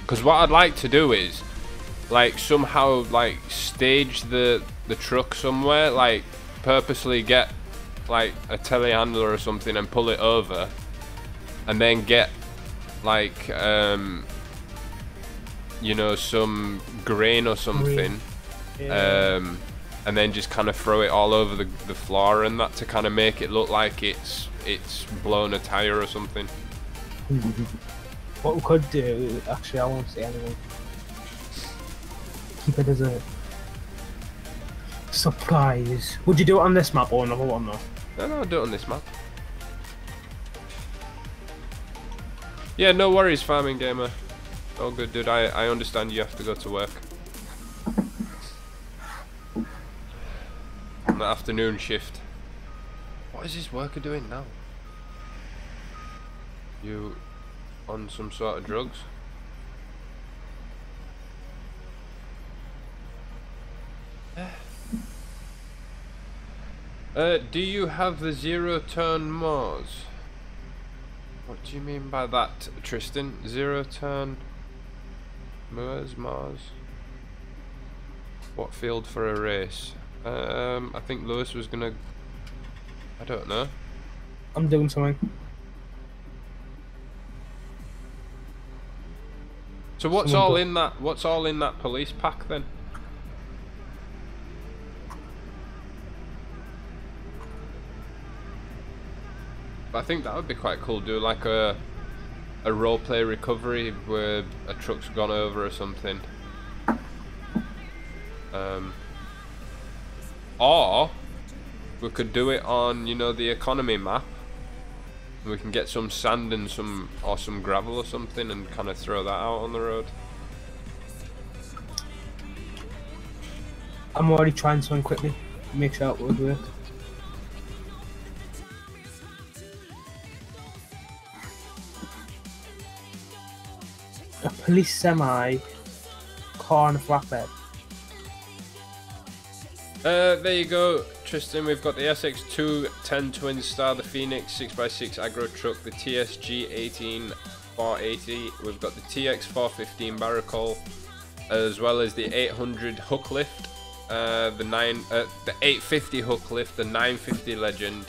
Because what I'd like to do is, like, somehow, like, stage the truck somewhere, like, purposely get, like, a telehandler or something and pull it over, and then get, like, you know, some grain or something, Yeah. and then just kind of throw it all over the floor and that to kind of make it look like it's blown a tire or something. What we could do, actually, I won't say anything. Keep it as a surprise. Would you do it on this map or another one though? No, I'll do it on this map. Yeah, no worries, Farming Gamer. All good, dude. I understand you have to go to work. On the afternoon shift. What is this worker doing now? You on some sort of drugs? Do you have the zero-turn Mars? What do you mean by that, Tristan? Zero-turn Mars? What field for a race? I think Lewis was gonna... I don't know. I'm doing something. So what's all in that? What's all in that police pack then? I think that would be quite cool. Do like a roleplay recovery where a truck's gone over or something. Or We could do it on, you know, the economy map. We can get some sand and some gravel or something and kind of throw that out on the road. I'm already trying something quickly. Make sure it would work. A police semi, car and a flatbed. There you go, Tristan. We've got the SX2 10 Twin Star, the Phoenix 6x6 aggro truck, the TSG 18 480. We've got the TX 415 Barracol, as well as the 800 hook lift, the 850 hook lift, the 950 Legend,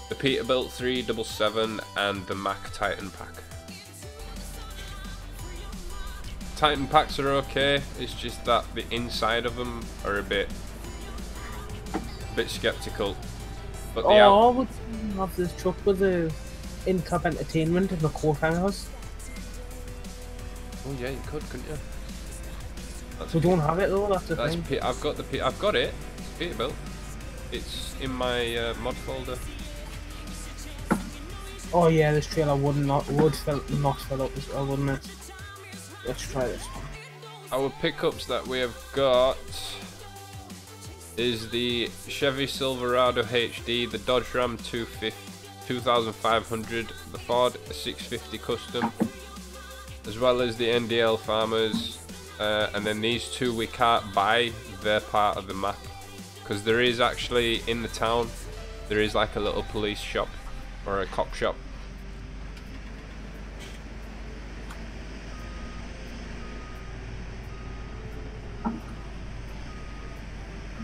the Peterbilt 377, and the Mack Titan pack. Titan packs are okay. It's just that the inside of them are a bit skeptical. But the I would have this truck with the in-cab entertainment and the coat hangers. Oh yeah, you could, couldn't you? We don't have it though. That's the thing. I've got it. It's Peterbilt. It's in my mod folder. Oh yeah, this trailer would not fill up as well, wouldn't it? Let's try this one. Our pickups that we have got is the Chevy Silverado HD, the Dodge Ram 2500, the Ford 650 Custom, as well as the NDL Farmers, and then these two we can't buy. They're part of the map, because there is actually in the town, there is like a little police shop or a cop shop.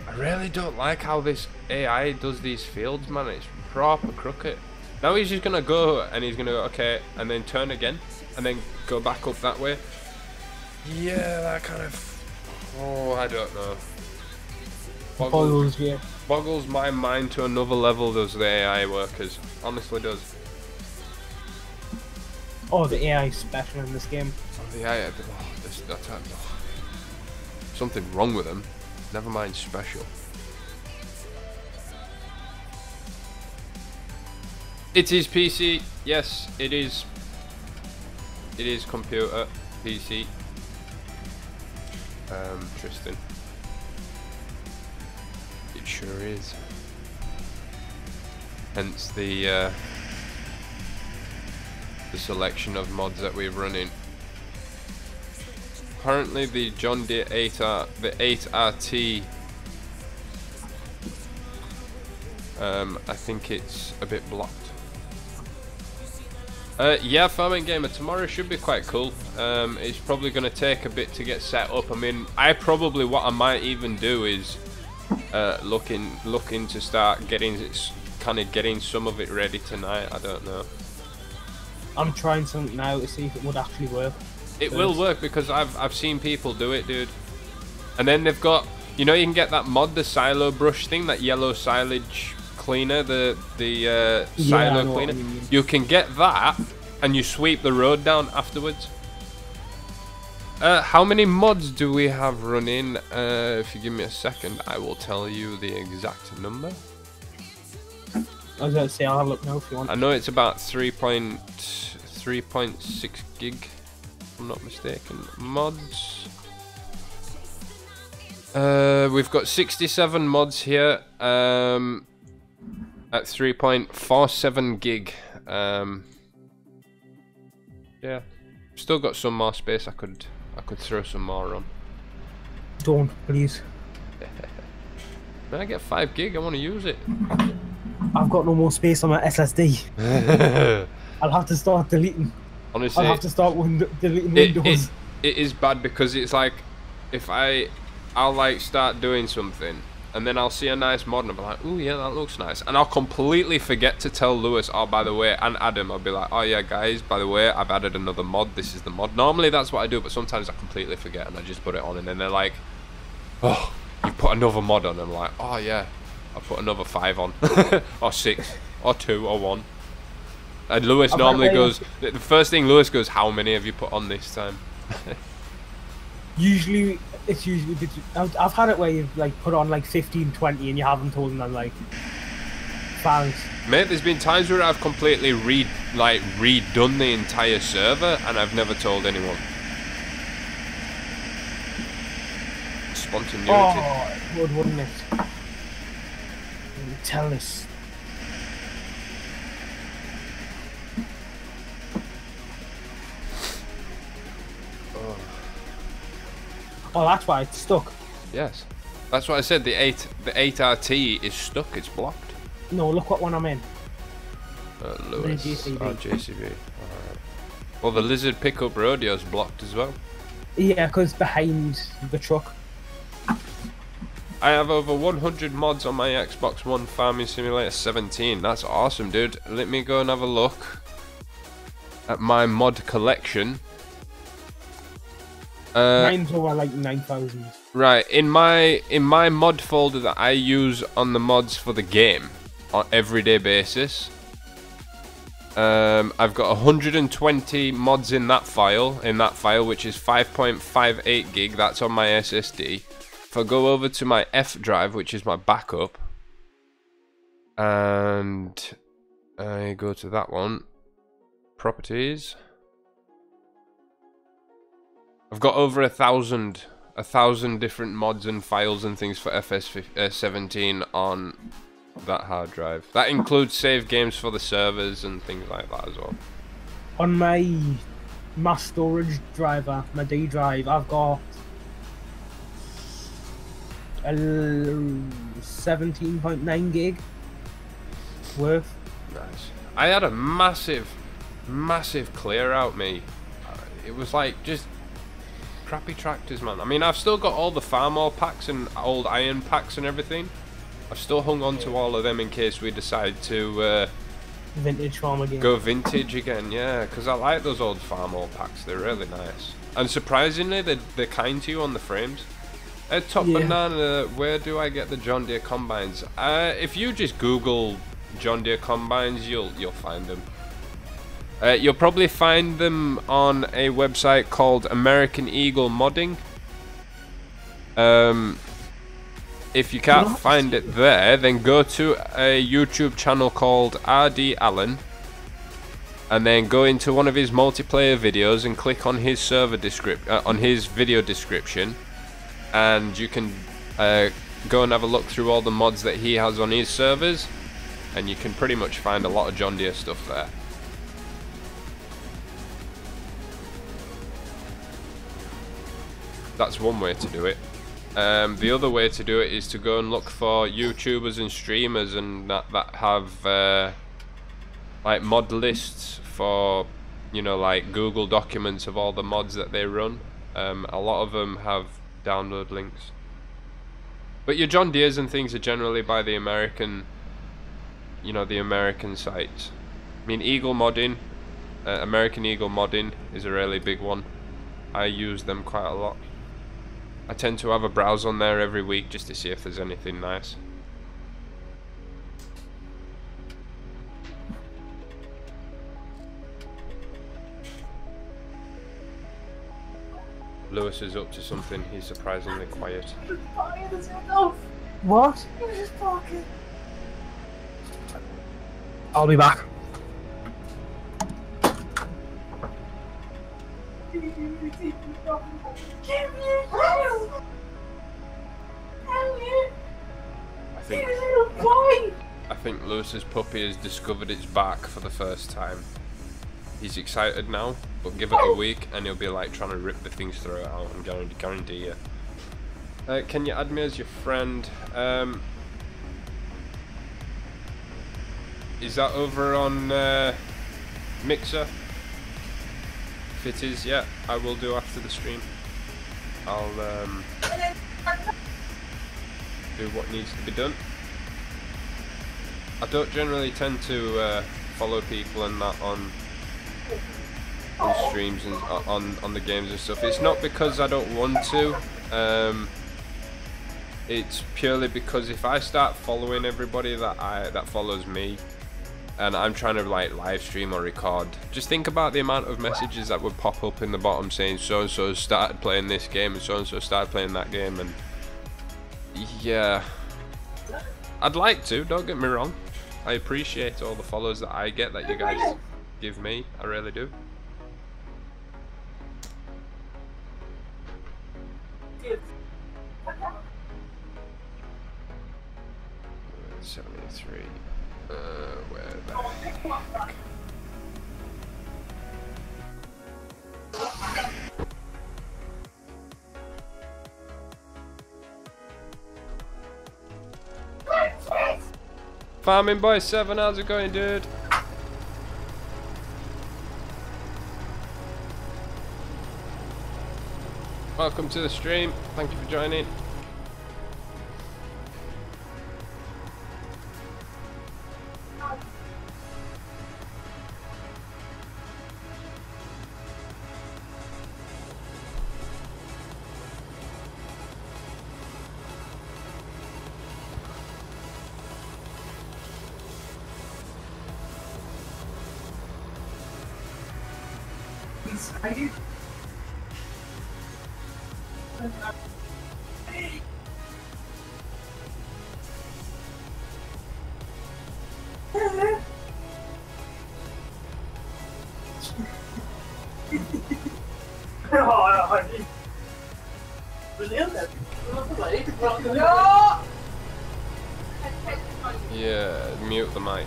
I really don't like how this AI does these fields, man. It's proper crooked. Now he's just gonna go and he's gonna go okay and then turn again and then go back up that way. Yeah, that kind of, oh, I don't know. Boggles my mind to another level, does the AI workers. Honestly does. Oh, the AI is special in this game. Oh, the AI, something wrong with them. Never mind special. It is PC. Yes, it is. It is computer PC. Tristan. It sure is. Hence the selection of mods that we're running. Apparently the John Deere 8RT, I think it's a bit blocked. Yeah, Farming Gamer, tomorrow should be quite cool. It's probably going to take a bit to get set up. I mean, what I might even do is looking to start getting some of it ready tonight. I don't know. I'm trying something now to see if it would actually work. It will work because I've seen people do it, dude. And then they've got, you know, you can get that mod, the silo brush thing, that yellow silage cleaner, the silo cleaner. You can get that, and you sweep the road down afterwards. How many mods do we have running? If you give me a second, I will tell you the exact number. I was going to say, I'll have a look now if you want. I know it's about 3.6 gig, if I'm not mistaken. Mods. We've got 67 mods here at 3.47 gig. Yeah, still got some more space. I could throw some more on. Don't, please. When I get 5 gig, I want to use it. I've got no more space on my SSD. I'll have to start deleting. Honestly, I'll have to start deleting Windows. It is bad because it's like, if I'll like start doing something and then I'll see a nice mod and I'll be like, oh yeah, that looks nice, and I'll completely forget to tell Lewis, oh by the way, and Adam, I'll be like, oh yeah guys, by the way, I've added another mod, this is the mod. Normally that's what I do, but sometimes I completely forget and I just put it on, and then they're like, oh, you put another mod on, and I'm like, oh yeah, I put another 5 on, or 6, or 2, or 1. And Lewis normally goes, the first thing Lewis goes, how many have you put on this time? Usually, it's usually, I've had it where you've like put on like 15, 20 and you haven't told them, I'm like, Thanks. Mate, there's been times where I've completely redone the entire server and I've never told anyone. Spontaneity. Oh, it would, wouldn't it? Tell us. Oh, that's why it's stuck. Yes. That's what I said, the 8RT is stuck, it's blocked. No, look what one I'm in. Lewis. JCB. Oh, JCB. Alright. Well, the Lizard Pickup Rodeo's blocked as well. Yeah, because behind the truck. I have over 100 mods on my Xbox One Farming Simulator 17. That's awesome, dude. Let me go and have a look at my mod collection. Mine's over like 9,000. Right, in my mod folder that I use on the mods for the game on everyday basis, I've got 120 mods in that file, which is 5.58 gig. That's on my SSD. If I go over to my F drive, which is my backup, and I go to that one, properties, I've got over 1,000 different mods and files and things for FS17 on that hard drive. That includes save games for the servers and things like that as well. On my mass storage driver, my D drive, I've got 17.9 gig worth. Nice. I had a massive clear out, me. It was like just crappy tractors, man. I mean, I've still got all the farm oil packs and old iron packs and everything. I've still hung on to all of them in case we decide to Vintage farm again. go vintage again, yeah, because I like those old farm oil packs. They're really nice. And surprisingly, they're kind to you on the frames. Top Banana, where do I get the John Deere combines? If you just Google John Deere combines, you'll find them. You'll probably find them on a website called American Eagle Modding. If you can't find it there, then go to a YouTube channel called RD Allen, and then go into one of his multiplayer videos and click on his on his video description, and you can go and have a look through all the mods that he has on his servers, and you can pretty much find a lot of John Deere stuff there. That's one way to do it. The other way to do it is to go and look for YouTubers and streamers and that have like mod lists for, you know, like Google documents of all the mods that they run. A lot of them have download links. But your John Deere's and things are generally by the American, you know, the American sites. I mean, Eagle Modding, American Eagle Modding is a really big one. I use them quite a lot. I tend to have a browse on there every week just to see if there's anything nice. Lewis is up to something. He's surprisingly quiet. What? I'll be back. I think Lewis's puppy has discovered its back for the first time. He's excited now, but give it a week and he'll be like trying to rip the thing's throat out. I'm going to guarantee you. Can you add me as your friend? Is that over on Mixer? If it is, yeah, I will do after the stream. I'll do what needs to be done. I don't generally tend to follow people and that on streams and on the games and stuff. It's not because I don't want to. It's purely because if I start following everybody that follows me, and I'm trying to like live stream or record, just think about the amount of messages that would pop up in the bottom saying so and so started playing this game and so started playing that game, and yeah, I'd like to, don't get me wrong, I appreciate all the follows that I get that you guys give me. I really do. 73. Where the heck? Farming Boy 7, how's it going, dude? Welcome to the stream. Thank you for joining. I do. Yeah, mute the mic.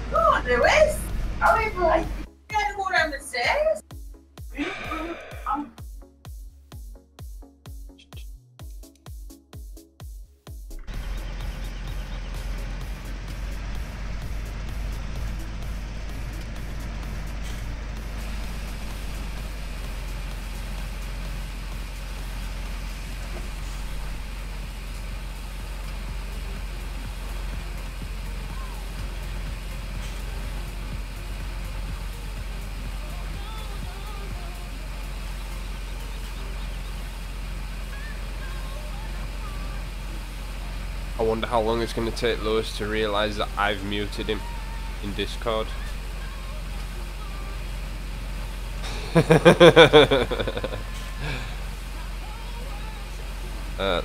Go on, Lewis. How are you going? You had to go down the stairs. I wonder how long it's going to take Lewis to realise that I've muted him in Discord.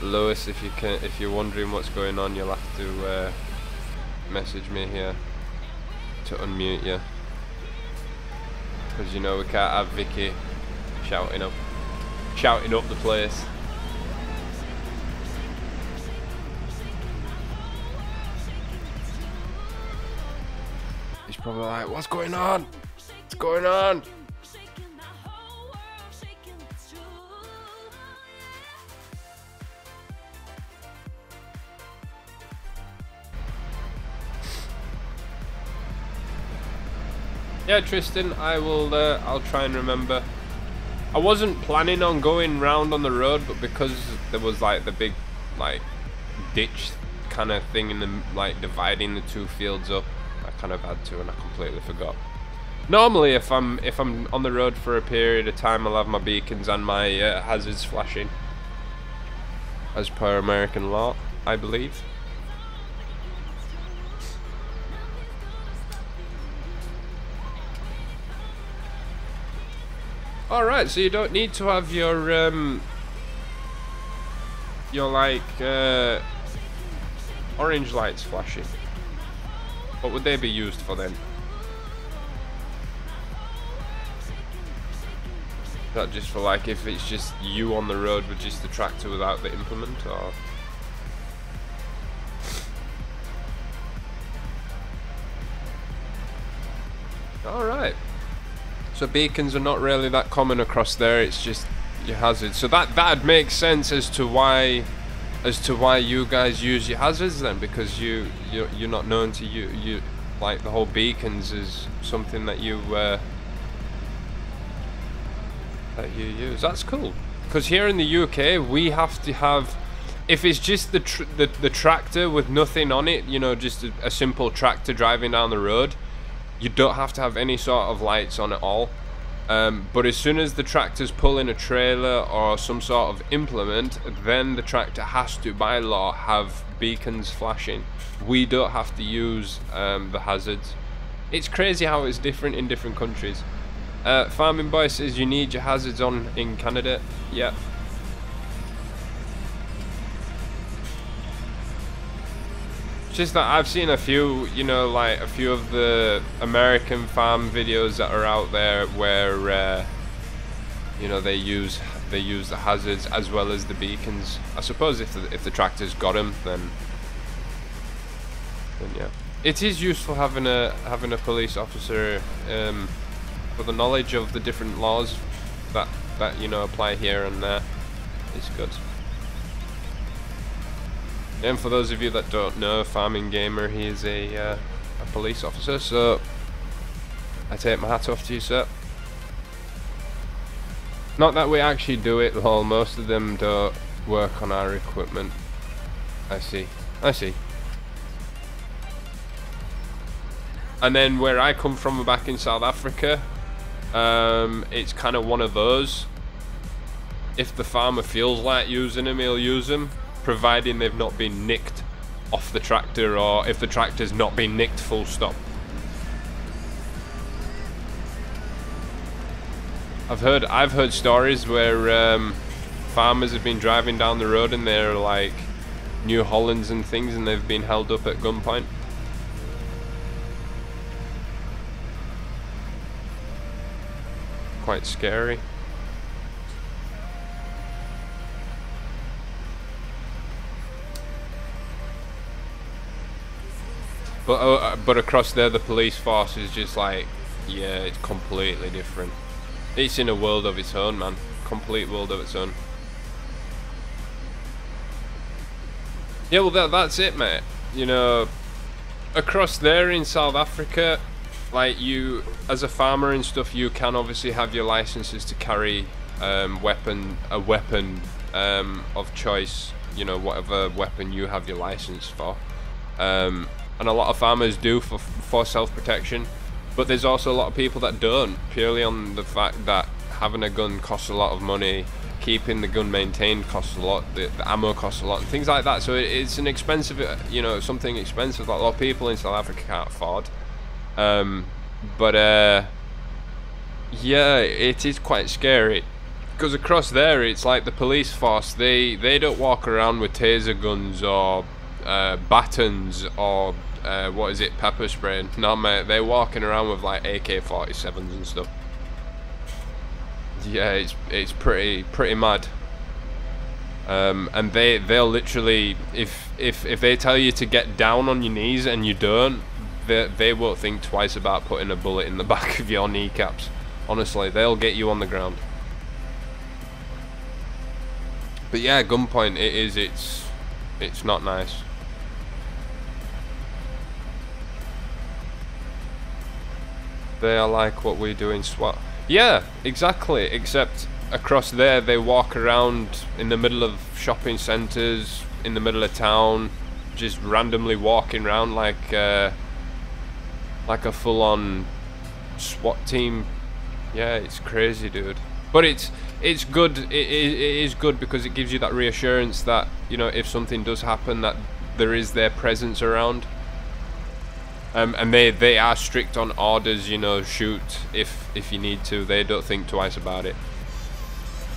Lewis, if you're wondering what's going on, you'll have to message me here to unmute you, because you know we can't have Vicky shouting up the place. He's probably like, what's going on? What's going on? Yeah, Tristan, I will. I'll try and remember. I wasn't planning on going round on the road, but because there was like the big, like, ditch kind of thing in the dividing the two fields up, I kind of had to, and I completely forgot. Normally, if I'm on the road for a period of time, I'll have my beacons and my hazards flashing, as per American law, I believe. Alright, so you don't need to have your orange lights flashing. What would they be used for then? Is that just for like if it's just you on the road with just the tractor without the implement, or? Alright. So beacons are not really that common across there, it's just your hazards. So that'd make sense as to why you guys use your hazards then, because you're not known to you like the whole beacons is something that you use. That's cool. because here in the UK we have to have, if it's just the tractor with nothing on it, you know, just a simple tractor driving down the road, you don't have to have any sort of lights on at all. But as soon as the tractor's pulling a trailer or some sort of implement, then the tractor has to, by law, have beacons flashing. We don't have to use the hazards. It's crazy how it's different in different countries. Farming Boy says you need your hazards on in Canada. Yeah. It's just that I've seen a few, you know, like a few of the American farm videos that are out there where, you know, they use the hazards as well as the beacons. I suppose if the tractor's got them, then yeah, it is useful having a police officer for the knowledge of the different laws that you know apply here and there. It's good. And for those of you that don't know, Farming Gamer, he is a police officer, so I take my hat off to you, sir. Not that we actually do it, lol, most of them don't work on our equipment. I see. And then where I come from back in South Africa, it's kind of one of those. If the farmer feels like using them, he'll use them, providing they've not been nicked off the tractor, or if the tractor's not been nicked full stop. I've heard stories where farmers have been driving down the road in their like New Hollands and things, and they've been held up at gunpoint. Quite scary. But across there, the police force is just like, yeah, it's completely different. It's in a world of its own, man. Complete world of its own. Yeah, well, that's it, mate. You know, across there in South Africa, like, you, as a farmer and stuff, you can obviously have your licenses to carry a weapon of choice. You know, whatever weapon you have your license for. And a lot of farmers do for self-protection, but there's also a lot of people that don't, purely on the fact that having a gun costs a lot of money, keeping the gun maintained costs a lot, the ammo costs a lot, and things like that. So it's an expensive, you know, something expensive that a lot of people in South Africa can't afford. Yeah, it is quite scary, because across there it's like the police force, they don't walk around with taser guns or batons or what is it, pepper spray. No, mate, they're walking around with like AK-47s and stuff. Yeah, it's pretty mad. And they'll literally, if they tell you to get down on your knees and you don't, they won't think twice about putting a bullet in the back of your kneecaps. Honestly, they'll get you on the ground. But yeah, gunpoint, it's not nice. They are like what we do in SWAT. Yeah, exactly, except across there they walk around in the middle of shopping centres, in the middle of town, just randomly walking around like a full-on SWAT team. Yeah, it's crazy, dude. But it's good. It is good because it gives you that reassurance that, you know, if something does happen, that there is their presence around. And they are strict on orders, you know, shoot if you need to. They don't think twice about it.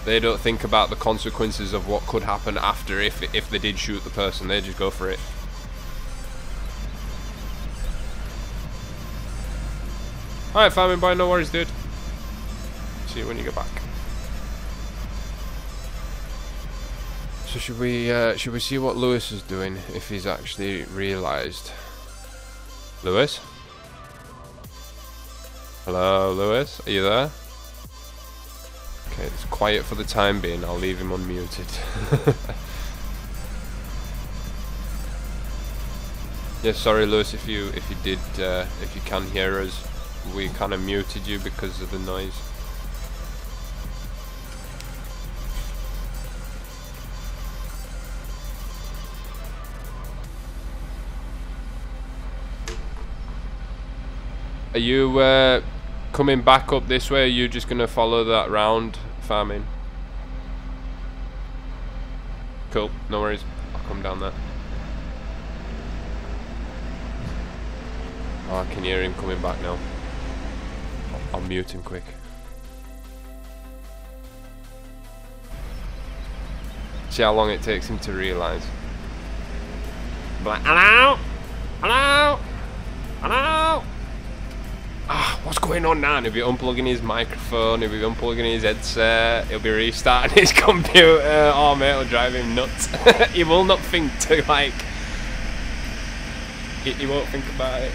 They don't think about the consequences of what could happen after if they did shoot the person. They just go for it. Alright, Farming Boy, no worries, dude. See you when you get back. So should we see what Lewis is doing, if he's actually realised? Lewis? Hello, Lewis? Are you there? Okay, it's quiet for the time being. I'll leave him unmuted. Yeah, sorry, Lewis, if you can hear us, we kind of muted you because of the noise. Are you coming back up this way? Or are you just gonna follow that round farming? Cool, no worries. I'll come down there. Oh, I can hear him coming back now. I'll mute him quick. See how long it takes him to realise. Like, hello? Hello? Hello? Ah, what's going on now? He'll be unplugging his microphone, he'll be unplugging his headset, he'll be restarting his computer. Oh mate, it'll drive him nuts. He will not think to like... He won't think about it.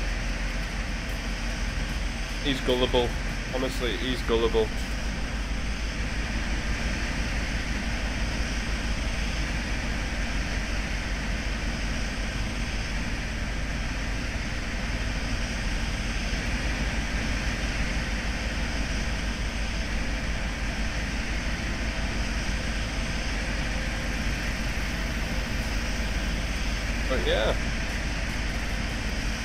He's gullible. Honestly, he's gullible. But yeah,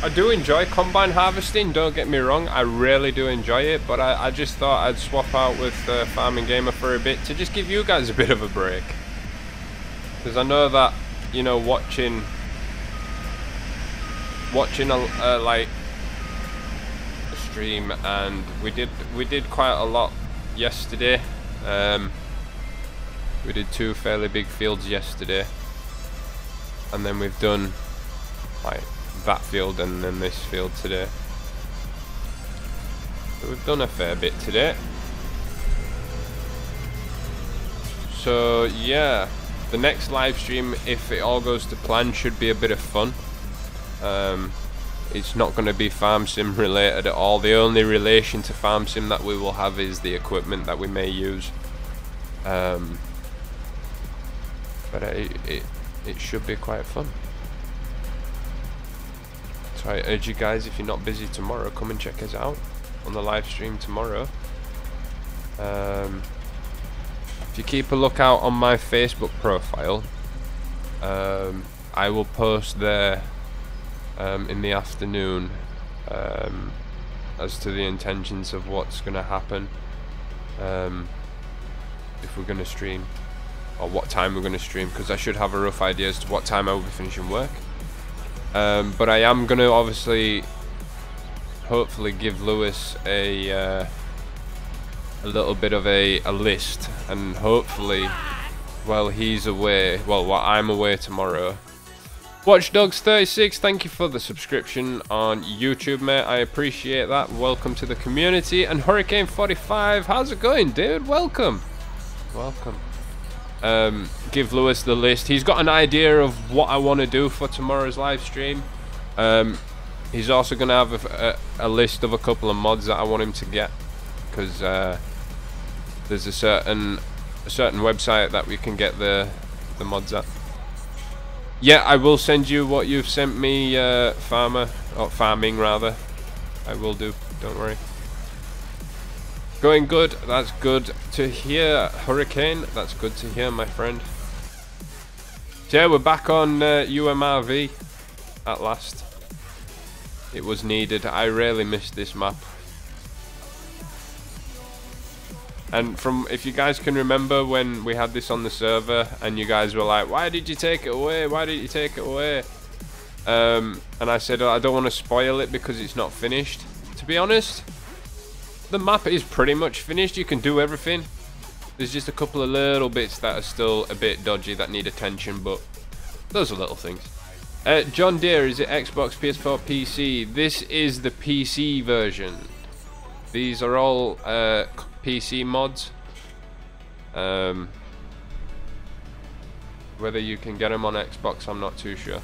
I do enjoy combine harvesting, don't get me wrong, I really do enjoy it, but I just thought I'd swap out with Farming Gamer for a bit to just give you guys a bit of a break. Because I know that, you know, watching like a stream, and we did quite a lot yesterday. We did 2 fairly big fields yesterday. And then we've done like that field and then this field today. So we've done a fair bit today. So yeah, the next live stream, if it all goes to plan, should be a bit of fun. It's not going to be farm sim related at all. The only relation to farm sim that we will have is the equipment that we may use. But it should be quite fun. So I urge you guys, if you're not busy tomorrow, come and check us out on the live stream tomorrow. If you keep a lookout on my Facebook profile, I will post there in the afternoon as to the intentions of what's going to happen if we're going to stream, or what time we're going to stream, because I should have a rough idea as to what time I will be finishing work. But I am going to obviously, hopefully, give Lewis a little bit of a list, and hopefully, while he's away, well, while I'm away tomorrow. Watchdogs36, thank you for the subscription on YouTube, mate. I appreciate that. Welcome to the community. And Hurricane45, how's it going, dude? Welcome. Welcome. Give Lewis the list. He's got an idea of what I want to do for tomorrow's live stream. He's also going to have a list of a couple of mods that I want him to get, because there's a certain website that we can get the mods at. Yeah, I will send you what you've sent me, farming rather. I will do, don't worry. Going good, that's good to hear, Hurricane. That's good to hear, my friend. So yeah, we're back on UMRV at last. It was needed. I really missed this map. And from, if you guys can remember when we had this on the server and you guys were like, why did you take it away? Why did you take it away? And I said, oh, I don't want to spoil it because it's not finished. To be honest, the map is pretty much finished. You can do everything. There's just a couple of little bits that are still a bit dodgy that need attention, but those are little things. John Deere, is it Xbox, PS4, PC? This is the PC version. These are all PC mods. Whether you can get them on Xbox, I'm not too sure.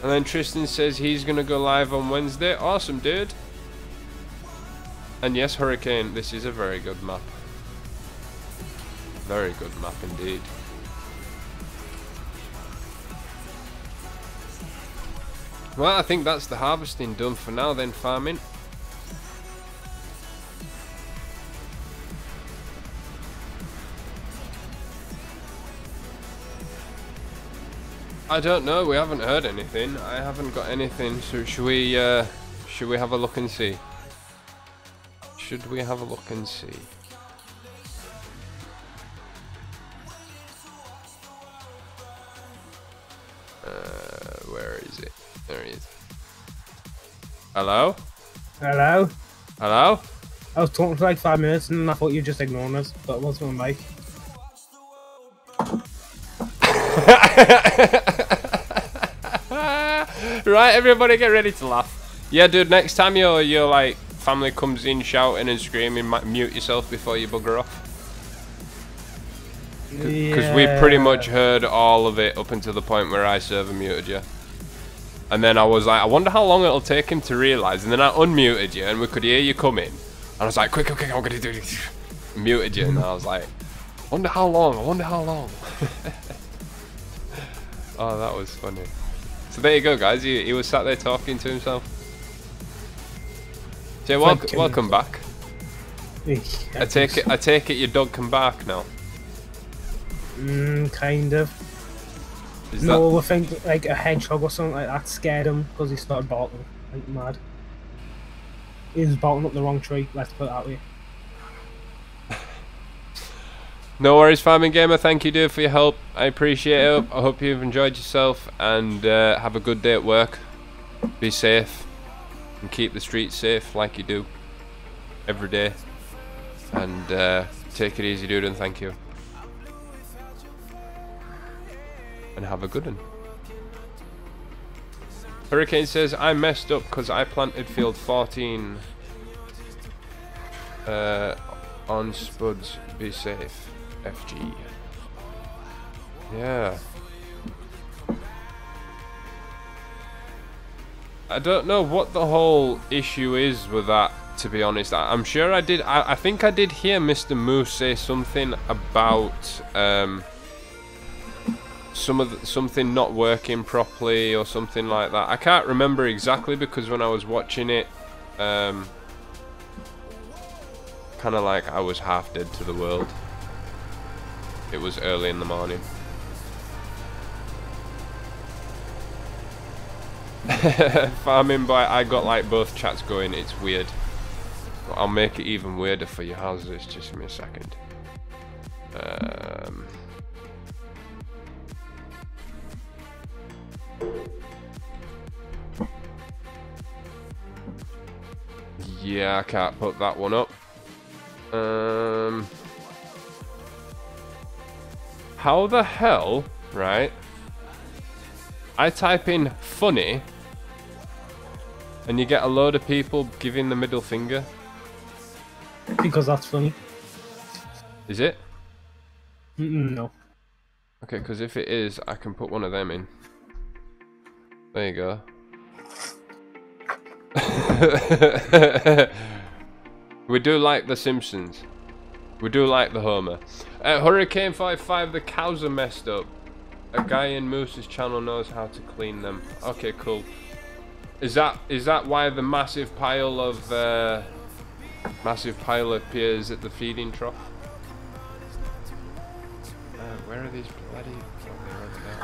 And then Tristan says he's gonna go live on Wednesday. Awesome, dude. And yes, Hurricane, this is a very good map. Very good map indeed. Well, I think that's the harvesting done for now then, farming. I don't know. We haven't heard anything. I haven't got anything. So should we have a look and see? Should we have a look and see? Where is it? There he is. Hello? Hello? Hello? I was talking for like 5 minutes and I thought you were just ignoring us, but it wasn't on mic. Right, everybody get ready to laugh. Yeah, dude, next time your like family comes in shouting and screaming, mute yourself before you bugger off. Because we pretty much heard all of it up until the point where I server muted you. And then I was like, I wonder how long it'll take him to realise. And then I unmuted you and we could hear you coming. And I was like, quick, I'm gonna do it. Muted you and I was like, I wonder how long. Oh, that was funny. So there you go, guys. He was sat there talking to himself. So welcome back. I take it your dog can bark now. Kind of. I think like a hedgehog or something like that scared him because he started barking like mad. He was barking up the wrong tree, let's put it that way. No worries, Farming Gamer. Thank you, dude, for your help. I appreciate it. I hope you've enjoyed yourself and have a good day at work. Be safe and keep the streets safe like you do every day. And take it easy, dude, and thank you. And have a good one. Hurricane says, I messed up because I planted field 14 on Spuds. Be safe. FG. Yeah. I don't know what the whole issue is with that, to be honest. I'm sure I did. I think I did hear Mr. Moose say something about something not working properly or something like that. I can't remember exactly because when I was watching it, kind of like I was half dead to the world. It was early in the morning. Farming by I got like both chats going. It's weird. But I'll make it even weirder for you. How's this? Just give me a second. Yeah, I can't put that one up. How the hell, right? I type in funny and you get a load of people giving the middle finger. Because that's funny. Is it? No. Okay, because if it is, I can put one of them in. There you go. We do like The Simpsons. We do like the Homer. Hurricane 55, the cows are messed up. A guy in Moose's channel knows how to clean them. Okay, cool. Is that why the massive pile appears at the feeding trough? Where are these bloody? Oh, they're over there.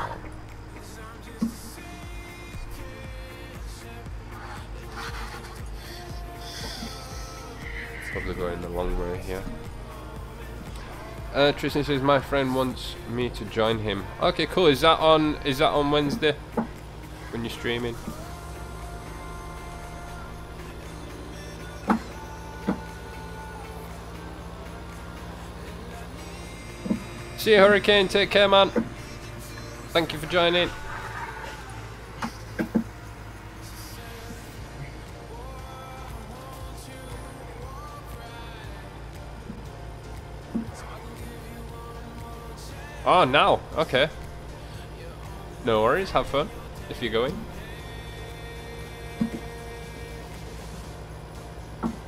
Probably going the long way here. Tristan says my friend wants me to join him. Okay, cool. Is that on Wednesday when you're streaming? See you, Hurricane. Take care, man. Thank you for joining. Oh, now. Okay. No worries. Have fun if you're going.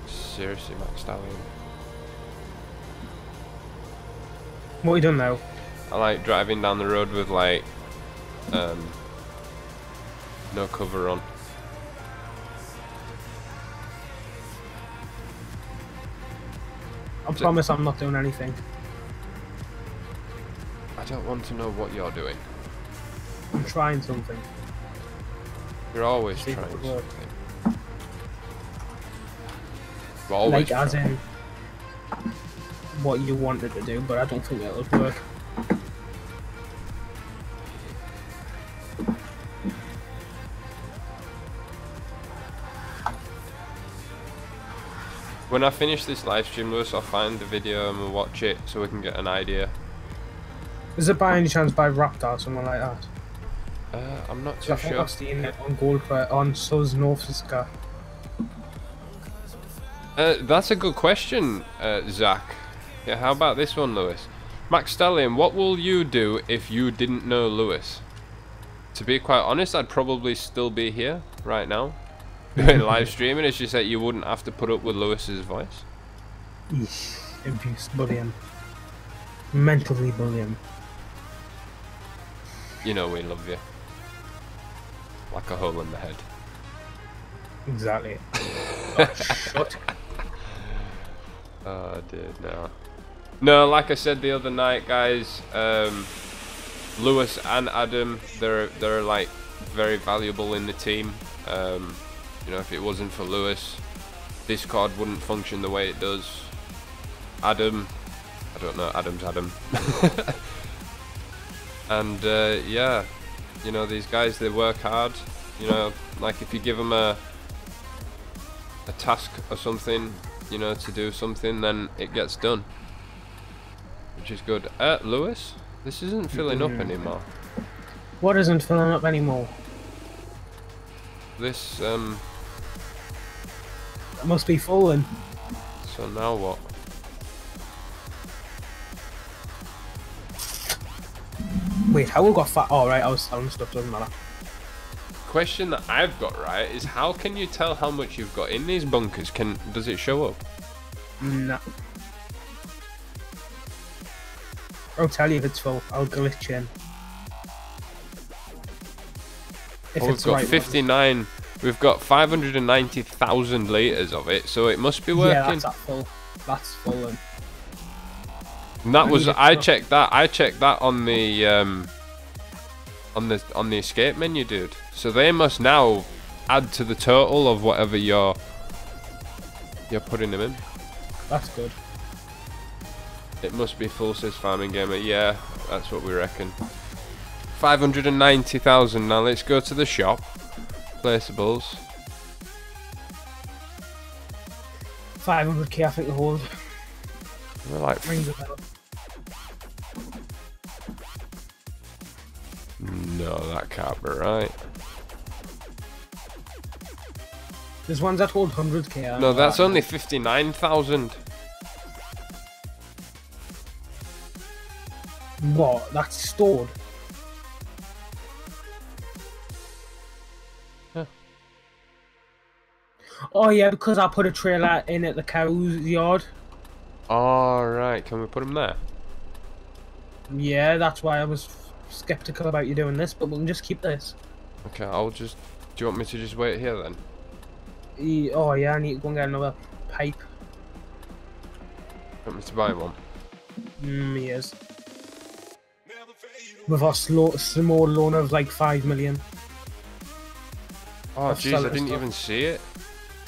Seriously, McSTALLION. What are you doing now? I like driving down the road with like no cover on. I promise I'm not doing anything. I don't want to know what you're doing. I'm trying something. You're always See if trying it would work. something. We're always Like, as trying. in what you wanted to do, but I don't think it'll work. When I finish this live stream, Lewis, I'll find the video and we'll watch it so we can get an idea. Is it by any chance by Raptor or something like that? I'm not I too think sure. I've seen it on Gold on Suz Norfiska. That's a good question, Zach. Yeah, how about this one, Lewis? McSTALLION, what will you do if you didn't know Lewis? To be quite honest, I'd probably still be here right now, doing live streaming. It's just that you wouldn't have to put up with Lewis's voice. Eesh, abuse, bullying. Mentally bullying. You know we love you. Like a hole in the head. Exactly. Oh, shut. Oh, dude, no. No, like I said the other night, guys, Lewis and Adam, they're like very valuable in the team. You know, if it wasn't for Lewis, Discord wouldn't function the way it does. Adam, I don't know, Adam's Adam. And yeah, you know, these guys, they work hard. You know, like if you give them a task or something, you know, to do something, then it gets done, which is good. Lewis, this isn't filling up anymore. What isn't filling up anymore? This It must be full then. so now what? Wait, how we got fat? Oh, right, I was selling stuff, doesn't matter. Question that I've got right is, how can you tell how much you've got in these bunkers? Does it show up? Nah. I'll tell you if it's full. I'll glitch in. If Oh, we've it's got right 59. We've got 590,000 liters of it, so it must be one. working. Yeah, that's at full. That's full then. And that was, need it I to- checked that. I checked that on the escape menu, dude. So they must now add to the total of whatever you're putting them in. That's good. It must be full, says Farming Gamer. Yeah, that's what we reckon. 590,000. Now let's go to the shop. Placeables. 500k I think the hold. We're like, Rings a bell. no, that can't be right. There's ones that hold 100k. I No, know that's that. only 59,000. What? That's stored. Yeah. Oh yeah, because I put a trailer in at the cow's yard. Alright, can we put them there? Yeah, that's why I was skeptical about you doing this, but we can just keep this. Okay, I'll just... Do you want me to just wait here then? Oh yeah, I need to go and get another pipe. Want me to buy one? Yes. With our small loan of like 5 million. Oh I've jeez, sold I it didn't stuff. even see it.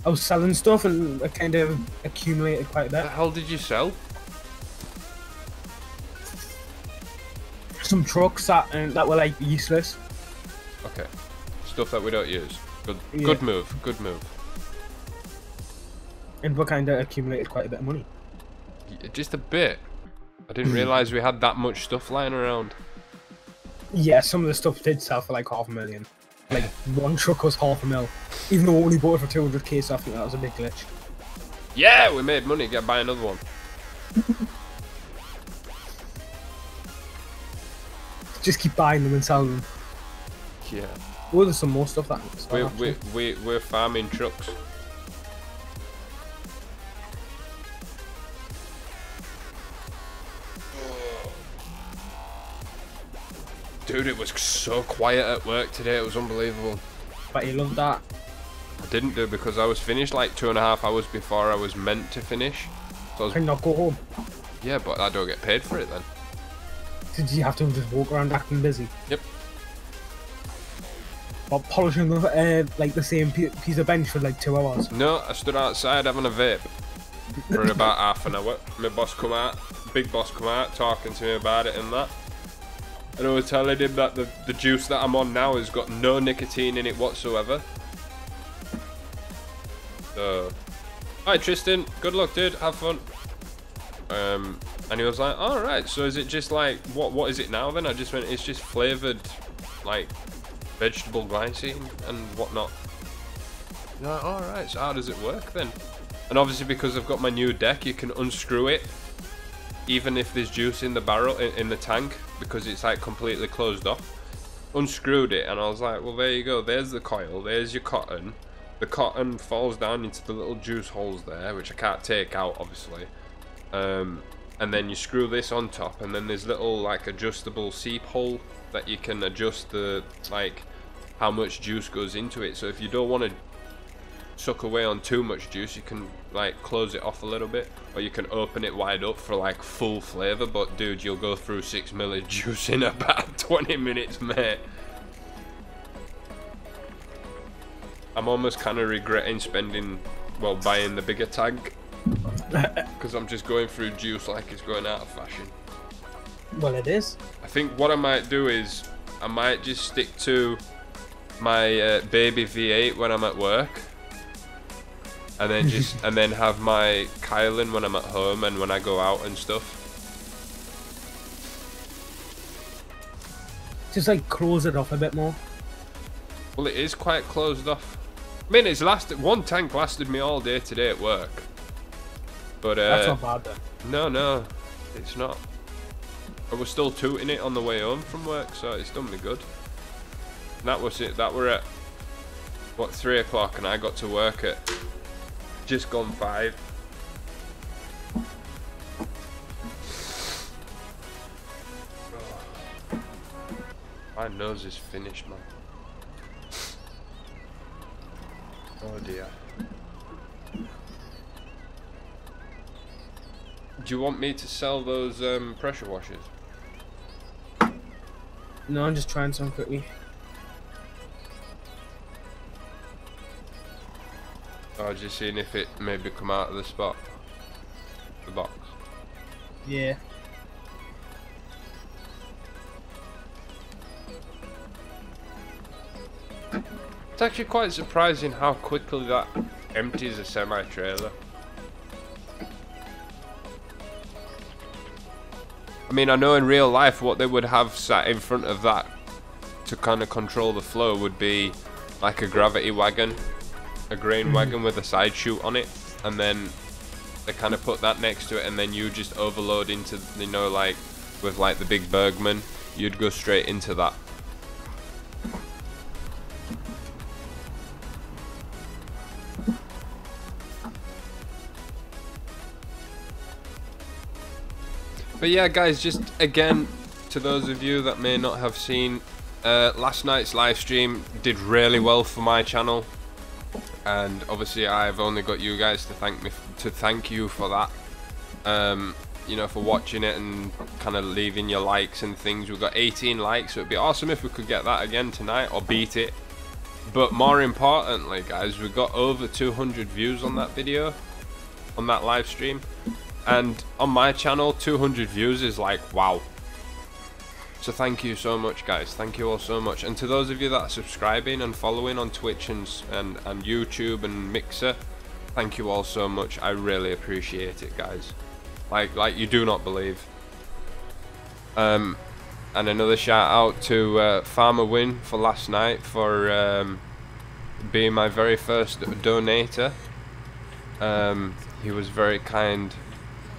I was selling stuff and I kind of accumulated quite a What bit. the hell did you sell? Some trucks that were like useless. Okay. Stuff that we don't use. Good, Yeah. good move, good move. And we kind of accumulated quite a bit of money. Just a bit. I didn't realise we had that much stuff lying around. Yeah, some of the stuff did sell for like 500,000. Like one truck was 500,000. Even though we only bought it for 200k, so I think that was a big glitch. Yeah, we made money. Get buy another one. Just keep buying them and selling them. Yeah. Oh, there's some more stuff that looks We're farming trucks. Dude, it was so quiet at work today. It was unbelievable. But you love that. I didn't do because I was finished like 2.5 hours before I was meant to finish. So I was, Can you not go home? yeah, but I don't get paid for it then. Did you have to just walk around acting busy? Yep. But polishing like the same piece of bench for like 2 hours. No, I stood outside having a vape for about half an hour. My boss come out, big boss come out, talking to me about it and that. And I was telling him that the juice that I'm on now has got no nicotine in it whatsoever. So, hi Tristan, good luck dude, have fun. And he was like, alright, so is it just like, what is it now then? I just went, it's just flavoured, like, vegetable glycine and whatnot. Like, alright, so how does it work then? And obviously because I've got my new deck, you can unscrew it even if there's juice in the barrel, in the tank, because it's like completely closed off. Unscrewed it and I was like, well there you go, there's the coil, there's your cotton. The cotton falls down into the little juice holes there, which I can't take out obviously. And then you screw this on top, and then there's little like adjustable seep hole that you can adjust the like how much juice goes into it. So if you don't want to suck away on too much juice, you can like close it off a little bit, or you can open it wide up for like full flavor. But dude, you'll go through 6 ml of juice in about 20 minutes, mate. I'm almost kind of regretting buying the bigger tank, because I'm just going through juice like it's going out of fashion. Well, it is. I think what I might do is I might just stick to my baby V8 when I'm at work, and then and then have my Kylan when I'm at home and when I go out and stuff. Just like close it off a bit more. Well, it is quite closed off. I mean, one tank lasted me all day today at work. But that's not bad then. No, it's not. I was still tooting it on the way home from work, so it's done me good. And that was it. That were at what, 3 o'clock, and I got to work at just gone 5. My nose is finished, man. Oh dear. Do you want me to sell those pressure washers? No, I'm just trying some quickly. Oh, just seeing if it maybe come out of the spot. The box. Yeah. It's actually quite surprising how quickly that empties a semi-trailer. I mean, I know in real life what they would have sat in front of that to kind of control the flow would be like a gravity wagon, a grain wagon with a side chute on it, and then they kind of put that next to it, and then you just overload into, you know, like with like the big Bergman, you'd go straight into that. But yeah, guys, just again, to those of you that may not have seen, last night's live stream did really well for my channel, and obviously I've only got you guys to thank you for that. You know, for watching it and kind of leaving your likes and things. We've got 18 likes, so it'd be awesome if we could get that again tonight or beat it. But more importantly, guys, we got over 200 views on that video, on that live stream. And on my channel, 200 views is like, wow. So thank you so much, guys. Thank you all so much. And to those of you that are subscribing and following on Twitch and YouTube and Mixer, thank you all so much. I really appreciate it, guys. Like you do not believe. And another shout out to Farmer Win for last night for being my very first donator. He was very kind.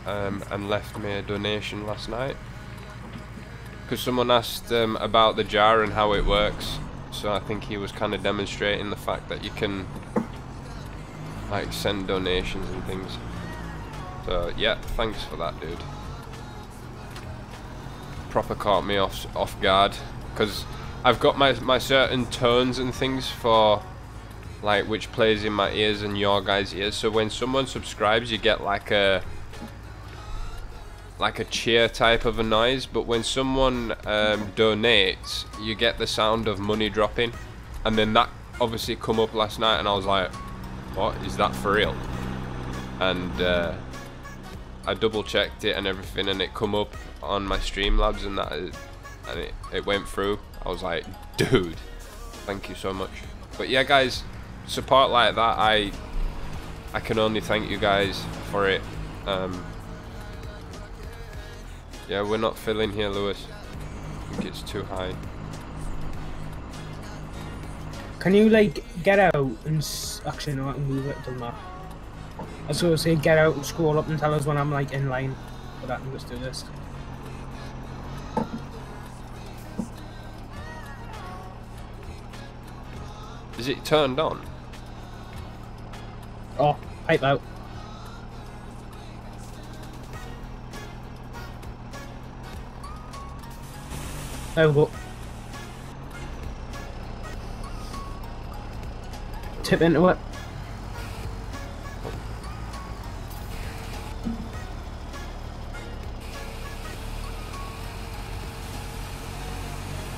And left me a donation last night because someone asked about the jar and how it works, so I think he was kind of demonstrating the fact that you can like send donations and things. So yeah, thanks for that, dude. Proper caught me off guard, because I've got my certain tones and things for like which plays in my ears and your guys' ears, so when someone subscribes you get like a cheer type of a noise, but when someone donates you get the sound of money dropping, and then that obviously come up last night, and I was like, what, is that for real? And I double checked it and everything, and it come up on my Streamlabs and that, and it went through. I was like, dude, thank you so much. But yeah, guys, support like that, I can only thank you guys for it. Yeah, we're not filling here, Lewis. I think it's too high. Can you like get out and actually no, I can move it, doesn't matter. I was gonna say get out and scroll up and tell us when I'm like in line, but I can just do this. Is it turned on? Oh, pipe out. There we go. Tip into it.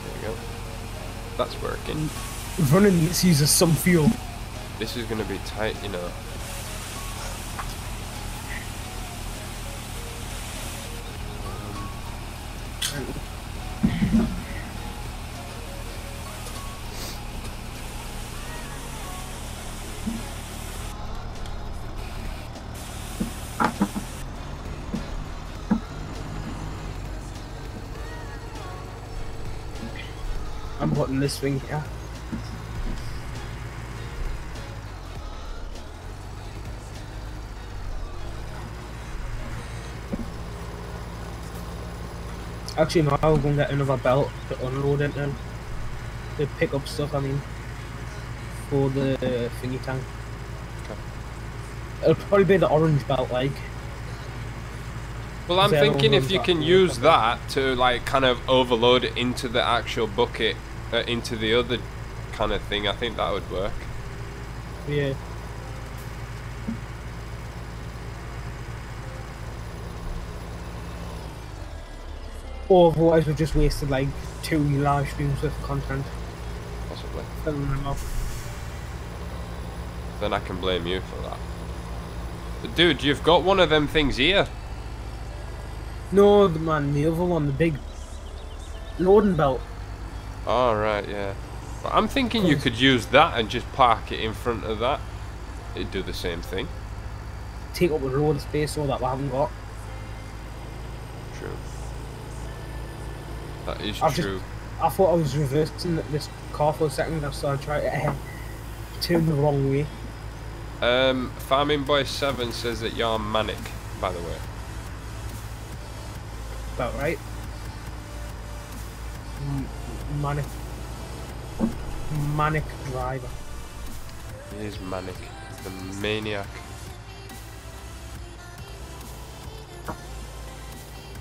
There we go. That's working. Running this uses some fuel. This is going to be tight, you know. I'm putting this thing here. Actually, no, I'll go and get another belt to unload it and to pick up stuff, I mean, for the thingy tank. Okay. It'll probably be the orange belt, like. Well, I'm thinking if you can use that to like kind of overload it into the actual bucket, into the other kind of thing, I think that would work. Yeah. Or otherwise we've just wasted like 2 live streams worth of content. Possibly. Filling them up. Then I can blame you for that. But dude, you've got one of them things here. No, the other one, the big loading belt. Oh, right, yeah. But I'm thinking you could use that and just park it in front of that. It'd do the same thing. Take up a load of space so that we haven't got. True. That is I thought I was reversing this car for a second, so I tried to turn the wrong way. Farming Boy 7 says that you're manic, by the way. About right. Manic driver. He is manic. The maniac.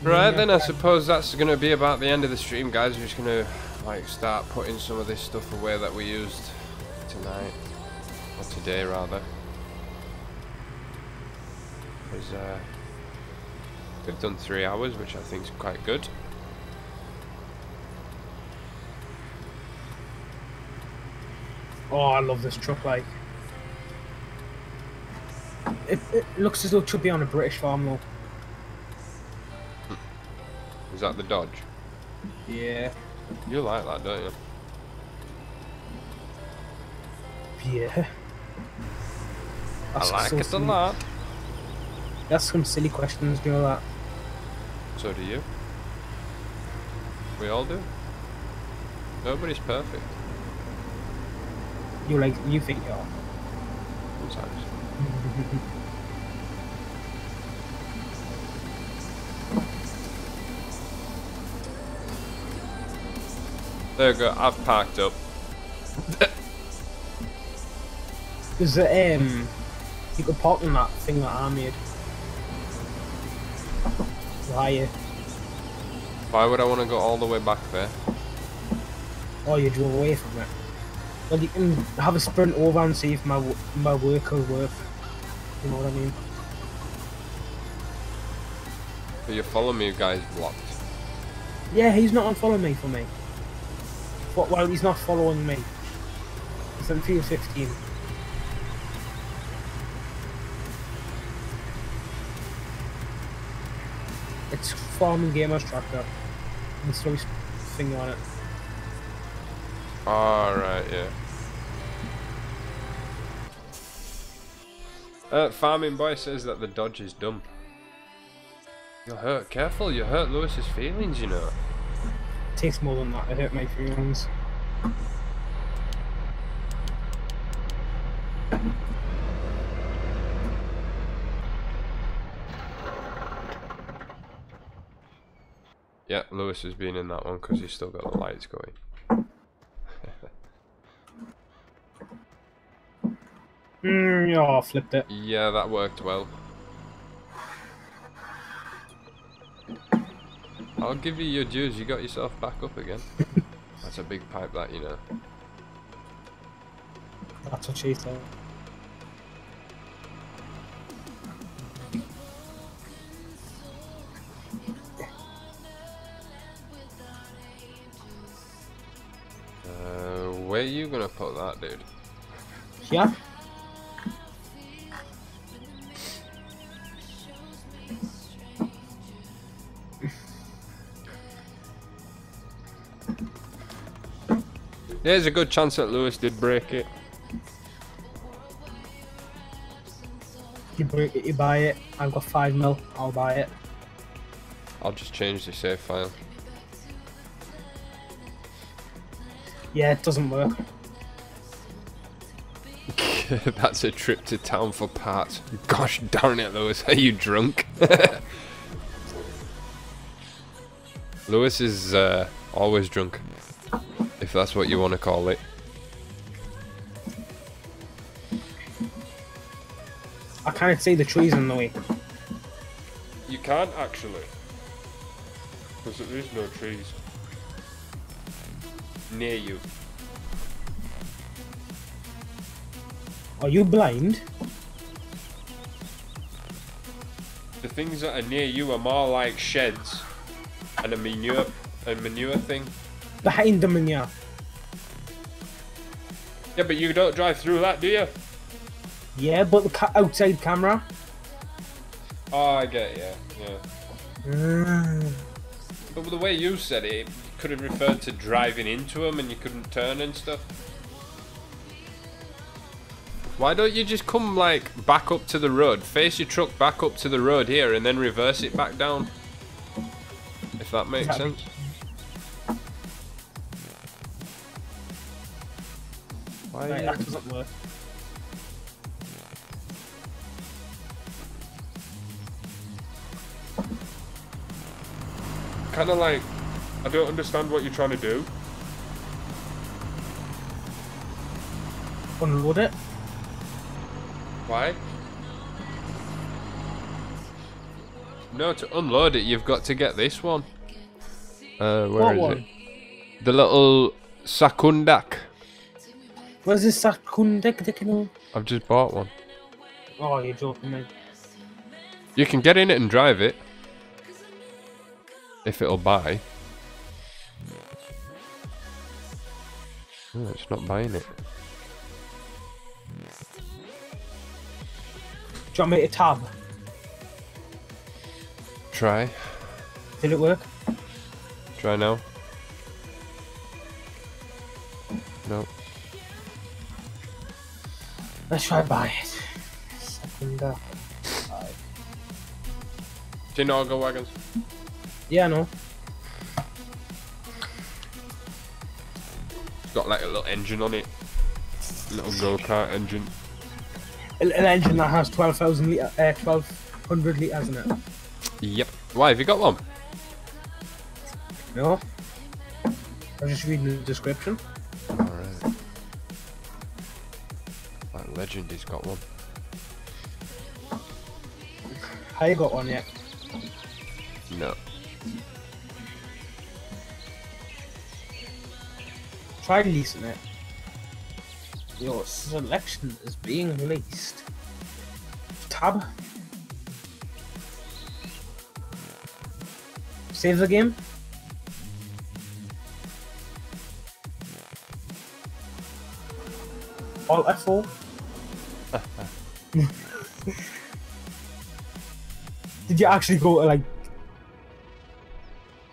Right then, I suppose that's going to be about the end of the stream, guys. We're just going to like start putting some of this stuff away that we used tonight, or today rather. Because we've done 3 hours, which I think is quite good. Oh, I love this truck, like. It looks as though it should be on a British farm, though. Is that the Dodge? Yeah. You like that, don't you? Yeah. I like it a lot. That's some silly questions, you know that? So do you. We all do. Nobody's perfect. You think you are. Sometimes. There we go, I've parked up. There's you could park on that thing that I made. Why? Why would I want to go all the way back there? Oh, you drove away from it. Well, you can have a sprint over and see if my work will work. You know what I mean? But your follow me guy's blocked. Yeah, he's not unfollowing me for me. Well, he's not following me. Battlefield 15. It's Farming Gamer's tractor. And slow thing on it. Alright, yeah. Farming Boy says that the dodge is dumb. You'll hurt. Careful, you hurt Lewis's feelings, you know. It takes more than that to hurt my feelings. Yeah, Lewis has been in that one because he's still got the lights going. Yeah, I flipped it. Yeah, that worked well. I'll give you your dues, you got yourself back up again. That's a big pipe, that, you know. That's what she said. Where are you gonna put that, dude? Yeah? There's a good chance that Lewis did break it. You break it, you buy it. I've got 5 mil, I'll buy it. I'll just change the save file. Yeah, it doesn't work. That's a trip to town for parts. Gosh darn it, Lewis, are you drunk? Lewis is always drunk, if that's what you want to call it. I can't see the trees in the way. You can't actually, because there is no trees near you. Are you blind? The things that are near you are more like sheds and a manure thing. Behind them, yeah. Yeah, but you don't drive through that, do you? Yeah, but the outside camera. Oh, I get it, yeah. But the way you said it, it could have referred to driving into them and you couldn't turn and stuff. Why don't you just come like back up to the road, face your truck back up to the road here and then reverse it back down? If that makes sense. Why Right, that doesn't work. Kind of like, I don't understand what you're trying to do. Unload it. Why? No, to unload it, you've got to get this one. Where is it? The little Sakundak. Where's this Sakundek? I've just bought one. Oh, you're joking, man. You can get in it and drive it. If it'll buy. Oh, it's not buying it. Do you want me to tab? Try. Did it work? Try now. No. Let's try buy it. Sakundek. Tinaga wagons. Yeah, I know. It's got like a little engine on it. Little go-kart engine. An engine that has 12,000 litre, 1,200 litres in it. Yep. Why, have you got one? No. I was just reading the description. Alright. Like Legend, he's got one. I got one yet. No. Try leasing it. Your selection is being leased. Tab. Save the game. Alt F4. Did you actually go to like?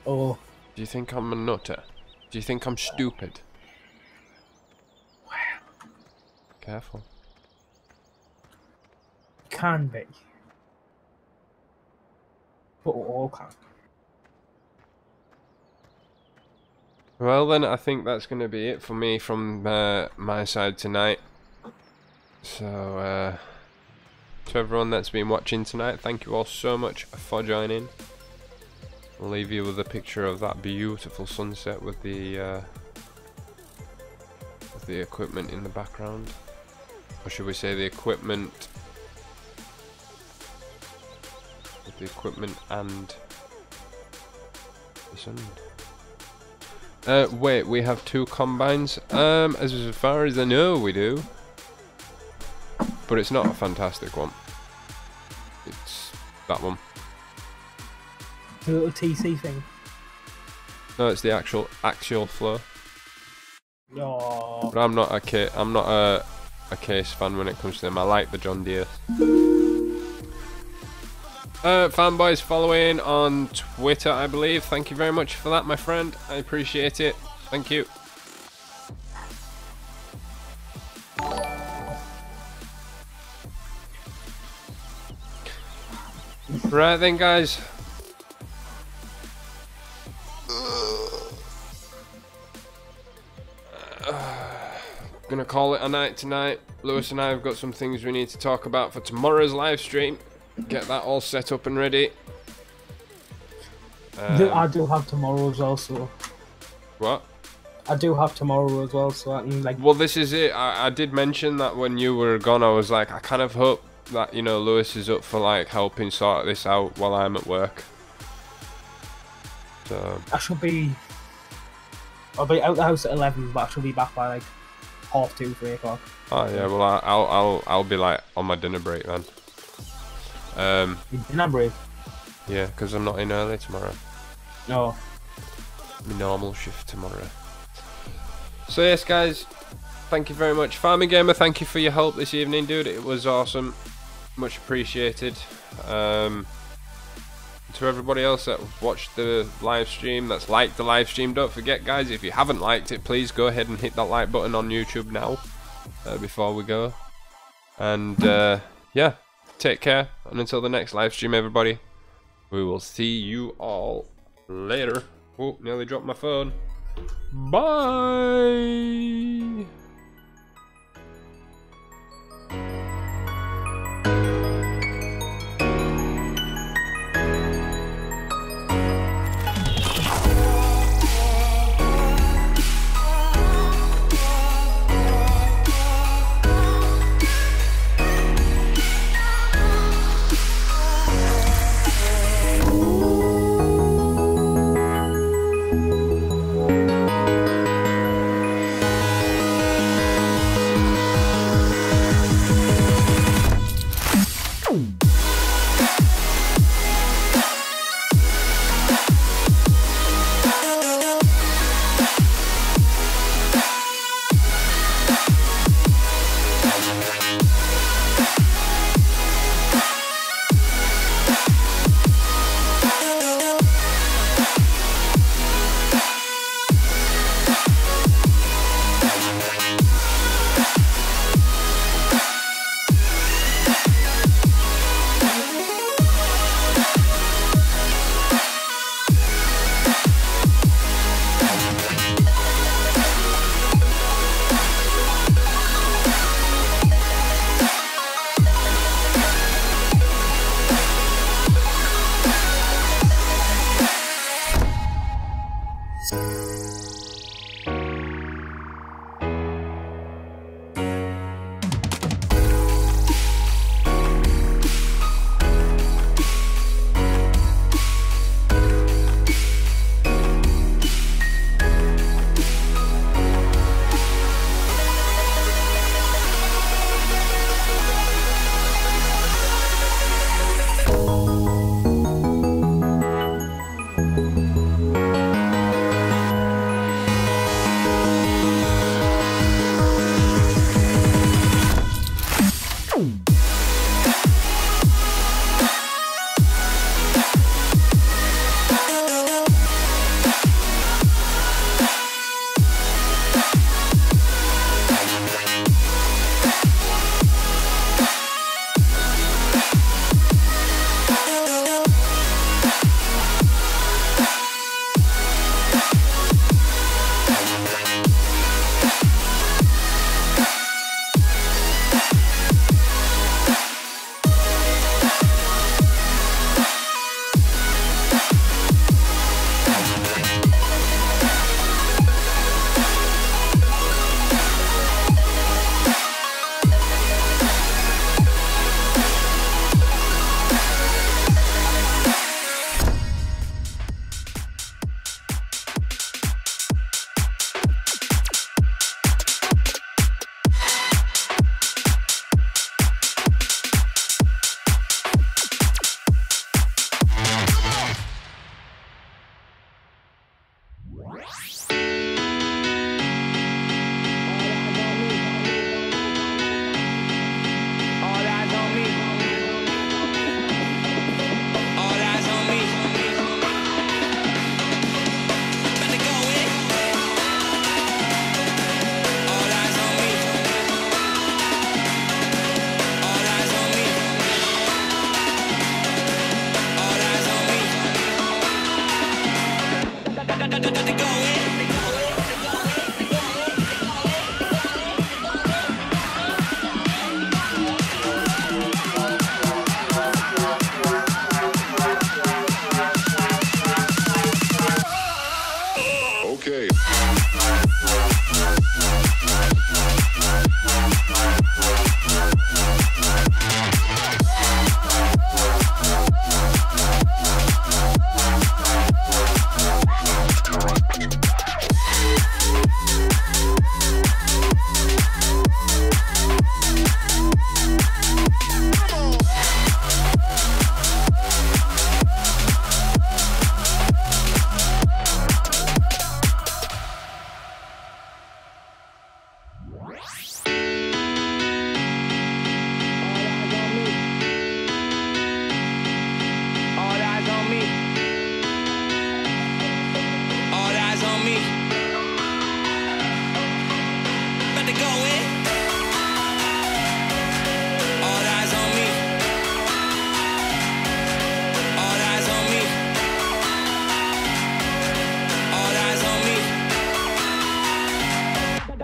Oh. Do you think I'm a nutter? Do you think I'm stupid? Careful. Can be. But all can. Well then, I think that's going to be it for me from my side tonight. So, to everyone that's been watching tonight, thank you all so much for joining. I'll leave you with a picture of that beautiful sunset with the equipment in the background. Or should we say the equipment... with the equipment and the sun. Wait, we have 2 combines? As far as I know, we do. But it's not a fantastic one. It's that one. The little TC thing. No, it's the actual axial flow. Oh. But I'm not a case fan when it comes to them. I like the John Deere. Fanboys following on Twitter, I believe. Thank you very much for that, my friend. I appreciate it. Thank you. Right then, guys. Gonna call it a night tonight. Lewis and I have got some things we need to talk about for tomorrow's live stream. Get that all set up and ready. I do have tomorrow as well, so... What? I do have tomorrow as well, so I can like... Well, this is it. I did mention that when you were gone, I was like, I kind of hope that, you know, Lewis is up for like helping sort this out while I'm at work. So... I'll be out the house at 11, but I should be back by like 2:30, 3 o'clock. Oh yeah, well I'll be like on my dinner break then. Dinner break? Yeah, because I'm not in early tomorrow. No. My normal shift tomorrow. So yes, guys, thank you very much. Farming Gamer, thank you for your help this evening, dude. It was awesome, much appreciated. To everybody else that watched the live stream, that's liked the live stream, don't forget, guys, if you haven't liked it, please go ahead and hit that like button on YouTube now, before we go. And yeah, take care, and until the next live stream, everybody, we will see you all later. Oh, nearly dropped my phone. Bye.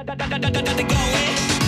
got to go in.